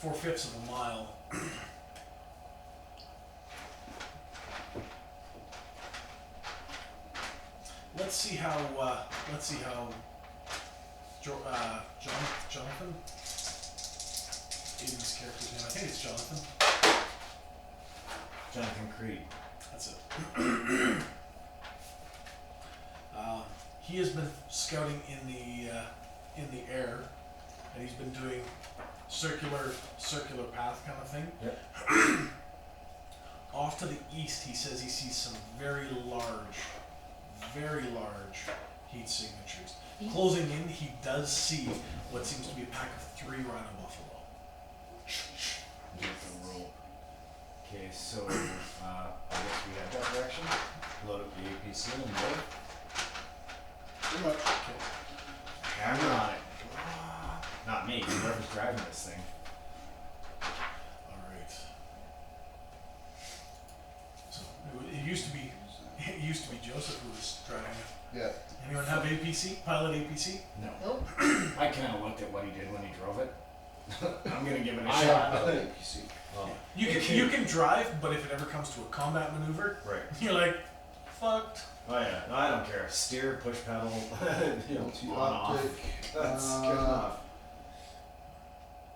4/5 of a mile. Let's see how. Jonathan. Aiden's character's name. I think it's Jonathan. Jonathan Creed. That's it. He has been scouting in the air, and he's been doing circular path kind of thing. Yep. Off to the east, he says he sees some very large heat signatures. Closing in, he does see what seems to be a pack of 3 rhino buffalo. Get the roll. Okay, so I guess we have that direction. Load up the APC and go. Pretty much. Camera on it. Not me, whoever's driving this thing. Alright. So, it used to be Joseph who was driving it. Yeah. Anyone have APC? Pilot APC? No. Nope. I kind of looked at what he did when he drove it. I'm gonna give it a I shot. have an APC. Well, You can drive, but if it ever comes to a combat maneuver, right. you're like, fucked. Oh yeah, no, I don't care. Steer, push pedal, you know, on off. Multi-optic. That's good enough.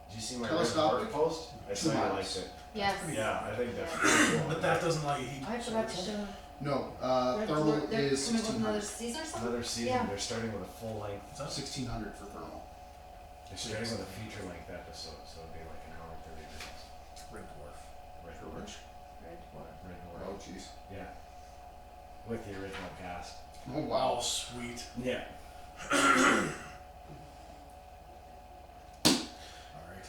Did you see my red Telescopic? work post? I saw 2 you miles. liked it. Yes. Yeah, I think that's pretty cool. But that doesn't allow you heat. I forgot to show. No, Red thermal Dwarf- they're is coming with another 1600. season or something? Another season, Yeah. they're starting with a full length. Is that 1600 for thermal. They're starting with a feature length episode, so it'll be like an hour and 30 minutes. Red Dwarf? Right. For which? Red Dwarf. Red Oh, Dwarf. jeez. Yeah. With the original cast. Oh, Oh, wow. sweet. Yeah. Alright.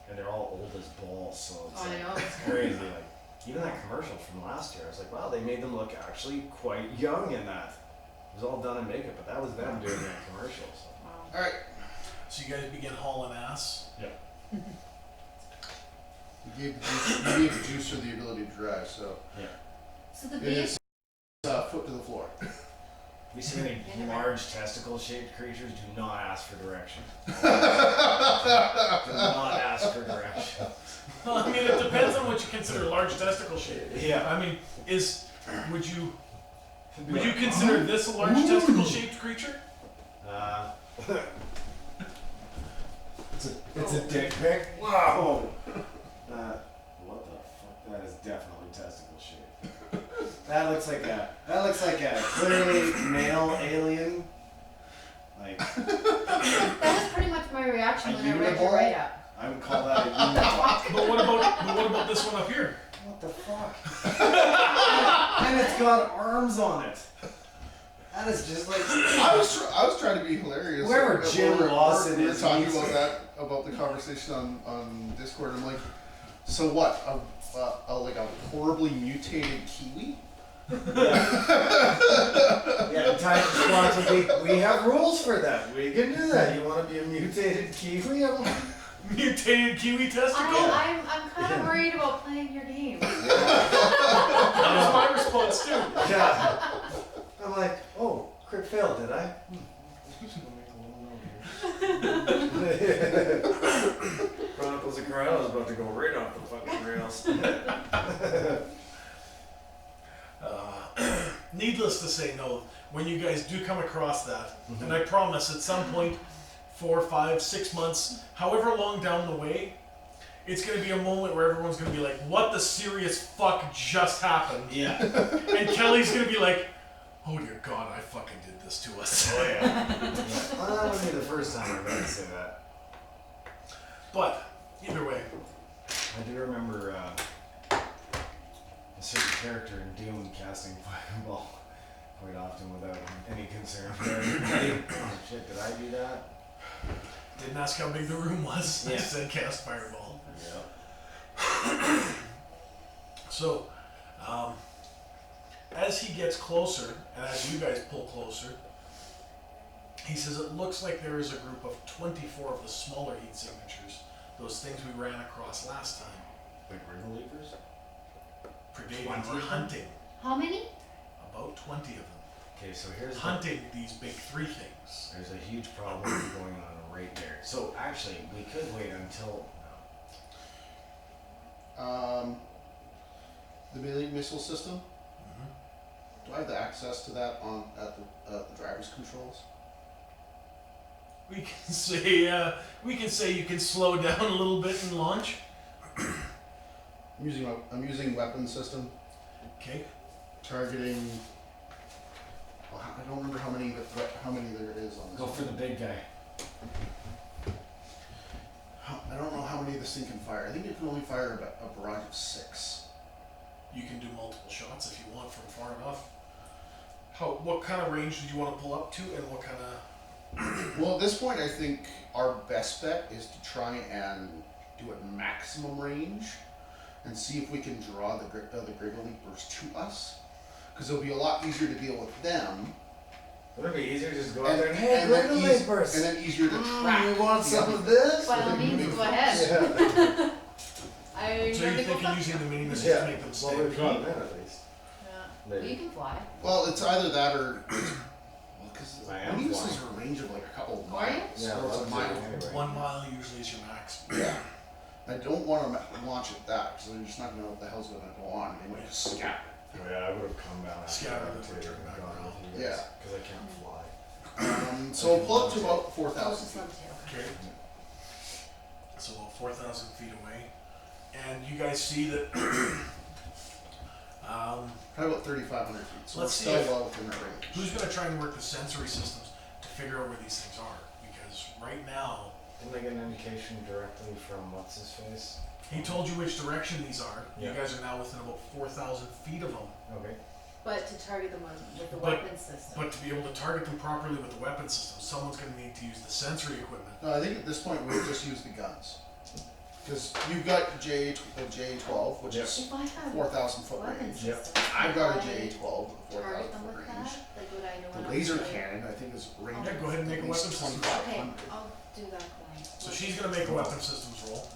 And they're all old as balls, so it's Oh, I like, know. it's crazy. Like even that commercial from last year, I was like, wow, they made them look actually quite young in that. It was all done in makeup, but that was them doing that commercial. So. Wow. Alright. So you guys begin hauling ass. You gave the juicer the ability to drive, so So the it bee. is foot to the floor. We see any large testicle-shaped creatures, do not ask for direction. Do not ask for direction. Well, I mean, it depends on what you consider large testicle shape. Yeah. I mean, would you consider this a large testicle shaped creature? It's a dick pic. Whoa. What the fuck? That is definitely testicle shaped. That looks like a clearly male alien. Like That was pretty much my reaction A when I read your uniball? write up. I would call that a uniball. But what about this one up here? What the fuck? And it's got arms on it. That is just like. I was trying to be hilarious. Whoever When Jim Lawson we were is, talking he's- about the conversation on Discord. I'm like, so what? Like a horribly mutated kiwi? Yeah, Titan Squad would be, we have rules for that. We can do that. You want to be a mutated kiwi? I'm like, Mutated kiwi testicle? I'm kind of worried about playing your game. That was my response too. yeah. I'm like, oh, crit failed, did I? Chronicles of Corral is about to go right off the fucking rails. Needless to say, no. When you guys do come across that, and I promise at some point, 4, 5, 6 months, however long down the way, it's going to be a moment where everyone's going to be like, what the serious fuck just happened? Yeah. And Kelly's going to be like, oh dear God, I fucking did this to us. Oh yeah. Well, that wouldn't be the first time I heard to say that. But, either way, I do remember a certain character in Doom casting Fireball quite often without any concern for everybody. Oh shit, did I do that? didn't ask how big the room was. I Yeah. said cast fireball. Yeah. So, as he gets closer, and as you guys pull closer, he says it looks like there is a group of 24 of the smaller heat signatures those things we ran across last time. The Griggle Leapers? Predating 20 or of them? hunting. How many? About 20 of them. Okay, so here's Hunting these big three things. there's a huge problem going on right there. So actually, we could wait until. The Palladium missile system. Mm-hmm. Do I have the access to that on at the driver's controls? We can say you can slow down a little bit and launch. I'm using weapon system, Okay. targeting. Well, I don't remember how many there is on this. Go for the big guy. I don't know how many this thing can fire. I think it can only fire a barrage of 6. You can do multiple shots if you want from far enough. What kind of range did you want to pull up to, and what kind of? Well, at this point, I think our best bet is to try and do it maximum range, and see if we can draw the Griggle Leapers to us, because it'll be a lot easier to deal with them. Wouldn't it be easier to just go out there and hey, and then Griggle Leapers! and then easier to track. You want the some other- of this? By all means, go ahead. Yeah. I'm So ready you're to go thinking first. using the mini missiles to make them Well, stay we've got repeat? that at least. Yeah. Well, you Maybe. can fly. Well, it's either that or because I am mini missiles flying. are a range of like a couple of Are you? miles. Yeah, or it's a that's mile. it anyway. 1 mile usually is your max. Yeah. I don't want to launch at that because they're just not going to know what the hell's going to go on. They might just scatter. Oh, yeah, I would have come down after Scatter that them, too. turn back Gone around. with you guys, Yeah. Because I can't fly. So we'll pull up to about Oh, 4,000 just feet. levitate, okay. Okay. So about 4,000 feet away, and you guys see that. Probably about 3,500 feet. So Let's see we're if- still well within our range. Who's going to try and work the sensory systems to figure out where these things are? Because right now, Didn't I get an indication directly from what's his face? he told you which direction these are. Yeah. You guys are now within about 4,000 feet of them. Okay. But to target them with the But- weapon system. But to be able to target them properly with the weapon system, someone's going to need to use the sensory equipment. No, I think at this point we'll just use the guns. Because you've got the J12, which Yep. is If I had 4,000 foot weapon range. Yep. systems, I've got a would I J12 with a 4,000 target them foot with range. that? Like, would I know The enough laser to- cannon, I think, is range. Yeah, go ahead and make at a least weapon system. 2,500. Okay, I'll do that coin. So she's going to make a weapon systems roll.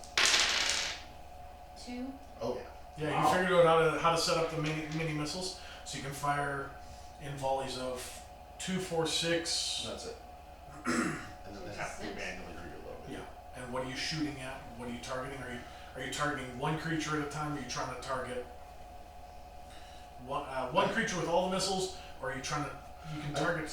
2. Oh yeah. Yeah, Wow. you figured out how to set up the mini missiles, so you can fire in volleys of 2, 4, 6. That's it. And then they have to be 6. manually reloaded. Yeah. And what are you shooting at? What are you targeting? Are you targeting one creature at a time? Or are you trying to target one creature with all the missiles? Or are you trying to? You can target.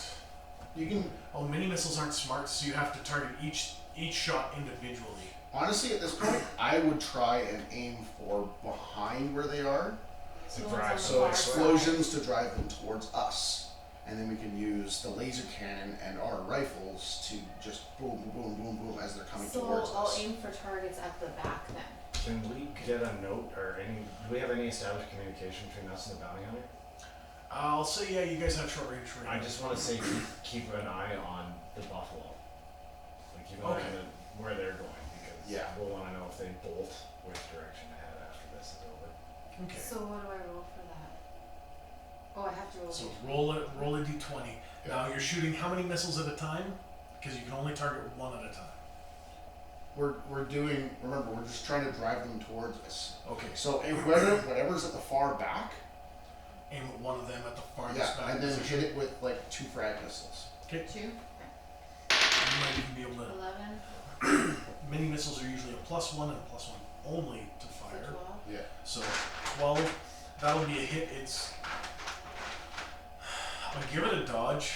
You can Oh, mini missiles aren't smart, so you have to target each shot individually. honestly at this point, I would try and aim for behind where they are. So To one's drive on the So far explosions to drive them towards us, and then we can use the laser cannon and our rifles to just boom, boom, boom, boom as they're coming So towards I'll us. aim for targets at the back then. Can we get a note or any? Do we have any established communication between us and the bounty hunter? I'll say yeah, you guys have short range radio. I just want to say keep an eye on the buffalo. Like keep an eye Okay. on where they're going because Yeah. we'll want to know if they bolt which direction to head after this is over. Okay. So what do I roll for that? Oh, I have to roll. So it. roll a d20. Now you're shooting how many missiles at a time? Because you can only target one at a time. We're doing. Remember, we're just trying to drive them towards us. Okay. So if whatever's at the far back, Aim at one of them at the farthest yeah, back and then position. hit it with like 2 frag missiles. 2. You might even be able to. 11. Mini missiles are usually a +1 and a +1 only to So fire. 12. Yeah. So 12, that'll be a hit. I'll give it a dodge.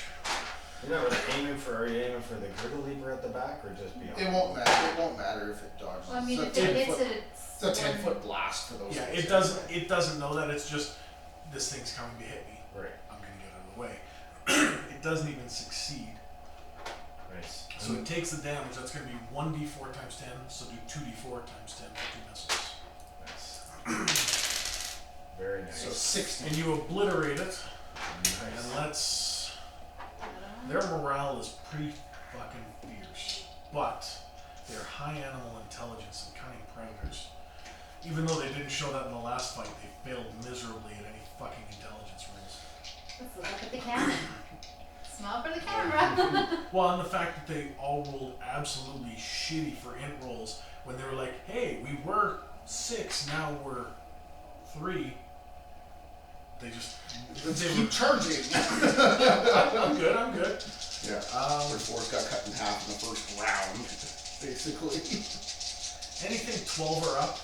You're not really aiming for. Are you aiming for the Griggle Leaper at the back or just beyond? It won't matter. It won't matter if it dodges. Well, I mean, if it's a it 10 hits foot, it, it's a 10 foot blast for those. Yeah, guys it doesn't. anyway. It doesn't know that. It's just this thing's coming to hit me. Right. I'm gonna get out of the way. It doesn't even succeed. Nice. So it takes the damage. That's gonna be 1d4 times 10. So do 2d4 times 10 for 2 missiles. Nice. Very nice. So 60. And you obliterate it. Nice. And let's. Their morale is pretty fucking fierce, but they're high animal intelligence and cunning predators. Even though they didn't show that in the last fight, they failed miserably at any fucking intelligence rolls. Let's look up at the cannon. Smile for the camera. Well, and the fact that they all rolled absolutely shitty for int rolls when they were like, hey, we were 6, now we're 3. They just Let's they keep were, charging. I'm good. Yeah. Their force got cut in half in the first round, basically. Anything 12 or up,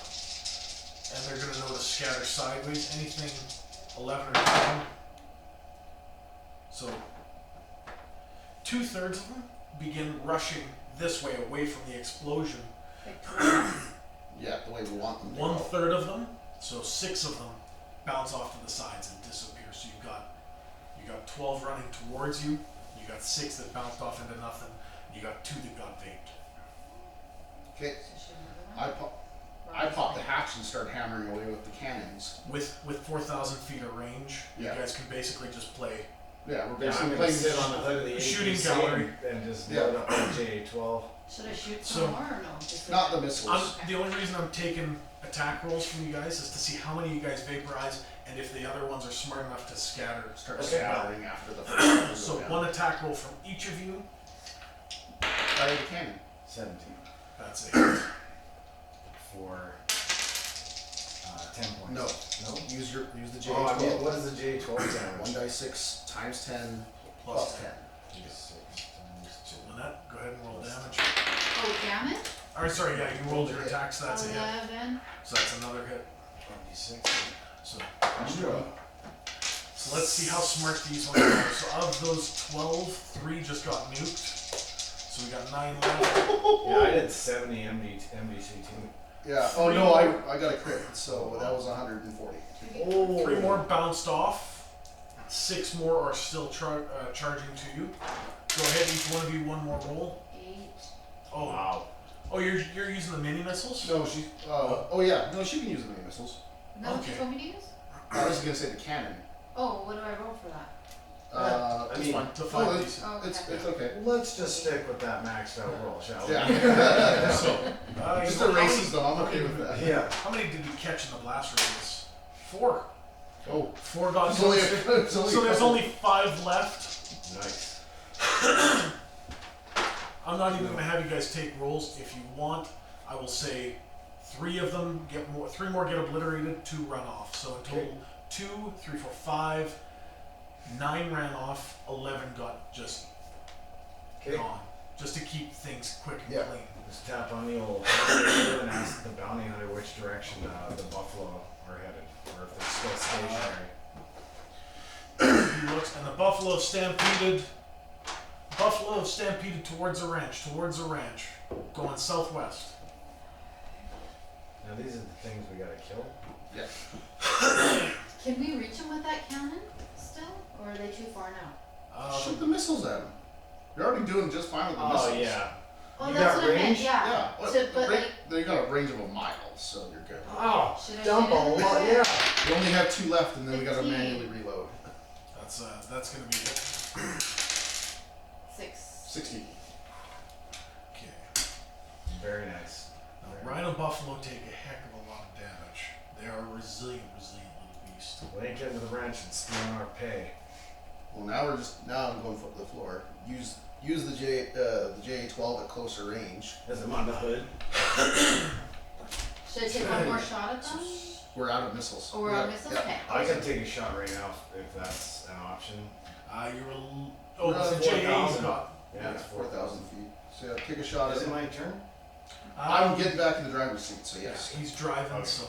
and they're gonna know to scatter sideways. Anything 11 or 10. So 2/3 of them begin rushing this way, away from the explosion. Yeah, the way we want them to. 1/3 of them, so 6 of them, bounce off to the sides and disappear. So you got 12 running towards you. You got 6 that bounced off into nothing. You got 2 that got vaped. Okay. I pop the hatch and start hammering away with the cannons. With 4,000 feet of range, Yeah. you guys can basically just play. Yeah, we're Yeah, I'm basically gonna playing sit on the hood of the Shooting APC gallery. and just Yeah. load up my JA-12. Should I shoot So- some more or no? Just not the leave it? missiles. The only reason I'm taking attack rolls from you guys is to see how many of you guys vaporize, and if the other ones are smart enough to scatter. Start Okay. scattering after the first one goes So down. 1 attack roll from each of you. Fire the cannon. 17 That's it. for 10 points. No. No? Use the J12. Oh, I mean, what is the JA-12 1 damage? die 6 times 10 Plus plus 10. J6 times So Lynette, go ahead and roll damage. Oh, damn it. Or sorry, yeah, you rolled your attacks. That's a hit. 11. So that's another hit. 26. So Extra. So let's see how smart these ones are. So of those 12, 3 just got nuked. So we got 9 left. Yeah, I did 70 MDC too. Yeah. Oh no, I got a crit, so that was 140. Oh. 3 more bounced off. 6 more are still charging to you. Go ahead, each one of you 1 more roll. 8. Oh, Wow. oh, you're using the mini missiles? No, she. Oh yeah, no, she can use the mini missiles. Is that what you Okay. told me to use? I was gonna say the cannon. Oh, what do I roll for that? I It's mean, fine. to find Oh, these. Oh, it's okay. it's okay. Let's just stick with that maxed out roll, shall we? Yeah. So, Just how many- erases them. I'm okay with that. Yeah. How many did you catch in the blast radius? 4. Oh, 4 got it's only, nuked. it's only So there's couple- only 5 left. Nice. I'm not even gonna have you guys take rolls. If you want, I will say 3 of them get more, 3 more get obliterated, 2 run off. So in total, 2, 3, 4, 5, 9 ran off, 11 got just Okay. gone, just to keep things quick and Yeah. clean. Just tap on the old radio and ask the bounty hunter which direction the buffalo are headed, or if they're still stationary. He looks, and the buffalo stampeded. Buffalo stampeded towards the ranch, going southwest. Now these are the things we gotta kill. Yeah. Can we reach them with that cannon still? Or are they too far now? Shoot the missiles at them. You're already doing just fine with the missiles. Oh yeah. Oh, You that's got what I meant, range? yeah. Yeah. Well, So, but ra- like, they got a range of a mile, so you're good. Oh, should I dump shoot a it? lot. Yeah. We only have 2 left, and then we gotta 15. manually reload. That's gonna be it. 6. 60. Okay. Very nice. Now, Rhino Buffalo take a heck of a lot of damage. They are a resilient little beast. We ain't getting to the ranch and stealing our pay. Well, now I'm going for the floor. Use the JA-12 at closer range. Is it on the hood? Should I take one more shot at them? We're out of missiles. Or we're Yeah, on missiles? yeah. Okay. I can take a shot right now if that's an option. You're a We're the at JA's 4,000. got. Yeah, it's 4,000 feet. So yeah, take a shot at Is it it. my turn? I'm getting back in the driver's seat, so yes. He's driving, Okay. so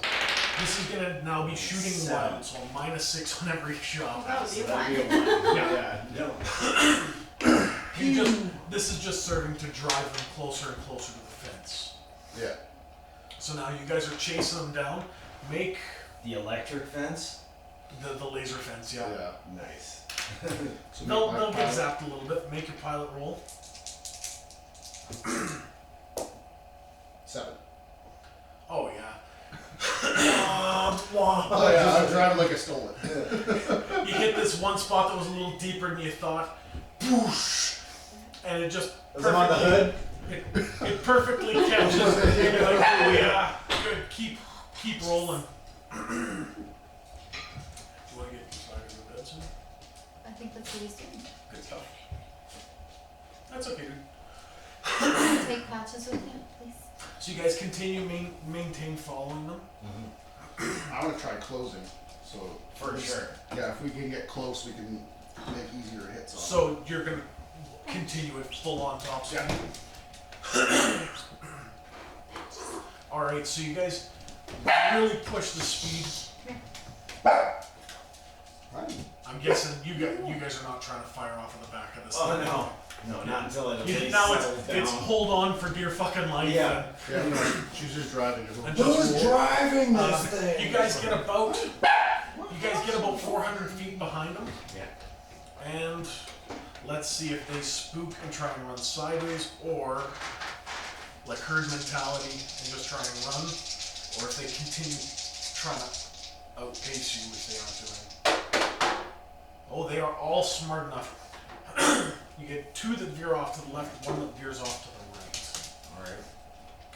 this is gonna now be shooting 7. wild, so a -6 on every shot. That would be That'd fun. be a one. Yeah. No. This is just serving to drive them closer and closer to the fence. Yeah. So now you guys are chasing them down. Make The electric fence? the laser fence, yeah. Yeah. Nice. So They'll make my get pilot- zapped a little bit. Make your pilot roll. 7. Oh yeah. Oh yeah, I'm driving like I stole it. You hit this one spot that was a little deeper than you thought. Boosh! And it just Is it on the hood? It perfectly catches. And you're like, oh yeah, good. Keep rolling. Do you want to get inside of the bed soon? I think that's what he's doing. Good stuff. That's okay, dude. Can you take patches with him, please? So you guys continue maintain following them. I want to try closing. So For sure. yeah, if we can get close, we can make easier hits on. So you're gonna continue it full on top speed. Yeah. All right, so you guys really push the speed. Right. I'm guessing you guys are not trying to fire off of the back of this Oh thing. no, not until it at You, least now settles down. it's hold on for dear fucking life. Yeah. Yeah, you know, she's just driving. And Who's just, driving this thing? you guys get about 400 feet behind them. Yeah. And let's see if they spook and try and run sideways, or like herd mentality and just try and run, or if they continue trying to outpace you, which they aren't doing. Oh, they are all smart enough. You get two that veer off to the left, one that veers off to the right. Alright.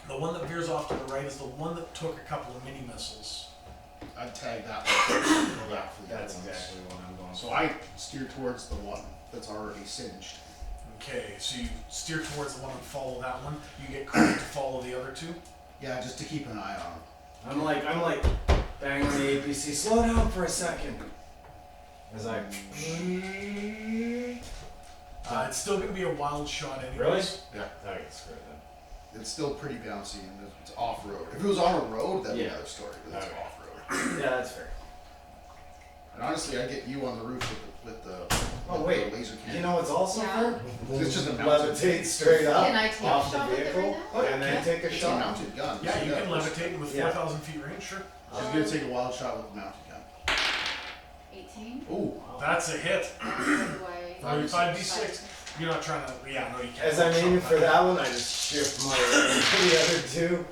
The one that veers off to the right is the one that took a couple of mini missiles. I'd tag that one. Go back for the That's other ones. exactly what I'm going So for. I steer towards the one that's already singed. Okay, so you steer towards the one and follow that one. You get Craig to follow the other two. Yeah, just to keep an eye on him. I'm like bang on the APC, slow down for a second. As I It's still going to be a wild shot anyways. Really? Yeah. Okay, screw it then. It's still pretty bouncy and it's off road. If it was on a road, that'd be Yeah. another story, but it's Okay. off road. Yeah, that's fair. And honestly, I'd get you on the roof with the Oh wait, the laser cannon. you know what's also Yeah. fair? It's just a mounted, Levitate straight up Can I take a off the shot with it vehicle right now? and then take a it's a shot. mounted gun. Yeah, so you can levitate with Yeah. 4,000 feet range, sure. She's gonna take a wild shot with a mounted gun. 18. Ooh. That's a hit. What do I? 5d6. You're not trying to. Yeah, no, you can't. As I'm aiming for that one, I just shift my aim to the other two.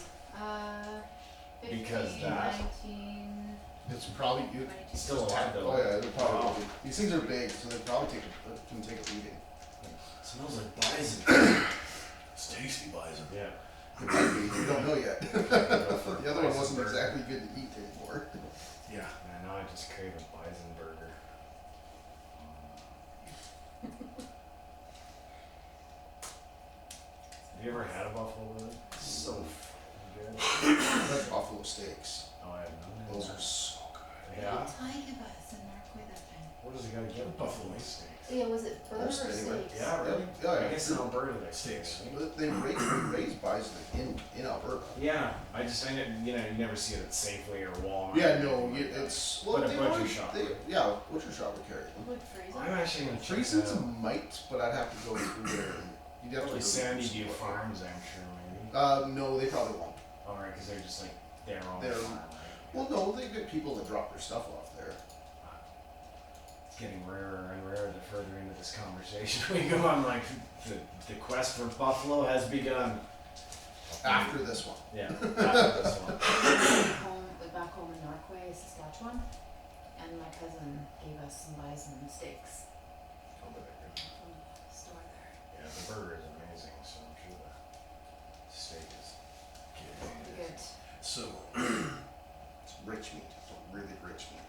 15, Because that- 19, It's probably you. 22. Still alive though. Oh yeah, they're probably. Wow. These things are big, so they probably can take a beating. Smells like bison. It's tasty, bison. Yeah. It might be. We don't know yet. Go for The other one bison wasn't burger. exactly good to eat anymore. Yeah. Man, now I just crave a bison burger. Have you ever had a buffalo burger? So fucking good. Like buffalo steaks. Oh, I have none. Those are so good. Yeah. Tiger bus in Norquay that time. What does it gotta get with Buffalo buffalo steaks? Yeah, was it burger or Most anyway. steaks? Yeah, really? Yeah, I yeah. guess in Alberta they Steaks. right? But they raise bison in Alberta. Yeah, I you never see it at Safeway or Walmart. Yeah, or no, anything like that. it's But a they butcher always- shop they- would. yeah, butcher shop would carry them. Would freeze I'm it? actually gonna check Freezes that out. might, but I'd have to go through there. And you'd have to Probably go Sandy through View the store. Farms, I'm sure, maybe. No, they probably won't. Alright, because they're just like, they're on the They're- farm, right? Well, no, they get people that drop their stuff off there. It's getting rarer and rarer the further into this conversation we go. I'm like, the quest for buffalo has begun. After this one. Yeah, after this one. Back home in Norquay, Saskatchewan, and my cousin gave us some bison steaks Oh, but they're good. from the store there. Yeah, the burger is amazing, so I'm sure the steak is Good. So, It's rich meat. It's really rich meat.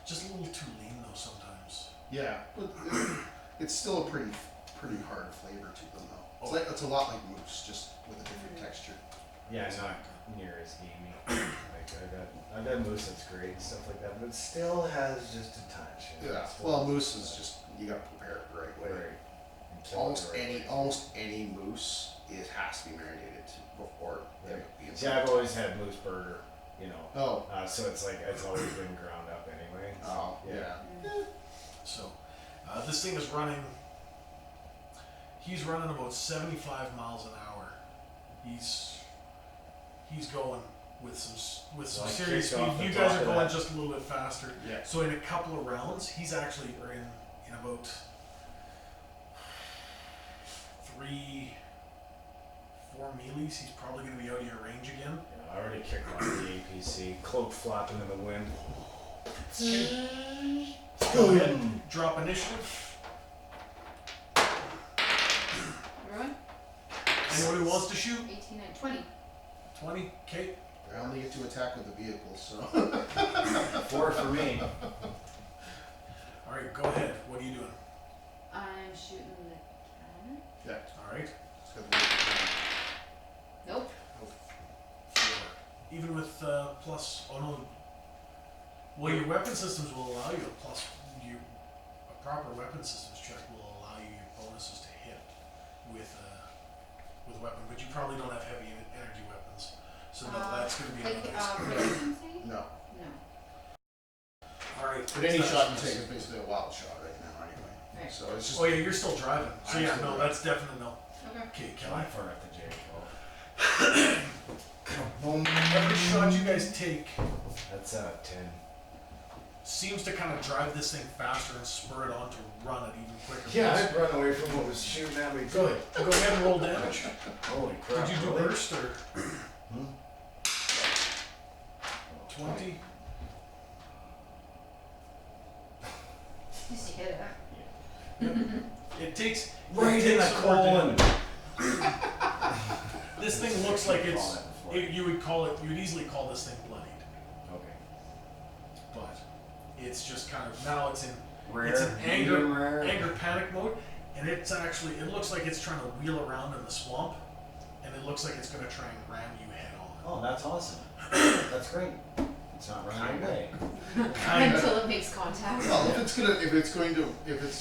just a little too lean though sometimes. Yeah, but it's still a pretty hard flavor to them though. Oh. It's a lot like moose, just with a different texture. Yeah, not near as gamey. Like I've had moose that's great and stuff like that, but it still has just a touch. you know, Yeah. it's still- Well, moose is just you gotta prepare it the right way. Right. And kill it the right way. Almost any moose has to be marinated before Yeah. being. See, I've always had moose burger, you know. Oh. So it's like it's always been ground up anyway. So, Oh. Yeah. So, this thing is running. He's running about 75 miles an hour. He's going with some Like serious kick speed. off the You top guys are of going that. just a little bit faster. Yeah. So in a couple of rounds, he's actually or in about 3-4 meles. He's probably going to be out of your range again. yeah, I already kicked off the APC, cloak flapping in the wind. Go ahead. Drop initiative. Everyone? Anyone who wants to shoot? 18 and 20. 20. Kate. I only get to attack with the vehicle, so. 4 for me. All right, go ahead. What are you doing? I'm shooting the cannon. Yeah. Alright. It's got the Nope. 4. Even with plus, oh no. Well, your weapon systems will allow you a plus. A proper weapon systems check will allow you your bonuses to hit with weapon, but you probably don't have heavy energy weapons. So no, that's going to be Like, another. proficiency? No. No. Alright. But any shot you take is basically a wild shot right now anyway. Right. So it's just. Oh yeah, you're still driving. So I'm yeah, still no, driving. that's definitely no. Okay. Okay, Can Kelly. I fire at the J12? Every shot you guys take That's 10. seems to kind of drive this thing faster and spur it on to run it even quicker. Yeah, I'd run away from what was shooting at me. Go ahead. Go ahead and roll damage. Holy crap. Did you do really? burst or Hmm? 20? You see hit it. It takes Right it in takes the some more colon. damage. This thing looks like it's. Call that before. You would call it. You would easily call this thing bloodied, Okay. but it's just kind of now it's in. Rare. It's in medium rare. anger panic mode, and it's actually. It looks like it's trying to wheel around in the swamp, and it looks like it's going to try and ram you head on. Oh, that's awesome. That's great. It's not running away. Kind of. Until it makes contact. Well, if it's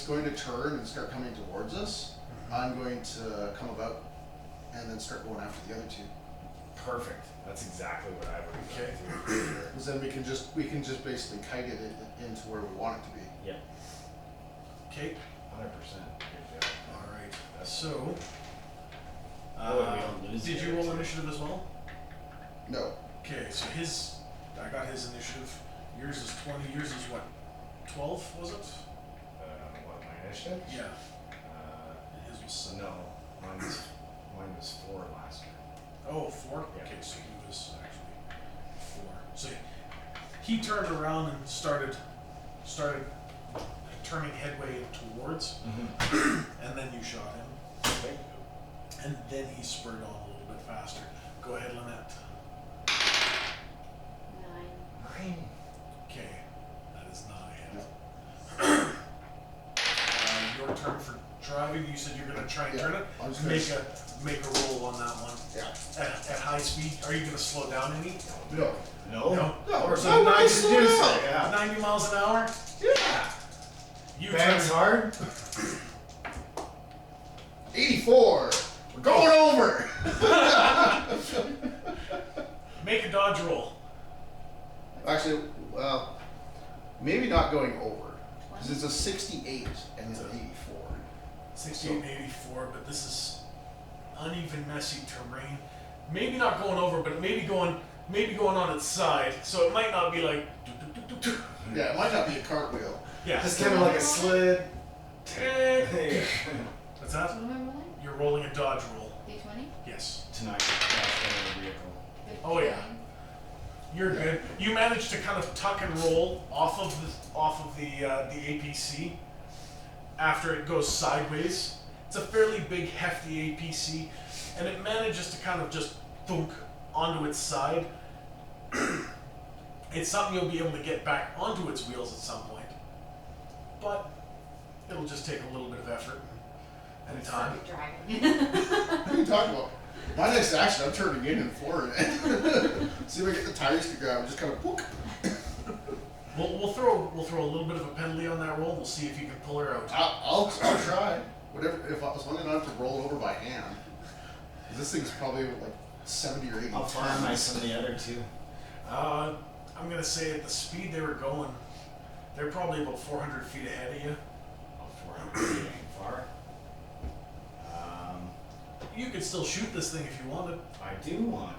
going to turn and start coming towards us, I'm going to come about and then start going after the other two. Perfect. That's exactly what I would have Okay. done. Because then we can just basically kite it into where we want it to be. Yeah. Okay. 100%. Good job. All right. So. Oh, we don't lose Did there, you roll too. initiative as well? No. Okay, so I got his initiative. Yours is 20. Yours is what? 12 was it? What, my initiative? Yeah. Uh, And his was. no. Mine was 4 last year. Oh, 4? Yeah. Okay, so he was actually 4. So he turned around and started turning headway towards, and then you shot him. Okay. And then he spurred on a little bit faster. Go ahead, Lynette. 9. 9. Okay, that is not a hit. Your turn for driving. You said you're going to try and Yeah, turn it. I'm just gonna Make a roll on that one. Yeah. At high speed, are you going to slow down any? No. No. No. No. Or so Why would I 90 slow down? Yeah. 90 miles an hour. Yeah. You Bangs turn. hard. 84. We're going over. Make a dodge roll. Actually, well, maybe not going over. Because it's a 68 and it's an 84. 68 and 84, but this is uneven, messy terrain. Maybe not going over, but maybe going on its side. So it might not be like. Yeah, it might not be a cartwheel. Yeah. Just kind of like a slid. Hey. What's that? What am I rolling? You're rolling a dodge roll. D20? Yes. Tonight, crashed into the vehicle. Oh, yeah. You're good. You managed to kind of tuck and roll off of the APC after it goes sideways. It's a fairly big, hefty APC, and it manages to kind of just thunk onto its side. It's something you'll be able to get back onto its wheels at some point, but it'll just take a little bit of effort and time. Keep dragging. What are you talking about? My next action, I'm turning in and flooring it. See if I get the tires to grab. Just kind of book. We'll throw a little bit of a penalty on that roll. We'll see if you can pull her out. I'll try. Whatever. As long as I don't have to roll it over by hand. 'Cause this thing's probably like 70 or 80 I'll fire my tons. some of the other two. I'm gonna say at the speed they were going, they're probably about 400 feet ahead of you. Oh, 400 feet ain't far. You could still shoot this thing if you wanted. I do want.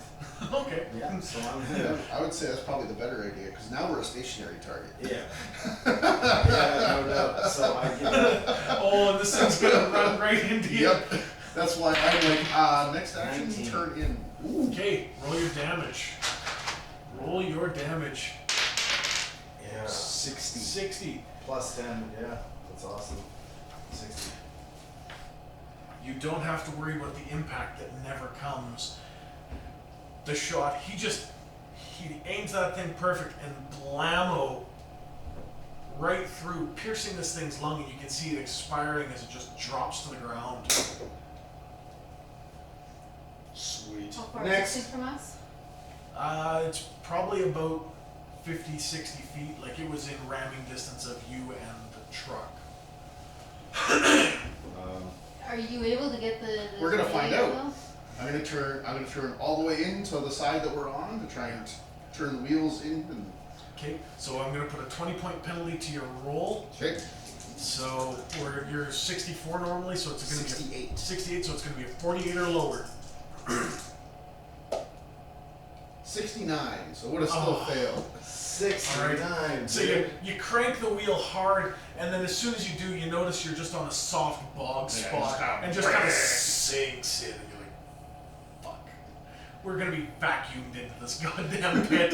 Okay. Yeah, so I'm Yeah, gonna. I would say that's probably the better idea because now we're a stationary target. Yeah. Yeah, no doubt. So I get Oh, and this thing's gonna run right into you. Yep. That's why I'm like, next action, 19. turn in. Ooh. Okay, roll your damage. Roll your damage. Yeah. 60. 60. Plus 10. Yeah, that's awesome. 60. You don't have to worry about the impact that never comes. The shot, he aims that thing perfect and blammo right through, piercing this thing's lung, and you can see it expiring as it just drops to the ground. Next. distance from us? It's probably about 50, 60 feet. Like it was in ramming distance of you and the truck. Are you able to get the We're gonna find vehicle? out. I'm gonna turn all the way into the side that we're on to try and turn the wheels in. And Okay, so I'm gonna put a 20-point penalty to your roll. okay, So you're 64 normally, so it's gonna 68. be 68, so it's gonna be a 48 or lower. 69. So would have still failed. 69. So you crank the wheel hard, and then as soon as you do, you notice you're just on a soft bog Yeah, spot, and just kind of sinks in, and you're like, "Fuck, we're gonna be vacuumed into this goddamn pit."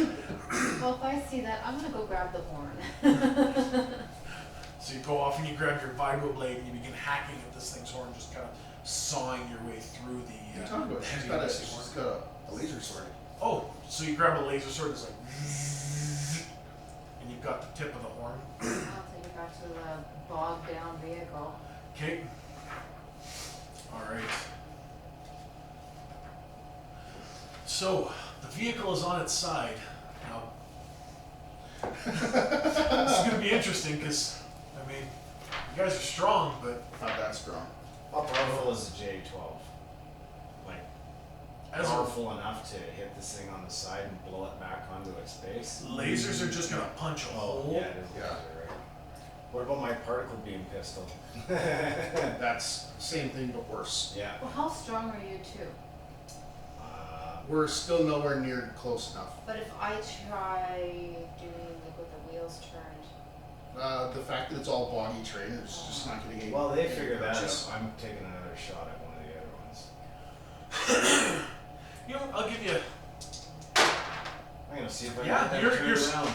Well, if I see that, I'm gonna go grab the horn. So you go off and you grab your vibro blade and you begin hacking at this thing's horn, just kind of sawing your way through What are you the. talking about? She's got a laser sword. Oh, so you grab a laser sword, it's like, and you've got the tip of the horn. I'll take it back to the bogged down vehicle. Okay. All right. So the vehicle is on its side now. This is going to be interesting because, I mean, you guys are strong, but Not that strong. How powerful is the J12? Like, as a, powerful enough to hit this thing on the side and blow it back onto its base? lasers are just going to punch a hole. Yeah, it is Yeah. laser, right? What about my particle beam pistol? That's same thing but worse. Yeah. Well, how strong are you two? We're still nowhere near close enough. But if I try doing like with the wheels turned, The fact that it's all boggy terrain is just not going to get. Well, they figure that purchase. out. I'm taking another shot at one of the other ones. You know, I'll give you. I'm gonna see if I Yeah, can get you're- that turned you're- around.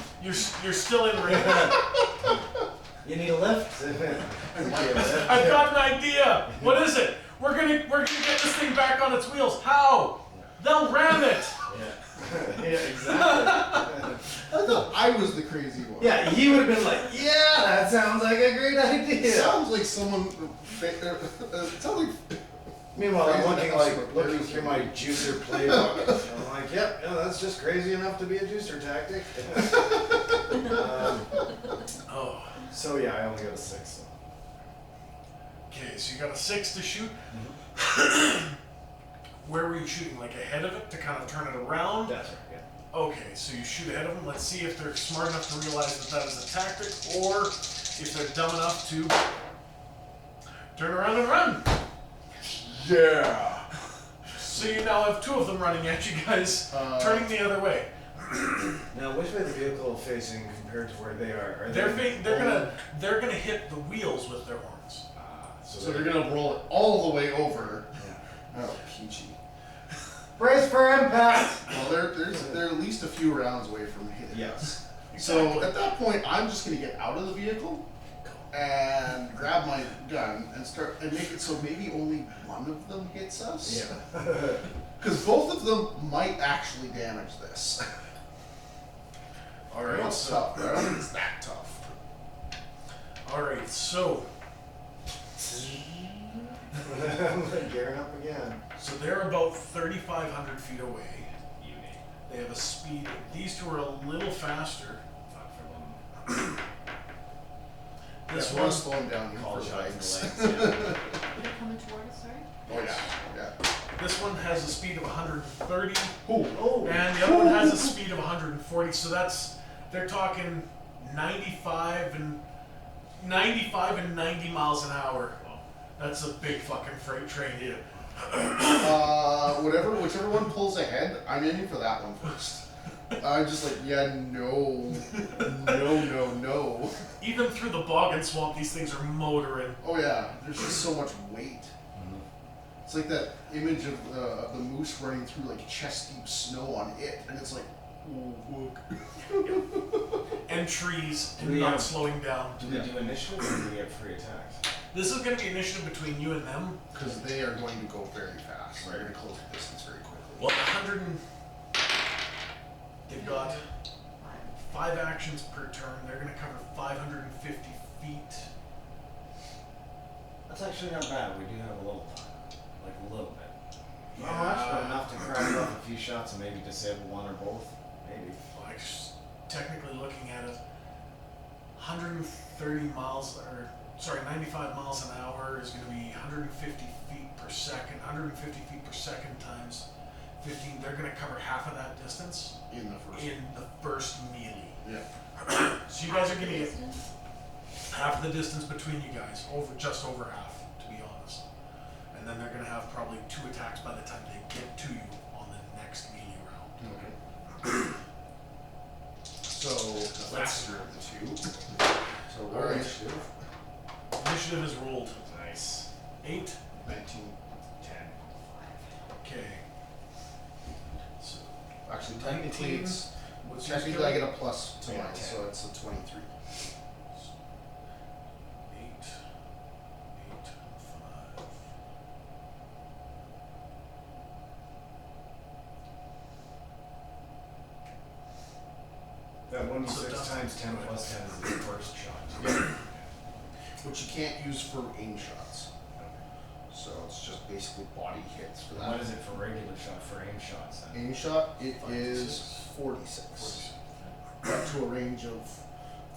You're still in range. You need a lift? I've got an idea. What is it? We're gonna get this thing back on its wheels. How? They'll ram it. Yeah. Yeah, exactly. I thought I was the crazy one. Yeah, he would have been like, yeah, that sounds like a great It idea. sounds like someone. It sounds like. Meanwhile, I'm Crazy looking enough through my juicer playbook. I'm like, yep, yeah, that's just crazy enough to be a juicer tactic. Oh. So yeah, I only got a 6. So. Okay, so you got a 6 to shoot. Where were you shooting? Like ahead of it to kind of turn it around? That's right, yeah. Okay, so you shoot ahead of them. Let's see if they're smart enough to realize that that is a tactic, or if they're dumb enough to turn around and run. Yeah. So you now have 2 of them running at you guys, turning the other way. Now, which way is the vehicle facing compared to where they are? Are They're gonna hit the wheels with their horns. So they're gonna roll it all the way over. Yeah. Oh, peachy. Brace for impact. Well, they're at least a few rounds away from hitting Yes. us. So at that point, I'm just gonna get out of the vehicle and grab my gun and start and make it so maybe only one of them hits us. Yeah. Because both of them might actually damage this. All I know right, it's so tough, but I don't think it's that tough. all right, so Gearing up again. so they're about 3,500 feet away. They have a speed. These 2 are a little faster. Not for them. This Yeah, one, slow him down here Call for shot to legs. the legs, yeah. they're coming toward us, right? Oh yeah. this one has a speed of 130, Oh. and the other one has a speed of 140. So they're talking 95 and 90 miles an hour. That's a big fucking freight train. Yeah. Whichever one pulls ahead, I'm aiming for that one first. I'm just like, yeah, no. Even through the bog and swamp, these things are motoring. Oh yeah, there's just so much weight. It's like that image of the moose running through like chest deep snow on it, and it's like, oh, look. And trees, Do and we not have- slowing down. Do we do initiative or do we get free attacks? This is going to be initiative between you and them. Because they are going to go very fast. They're going to close the distance very quickly. Well, they've got 5 actions per turn. They're going to cover 550 feet. That's actually not bad. We do have a little time. Like a little bit. Not much, but enough to crack off a few few shots and maybe disable one or both? Maybe. Like, technically looking at it, 130 miles, or sorry, 95 miles an hour is going to be 150 feet per second. 150 feet per second times 15. They're going to cover half of that distance In the first. in the first melee. Yeah. So you guys are going to get half the distance between you guys, just over half, to be honest. And then they're going to have probably 2 attacks by the time they get to you on the next melee round. Okay. So the lesser of the two. So All roll right. initiative. Initiative is rolled. Nice. 8. 19. 10. Okay. So Actually, technically 19. it's what's your technically I skill? get a plus to Yeah, mine, 10. so it's a 23. 8, 5. That 1d6 So Dustin, times 10 go ahead. plus 10 is the first shot. Yeah. Which you can't use for aim shots. So it's just basically body hits for that. What is it for regular shot, for aim shots then? Aim shot, it 5 to is 6. 46. Up to a range of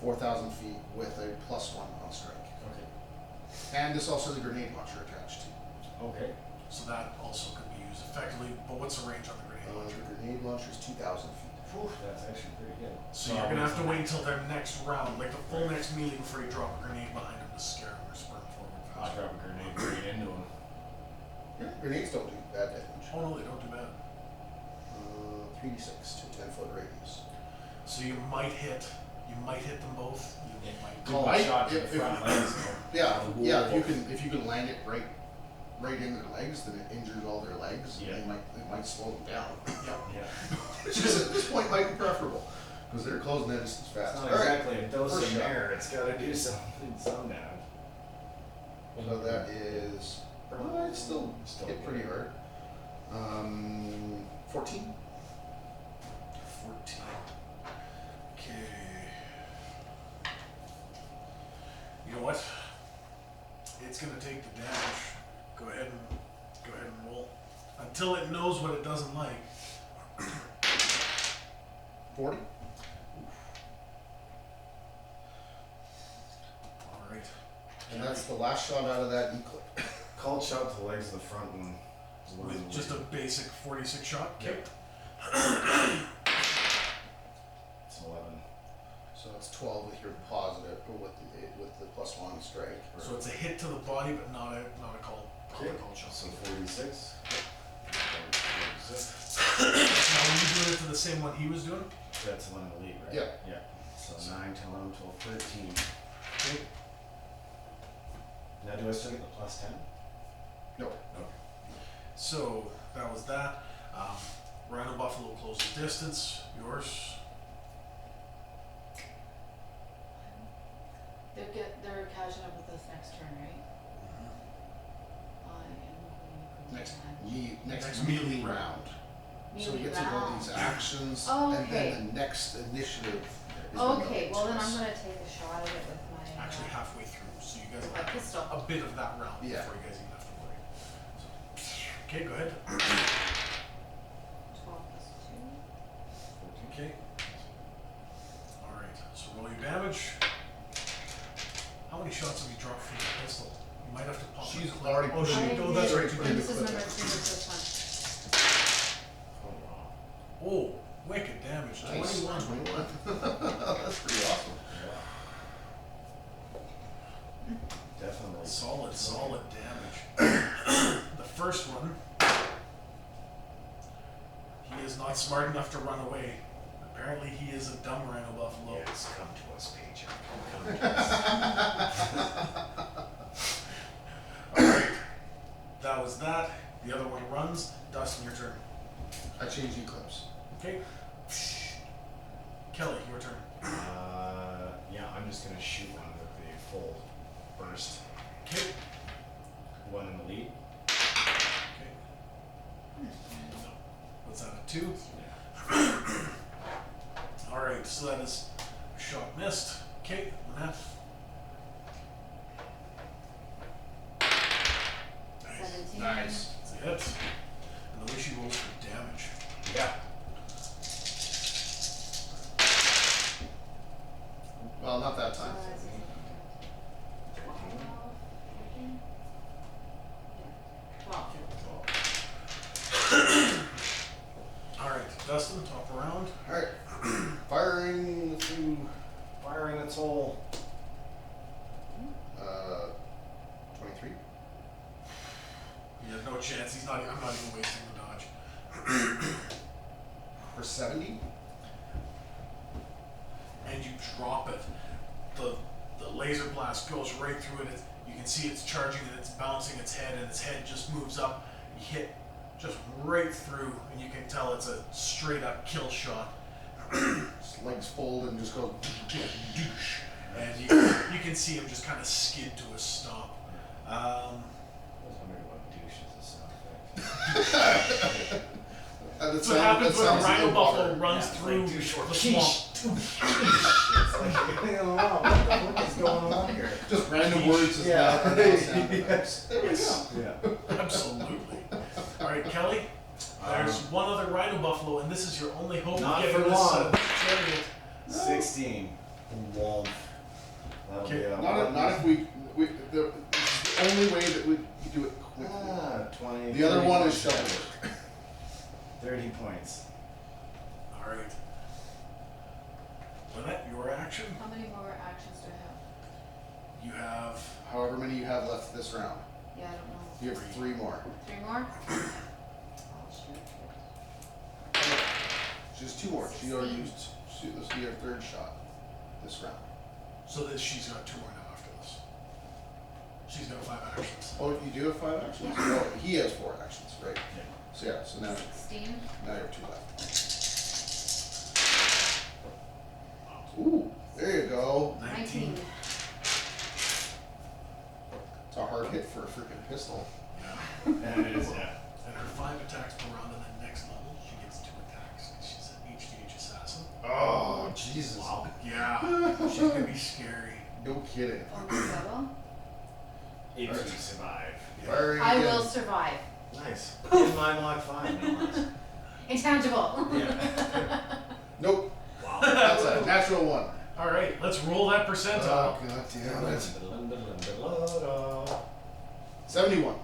4,000 feet with a +1 on strike. Okay. And this also has a grenade launcher attached to. Okay. So that also could be used effectively. But what's the range on the grenade launcher? The grenade launcher is 2,000 feet. Whew, that's actually pretty good. So you're gonna have to wait until their next round, like the full next melee, before you drop a grenade behind them to scare them or spur them forward I'll faster. drop a grenade right into him. Yeah, grenades don't do bad damage. Oh no, they don't do that. 3d6 to 10-foot radius. So you might hit them both. You might. Call might, a shot to the if- front legs though. Yeah, Oh, yeah. whoa. If you can land it right in their legs, then it injures all their legs. Yeah. And it might slow them down. Yeah. Which is at this point might be preferable because they're closing that distance It's fast. not All right. exactly a dose First of shot. air, it's gotta do something, some damage. So that is it's still hit pretty hard. 14. 14. Okay. You know what? It's gonna take the damage. Go ahead and roll until it knows what it doesn't like. 40. All right. And that's the last shot out of that E-clip. Called shot to the legs of the front one. is what With I'm just a looking basic 46 shot. Yep. It's 11. So it's 12 with your positive, or with the +1 strike. So it's a hit to the body, but not a call. Okay, Call shot. so 46. 46. Now, were you doing it to the same one he was doing? That's the one in the lead, right? Yeah. Yeah. So 9, 10, 11, 12, 13. Okay. Now do I still get the +10? No. Okay. So that was that. Rhino Buffalo closes distance. Yours. They're catching up with us next turn, right? I am going to Next melee round. So we melee get to go round. these actions, Oh, and okay. then the next initiative is Okay, the well then notes. I'm gonna take a shot at it with my Actually, halfway through, so you guys with will my have pistol. a bit of that round Yeah. before you guys even have to worry. So, okay, go ahead. 12 plus 2. Okay. All right. So roll your damage. How many shots have you dropped from your pistol? You might have to pop. She's the clip. already Oh, put she. it- Oh, that's right. put You it did. in This the is clip. number 2 with this one. Oh, wow. Oh, wicked damage. Nice. 21. 21. That's pretty awesome. Yeah. Definitely. Solid damage. The first one, he is not smart enough to run away. Apparently, he is a dumb rhino buffalo. Yes, come to us, Paycheck. Come to us. All right, that was that. The other one runs. Dustin, your turn. I changed Eclipse. Okay. Kelly, your turn. Yeah, I'm just gonna shoot one with the full burst. Okay. One in the lead. Okay. What's that? A 2? Yeah. All right, so that is a shot missed. Okay, Matt. Nice. 17. Nice. It's a hit. And the way she rolls for damage. Yeah. Well, not that time. 12, 14? Yeah. 12. Alright, Dustin, top around. Alright. Firing through Firing its hole. 23. You have no chance. I'm not even wasting the dodge. For 70. And you drop it. The laser blast goes right through it. You can see it's charging and it's bouncing its head, and its head just moves up. You hit just right through, and you can tell it's a straight up kill shot. His legs fold and just go. Douche. And you can see him just kind of skid to a stop. I was wondering what douche is a sound effect. That's what happens when a rhino buffalo runs through like douche or the quiche. swamp. It's like, what is going on here? Just random words. Yeah. Sound effects. There we Yes. go. Yeah. Absolutely. All right, Kelly. There's one other rhino buffalo, and this is your only hope Not of getting for this long. chariot. 16. Womp. That'll Okay, be a Not if we the only way that we do it quickly. 20. The other 30 one is points. shovel work. 30 points. All right. Lynette, your action. How many more actions do I have? You have However many you have left this round. Yeah, I don't know. You have 3 more. 3 more? Oh, shoot. Just 2 more. She already used. This will be her 3rd shot this round. so that she's got 2 more now after this. She's got 5 actions. Oh, you do have 5 actions? No, he has 4 actions, right? Yeah. So yeah, so now 16. you have 2 left. Ooh, there you go. 19. It's a hard hit for a freaking pistol. Yeah. And it is, yeah. And her 5 attacks per round, and then next level she gets 2 attacks because she's an HDH assassin. Oh, Jesus. Wow. Yeah, she's gonna be scary. No kidding. Oh, double. If you survive. Firing I again. will survive. Nice. In my mod 5, no less. Intangible. Yeah. Nope. Wow. That's a natural 1. All right, let's roll that percentile. Oh, God damn it. 71.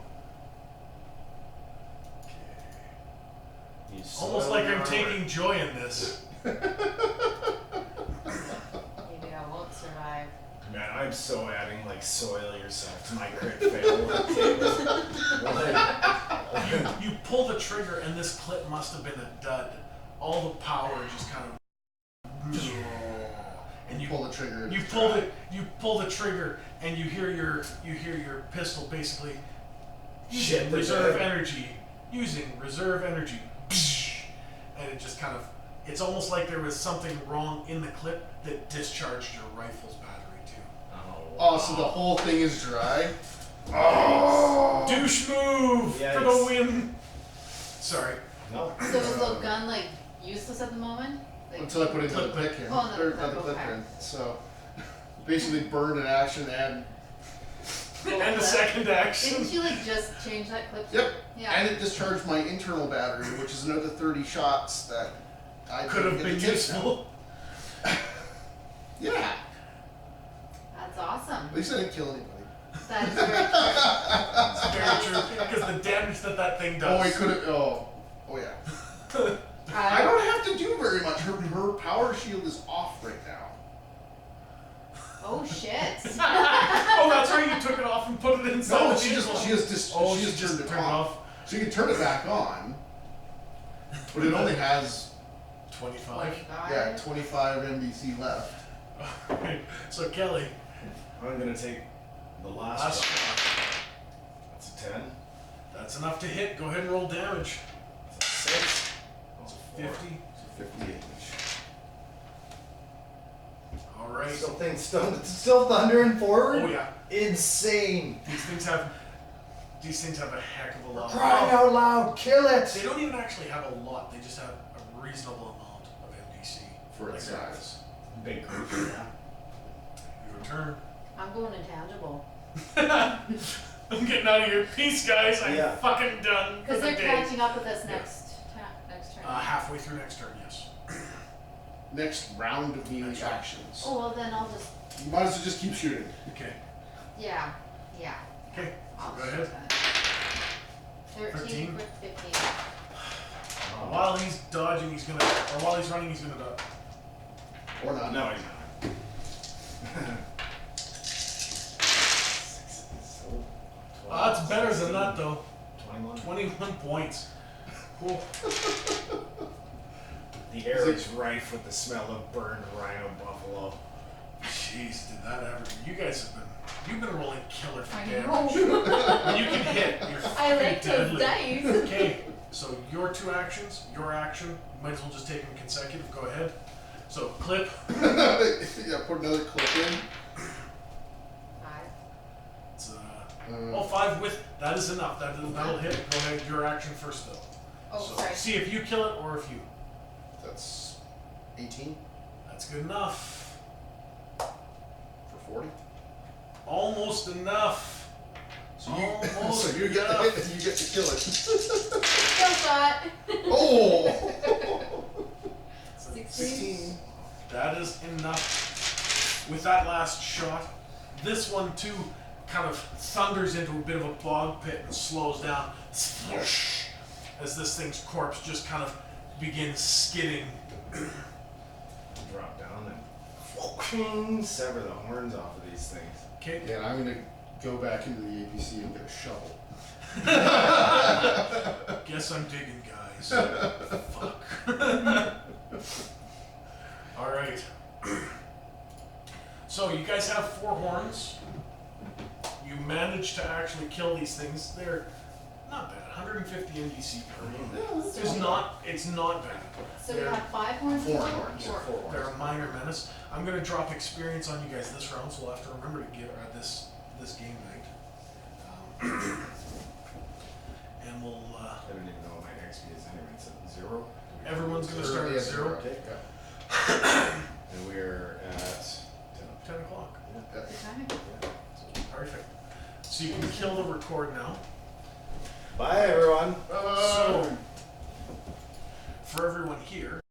You Almost soil like your I'm armor. taking joy in this. Maybe I won't survive. Man, I'm so adding like soil yourself to my crit fail. You pull the trigger, and this clip must have been a dud. All the power just kind of, and you Pull the trigger. you pull the trigger, and you hear your pistol basically Shit, reserve energy, using reserve energy, and it just kind of, it's almost like there was something wrong in the clip that discharged your rifle's battery too. Oh, so the whole thing is dry? Oh, douche move for the Yikes. win. Sorry. No. So is the gun like useless at the moment? Like, Until I put it into the Clip. pick in. Oh, no, Or clip, not the clip okay. in. So basically burned an action and And the second action. Didn't you like just change that clip? yep. Yeah. And it discharged my internal battery, which is another 30 shots that I Could have didn't been get to take now. useful. Yeah. That's awesome. At least I didn't kill anybody. That is very It's very true, because the damage that thing does. Oh, I could have. Oh yeah. true. I don't have to do very much. Her power shield is off right now. Oh shit. Oh, that's right. You took it off and put it inside. No, the she vehicle. just Oh, she she just just turned it turned it off. off. So you can turn it back on, but it only has 25. yeah 25 NBC left. Alright, so Kelly, I'm gonna take the last last shot. shot. That's a 10. That's enough to hit. Go ahead and roll damage. That's a 6. That's a 4. 50. So 58. Alright. Still thundering forward? Oh yeah. Insane. These things have a heck of a lot. Crying out loud, kill They it! don't even actually have a lot. They just have a reasonable amount of MDC. For its Like that. size. Big creature, yeah. Your turn. I'm going intangible. I'm getting out of here. Peace, guys. I'm Yeah. fucking done for Because the they're day. catching up with us next next turn? Halfway through next turn, yes. Next round of melee Next round. actions. Oh, well then I'll just, You might as well just keep shooting. Okay. yeah. Okay. I'll Go ahead. 13 13. for 15. While he's dodging, he's gonna, or while he's running, he's gonna dodge. Or not. No, he's not. That's better than that though. 21. 21 points. Cool. The air is rife with the smell of burned rhino buffalo. Jeez, did that ever? You guys you've been rolling killer for I damage. know. When you can hit, you're I like freaking those deadly. dice. Okay, so your 2 actions, your action, you might as well just take them consecutive. Go ahead. So clip. Yeah, put another clip in. 5. It's, Uh, 5 with that is enough. That'll hit. Go ahead. Your action first though. Oh, So sorry. see if you kill it or if you. That's 18 That's good enough. for 40. Almost enough. So you, Almost so you get to enough. hit and you get to kill it. Kill shot. Oh! 16. That is enough. With that last shot, this one too kind of thunders into a bit of a bog pit and slows down as this thing's corpse just kind of begins skidding. Drop down and sever the horns off of these things. Okay. Yeah, and I'm gonna go back into the APC and get a shovel. Guess I'm digging, guys. Fuck. All right. So you guys have 4 horns. You managed to actually kill these things. They're not bad. 150 NDC per game. It's not bad. So we have 5 horns. 4 total? horns. Four. 4 horns. They're a minor menace. I'm gonna drop experience on you guys this round, so we'll have to remember to get this game night. And we'll I don't even know what my XP is anyway. It's at 0. everyone's gonna start Yeah, at 0. Okay. Yeah. And we're at 10 o'clock. Good timing. Perfect. So you can kill the record now. Bye, everyone. So, for everyone here,